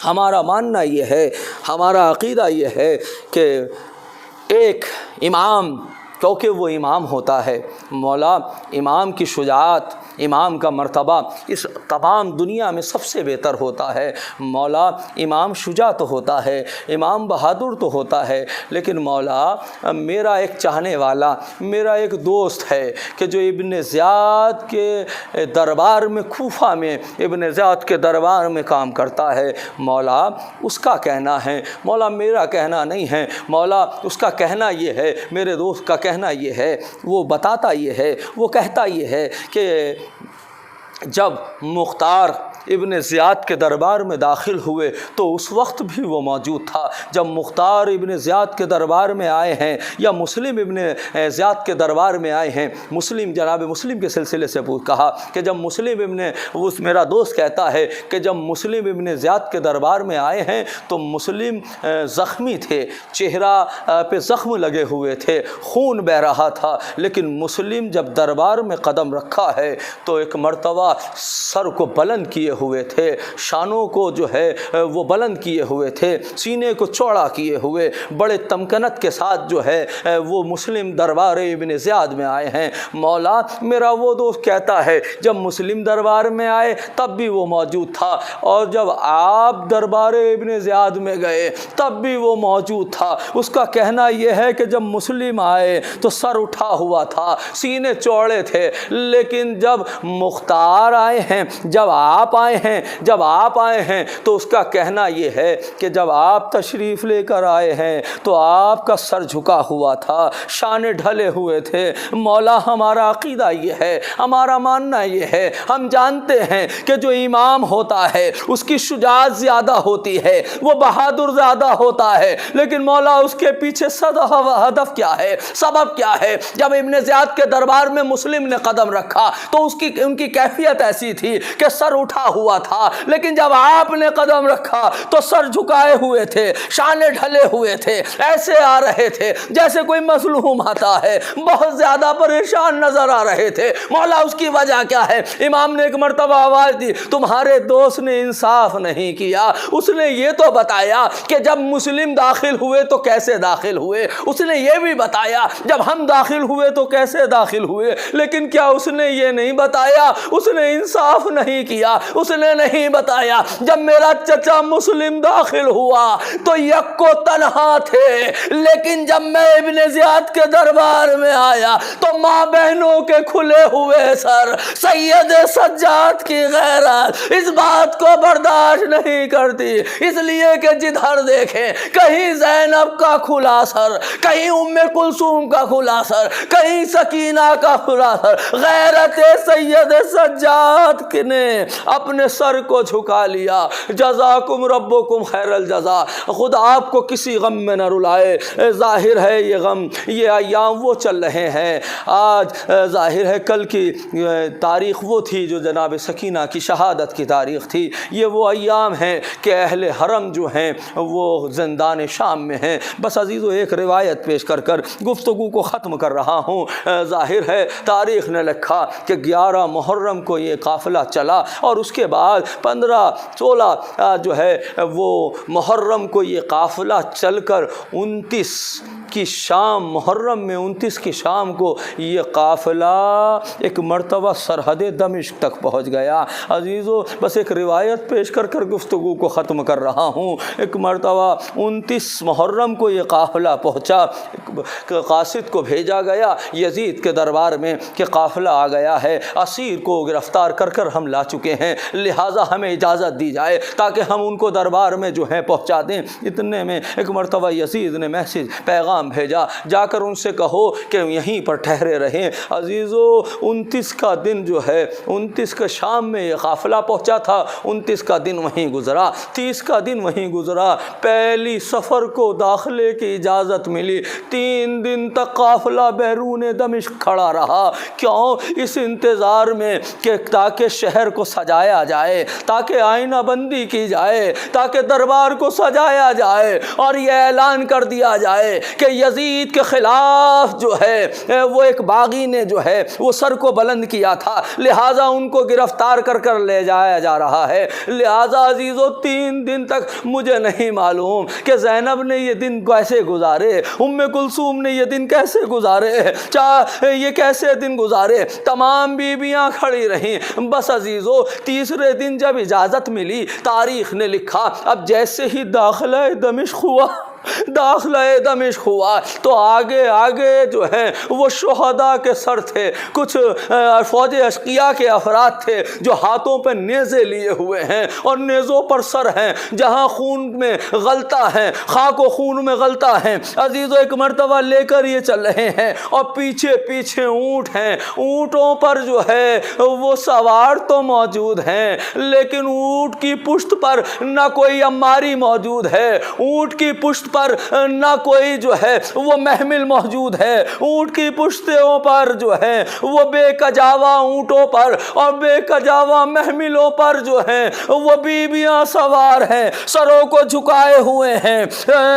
ہمارا ماننا یہ ہے, ہمارا عقیدہ یہ ہے کہ ایک امام, کیونکہ وہ امام ہوتا ہے, مولا امام کی شجاعت, امام کا مرتبہ اس تمام دنیا میں سب سے بہتر ہوتا ہے. مولا امام شجاع تو ہوتا ہے, امام بہادر تو ہوتا ہے, لیکن مولا میرا ایک چاہنے والا, میرا ایک دوست ہے کہ جو ابن زیاد کے دربار میں, کوفہ میں ابن زیاد کے دربار میں کام کرتا ہے. مولا اس کا کہنا ہے, مولا میرا کہنا نہیں ہے. مولا اس کا کہنا یہ ہے, میرے دوست کا کہنا یہ ہے, وہ بتاتا یہ ہے, وہ کہتا یہ ہے کہ جب مختار ابن زیاد کے دربار میں داخل ہوئے تو اس وقت بھی وہ موجود تھا. جب مختار ابن زیاد کے دربار میں آئے ہیں یا مسلم ابن زیاد کے دربار میں آئے ہیں، جناب مسلم کے سلسلے سے کہا کہ جب میرا دوست کہتا ہے کہ جب مسلم ابن زیاد کے دربار میں آئے ہیں تو مسلم زخمی تھے، چہرہ پہ زخم لگے ہوئے تھے، خون بہہ رہا تھا، لیکن مسلم جب دربار میں قدم رکھا ہے تو ایک مرتبہ سر کو بلند کیے ہوئے تھے، شانوں کو جو ہے وہ بلند کیے ہوئے تھے، سینے کو چوڑا کیے ہوئے بڑے تمکنت کے ساتھ جو ہے وہ مسلم دربار ابن زیاد میں آئے ہیں. مولا میرا وہ دوست کہتا ہے جب مسلم دربار میں آئے تب بھی وہ موجود تھا، اور جب آپ دربار ابن زیاد میں گئے تب بھی وہ موجود تھا. اس کا کہنا یہ ہے کہ جب مسلم آئے تو سر اٹھا ہوا تھا، سینے چوڑے تھے، لیکن جب مختار آئے ہیں، جب آپ آئے ہیں تو اس کا کہنا یہ ہے کہ جب آپ تشریف لے کر آئے ہیں تو آپ کا سر جھکا ہوا تھا، شانے ڈھلے ہوئے تھے. مولا ہمارا عقیدہ یہ ہے، ہمارا ماننا یہ ہے، ہم جانتے ہیں کہ جو امام ہوتا ہے اس کی شجاعت زیادہ ہوتی ہے، وہ بہادر زیادہ ہوتا ہے، لیکن مولا اس کے پیچھے ہدف کیا ہے، سبب کیا ہے؟ جب ابن زیاد کے دربار میں مسلم نے قدم رکھا تو ان کی کیفیت ایسی تھی کہ سر اٹھا ہوا تھا، لیکن جب آپ نے قدم رکھا تو سر جھکائے ہوئے تھے، شانے ڈھلے ہوئے تھے، ایسے آ رہے تھے جیسے کوئی مظلوم آتا ہے، بہت زیادہ پریشان نظر آ رہے تھے. مولا اس کی وجہ کیا ہے؟ امام نے ایک مرتبہ آواز دی، تمہارے دوست نے انصاف نہیں کیا. اس نے یہ تو بتایا کہ جب مسلم داخل ہوئے تو کیسے داخل ہوئے، اس نے یہ بھی بتایا جب ہم داخل ہوئے تو کیسے داخل ہوئے، لیکن کیا اس نے یہ نہیں بتایا؟ اس نے انصاف نہیں کیا. اس نے نہیں بتایا جب میرا چچا مسلم داخل ہوا تو یک کو تنہا تھے، لیکن جب میں ابن زیاد کے دربار میں آیا تو ماں بہنوں کے کھلے ہوئے سر، سید سجاد کی غیرت اس بات کو برداشت نہیں کرتی، اس لیے کہ جدھر دیکھیں کہیں زینب کا کھلا سر، کہیں ام کلثوم کا کھلا سر، کہیں سکینہ کا کھلا سر. غیرت سید سجاد نے اپنے سر کو جھکا لیا. جزاکم ربکم خیر الجزا. خدا آپ کو کسی غم میں نہ رلائے. ظاہر ہے یہ غم، یہ ایام وہ چل رہے ہیں. آج ظاہر ہے کل کی تاریخ وہ تھی جو جناب سکینہ کی شہادت کی تاریخ تھی. یہ وہ ایام ہیں کہ اہل حرم جو ہیں وہ زندان شام میں ہیں. بس عزیزو ایک روایت پیش کر گفتگو کو ختم کر رہا ہوں. ظاہر ہے تاریخ نے لکھا کہ 11 محرم کو یہ قافلہ چلا اور اس کے بعد 15-16 جو ہے وہ محرم کو یہ قافلہ چل کر 29 کی شام، محرم میں 29 کی شام کو یہ قافلہ ایک مرتبہ سرحد دمشق تک پہنچ گیا. عزیزو بس ایک روایت پیش کر گفتگو کو ختم کر رہا ہوں. ایک مرتبہ 29 محرم کو یہ قافلہ پہنچا، قاصد کو بھیجا گیا یزید کے دربار میں کہ قافلہ آ گیا ہے، اسیر کو گرفتار کر ہم لا چکے ہیں، لہٰذا ہمیں اجازت دی جائے تاکہ ہم ان کو دربار میں جو ہے پہنچا دیں. اتنے میں ایک مرتبہ یزید نے پیغام بھیجا، جا کر ان سے کہو کہ یہیں پر ٹھہرے رہیں. عزیزو 29 کا دن جو ہے، 29 کا شام میں یہ قافلہ پہنچا تھا، 29 کا دن وہیں گزرا، 30 کا دن وہیں گزرا. پہلی سفر کو داخلے کی اجازت ملی. 3 دن تک قافلہ بیرون دمشق کھڑا رہا. کیوں؟ اس انتظار میں کہ تاکہ شہر کو سجایا جائے، تاکہ آئینہ بندی کی جائے، تاکہ دربار کو سجایا جائے اور یہ اعلان کر دیا جائے کہ یزید کے خلاف جو ہے وہ ایک باغی نے جو ہے وہ سر کو بلند کیا تھا، لہٰذا ان کو گرفتار کر لے جایا جا رہا ہے. لہٰذا عزیزو 3 دن تک مجھے نہیں معلوم کہ زینب نے یہ دن کیسے گزارے، ام کلثوم نے یہ دن کیسے گزارے، یہ کیسے دن گزارے. تمام بیویاں کھڑی رہیں. بس عزیزو تیسرے دن جب اجازت ملی، تاریخ نے لکھا اب جیسے ہی داخلہ دمشق ہوا داخلہ دمشق ہوا تو آگے آگے جو ہے وہ شہداء کے سر تھے، کچھ فوج اشقیاء کے افراد تھے جو ہاتھوں پہ نیزے لیے ہوئے ہیں اور نیزوں پر سر ہیں، جہاں خون میں غلطہ ہے، خاک و خون میں غلطہ ہے۔ عزیزو ایک مرتبہ لے کر یہ چل رہے ہیں اور پیچھے پیچھے اونٹ ہیں، اونٹوں پر جو ہے وہ سوار تو موجود ہیں لیکن اونٹ کی پشت پر نہ کوئی اماری موجود ہے، اونٹ کی پشت پر نہ کوئی جو ہے وہ محمل موجود ہے، اونٹ کی پشتوں پر جو ہے وہ بے کجاوا اونٹوں پر اور بے کجاوا محملوں پر جو ہے وہ بیویاں سوار ہیں، سروں کو جھکائے ہوئے ہیں،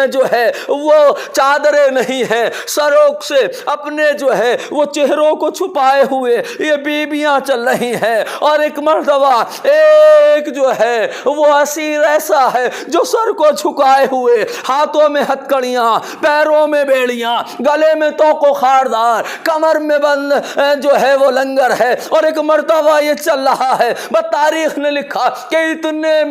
جو ہے وہ چادریں نہیں ہیں، سروں سے اپنے جو ہے وہ چہروں کو چھپائے ہوئے یہ بیویاں چل رہی ہیں۔ اور ایک مرتبہ ایک جو ہے وہ اسیر ایسا ہے جو سر کو جھکائے ہوئے، ہاتھوں میں ہتکڑیاں، پیروں میں بیڑیاں، گلے میں توق و خاردار، کمر میں بند جو ہے وہ لنگر ہے، اور ایک مرتبہ یہ چل رہا ہے۔ بس تاریخ نے لکھا کہ اتنے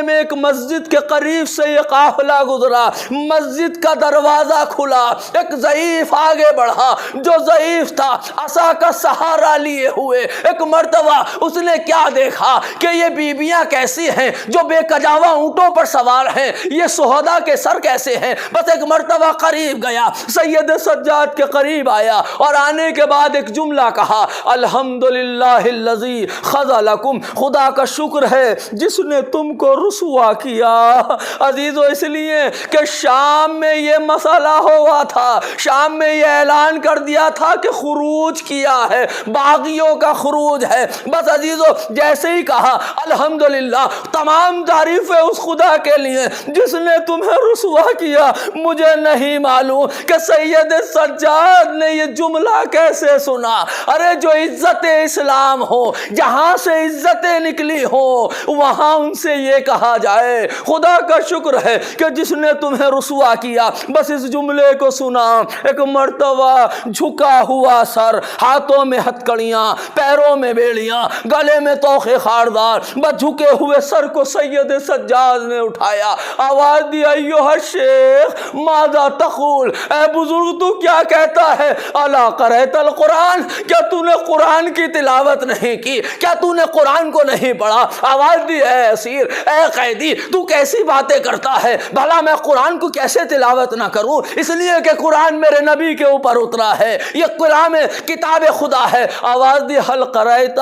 میں ایک مسجد کے قریب سے یہ قافلہ گزرا، مسجد کا دروازہ کھلا، ایک ضعیف آگے بڑھا، جو ضعیف تھا عصا کا سہارا لیے ہوئے۔ ایک مرتبہ اس نے کیا دیکھا کہ یہ بیویاں کیسی ہیں جو بے کجاوا اونٹوں پر سوار ہیں، یہ شہداء کے سر کیسے ہیں۔ بس ایک مرتبہ قریب گیا، سید سجاد کے قریب آیا اور آنے کے بعد ایک جملہ کہا، الحمدللہ الذی خذلکم، خدا کا شکر ہے جس نے تم کو رسوا کیا۔ عزیزو اس لیے کہ شام میں یہ مسئلہ ہوا تھا، شام میں یہ اعلان کر دیا تھا کہ خروج کیا ہے، باغیوں کا خروج ہے۔ بس عزیزو جیسے ہی کہا الحمدللہ، تمام تعریفیں اس خدا کے لیے جس نے تمہیں رسوا کیا۔ مجھے نہیں معلوم کہ سید سجاد نے یہ جملہ کیسے سنا۔ ارے جو عزت اسلام ہو، جہاں سے عزتیں نکلی ہو، وہاں ان سے یہ کہا جائے خدا کا شکر ہے کہ جس نے تمہیں رسوا کیا۔ بس اس جملے کو سنا، ایک مرتبہ جھکا ہوا سر، ہاتھوں میں ہتکڑیاں، پیروں میں بیڑیاں، گلے میں توق خاردار، بس جھکے ہوئے سر کو سید سجاد نے اٹھایا، آواز دی، ایھا الشیخ ماذا تقول، اے بزرگ تو کیا کہتا ہے، الا قرأت القرآن، کیا تو نے قرآن کی تلاوت نہیں کی، کیا تو نے قرآن کو نہیں پڑھا۔ آواز دی، اے اسیر، اے قیدی، تو کیسی باتیں کرتا ہے، بھلا میں قرآن کو کیسے تلاوت نہ کروں، اس لیے کہ قرآن میرے نبی کے اوپر اترا ہے، یہ قرآن کتاب خدا ہے۔ آواز دی، حل قرأت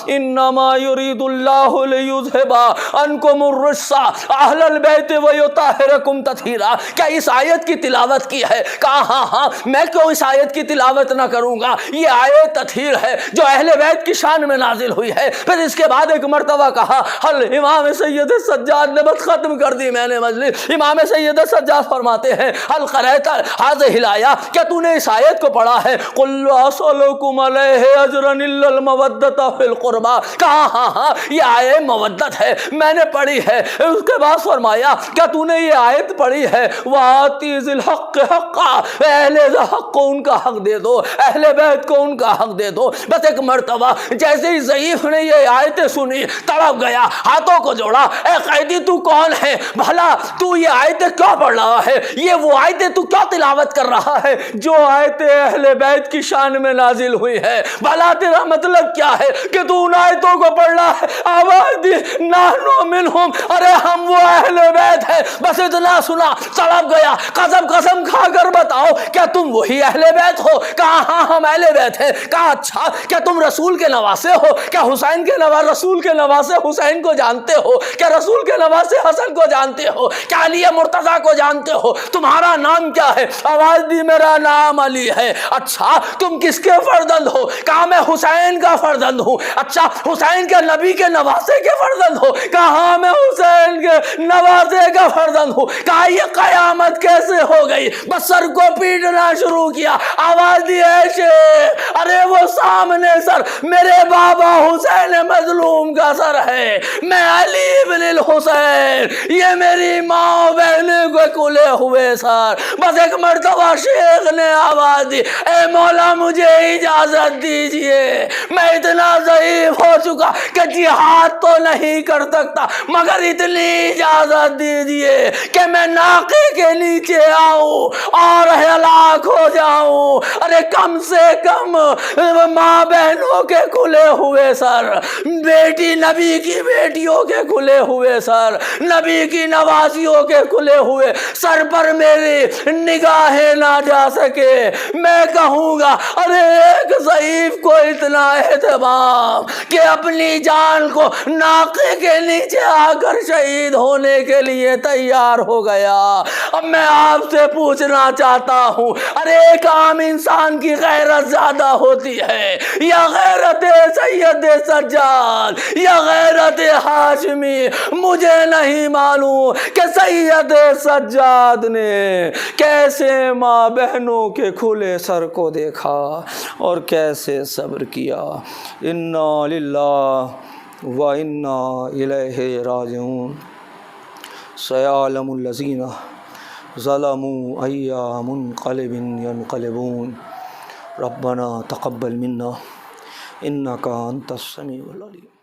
انما یرید اللہ لیذھب عنکم الرجس اہل البیت ویطہرکم تطہیرا، کیا اس آیت کی تلاوت کی ہے؟ کہا ہاں ہاں، میں کیوں اس آیت کی تلاوت نہ کروں گا، یہ آیت تطہیر ہے جو اہل بیت کی شان میں نازل ہوئی ہے۔ پھر اس کے بعد ایک مرتبہ کہا، حل امام سید سجاد نے بس ختم کر دی میں نے مجلس، امام سید سجاد فرماتے ہیں، حل قرأت هذه الآیہ، کیا تو نے اس آیت کو پڑھا ہے، قل لا اسألکم علیہ اجرا الا المودۃ فی القربى، کہا ہاں ہاں یہ آیت مودت ہے، میں نے پڑھی ہے۔ اس کے بعد فرمایا، کیا تو نے یہ آیت پڑھی ہے، وآتی ذی الحق حقا، اہل حق کو ان کا حق دے دو، اہل بیت کو ان کا حق دے دو۔ بس ایک مرتبہ جیسے ہی ضعیف نے یہ آیتیں سنی، تڑپ گیا، ہاتھوں کو جوڑا، اے قیدی تو کون ہے، بھلا تو یہ آیتیں کیوں پڑھ رہا ہے، یہ وہ آیتیں تو کیا تلاوت کر رہا ہے جو آیتیں اہل بیت کی شان میں نازل ہوئی ہے، بھلا تیرا مطلب کیا ہے کہ تو ان آیتوں کو پڑھ رہا ہے۔ آواز دی، نحن منہم، ارے ہم وہ اہل بیت ہے۔ بس اتنا سنا، تڑپ گیا، قسم کھا کر بتاؤ کیا تم وہی اہل بیت ہو؟ کہا ہاں ہم اہل بیت ہیں۔ کہا اچھا، کیا تم رسول کے نواسے ہو؟ کیا حسین کے رسول کے نواسے حسین کو جانتے ہو؟ کیا رسول کے نواسے حسن کو جانتے ہو؟ کیا علی مرتضیٰ کو جانتے ہو؟ تمہارا نام کیا ہے؟ آواز دی، میرا نام علی ہے۔ اچھا تم کس کے فرزند ہو؟ کہا میں حسین کا فرزند ہوں۔ اچھا حسین کے نبی کے نواسے کے فرزند ہو؟ کہا ہاں میں حسین کے نواسے کا فرزند ہوں۔ کہا یہ قیامت کیسے ہو گئی؟ بس سر کو پیٹنا شروع کیا۔ آواز دی، اے شیخ، ارے وہ سامنے سر میرے بابا حسین مظلوم کا سر ہے، میں علی بن الحسین، یہ میری ماں بہنیں کو کھلے ہوئے سر۔ بس ایک مرتبہ شیخ نے آواز دی، اے مولا مجھے اجازت دیجئے، میں اتنا ضعیف ہو چکا کہ جہاد تو نہیں کر سکتا، مگر اتنی اجازت دیجئے لیے کہ میں ناقے کے نیچے آؤں اور ہلاک ہو جاؤں. ارے کم سے کم ماں بہنوں کے کھلے ہوئے سر، بیٹی نبی کی بیٹیوں کے کھلے ہوئے سر، نبی کی نوازیوں کے کھلے ہوئے سر پر میری نگاہیں نہ جا سکے. میں کہوں گا ارے ایک ضعیف کو اتنا اہتمام کہ اپنی جان کو ناقے کے نیچے آ کر شہید ہونے کے لیے تیار ہو گیا. اب میں آپ سے پوچھنا چاہتا ہوں، ارے ایک عام انسان کی غیرت زیادہ ہوتی ہے یا غیرت سید سجاد یا غیرت ہاشمی؟ مجھے نہیں معلوم کہ سید سجاد نے کیسے ماں بہنوں کے کھلے سر کو دیکھا اور کیسے صبر کیا. انا للہ و انا الیہ راجعون. سیعلم الذین ظلموا ای منقلب ینقلبون. ربنا تقبل منا انک انت السمیع العلیم.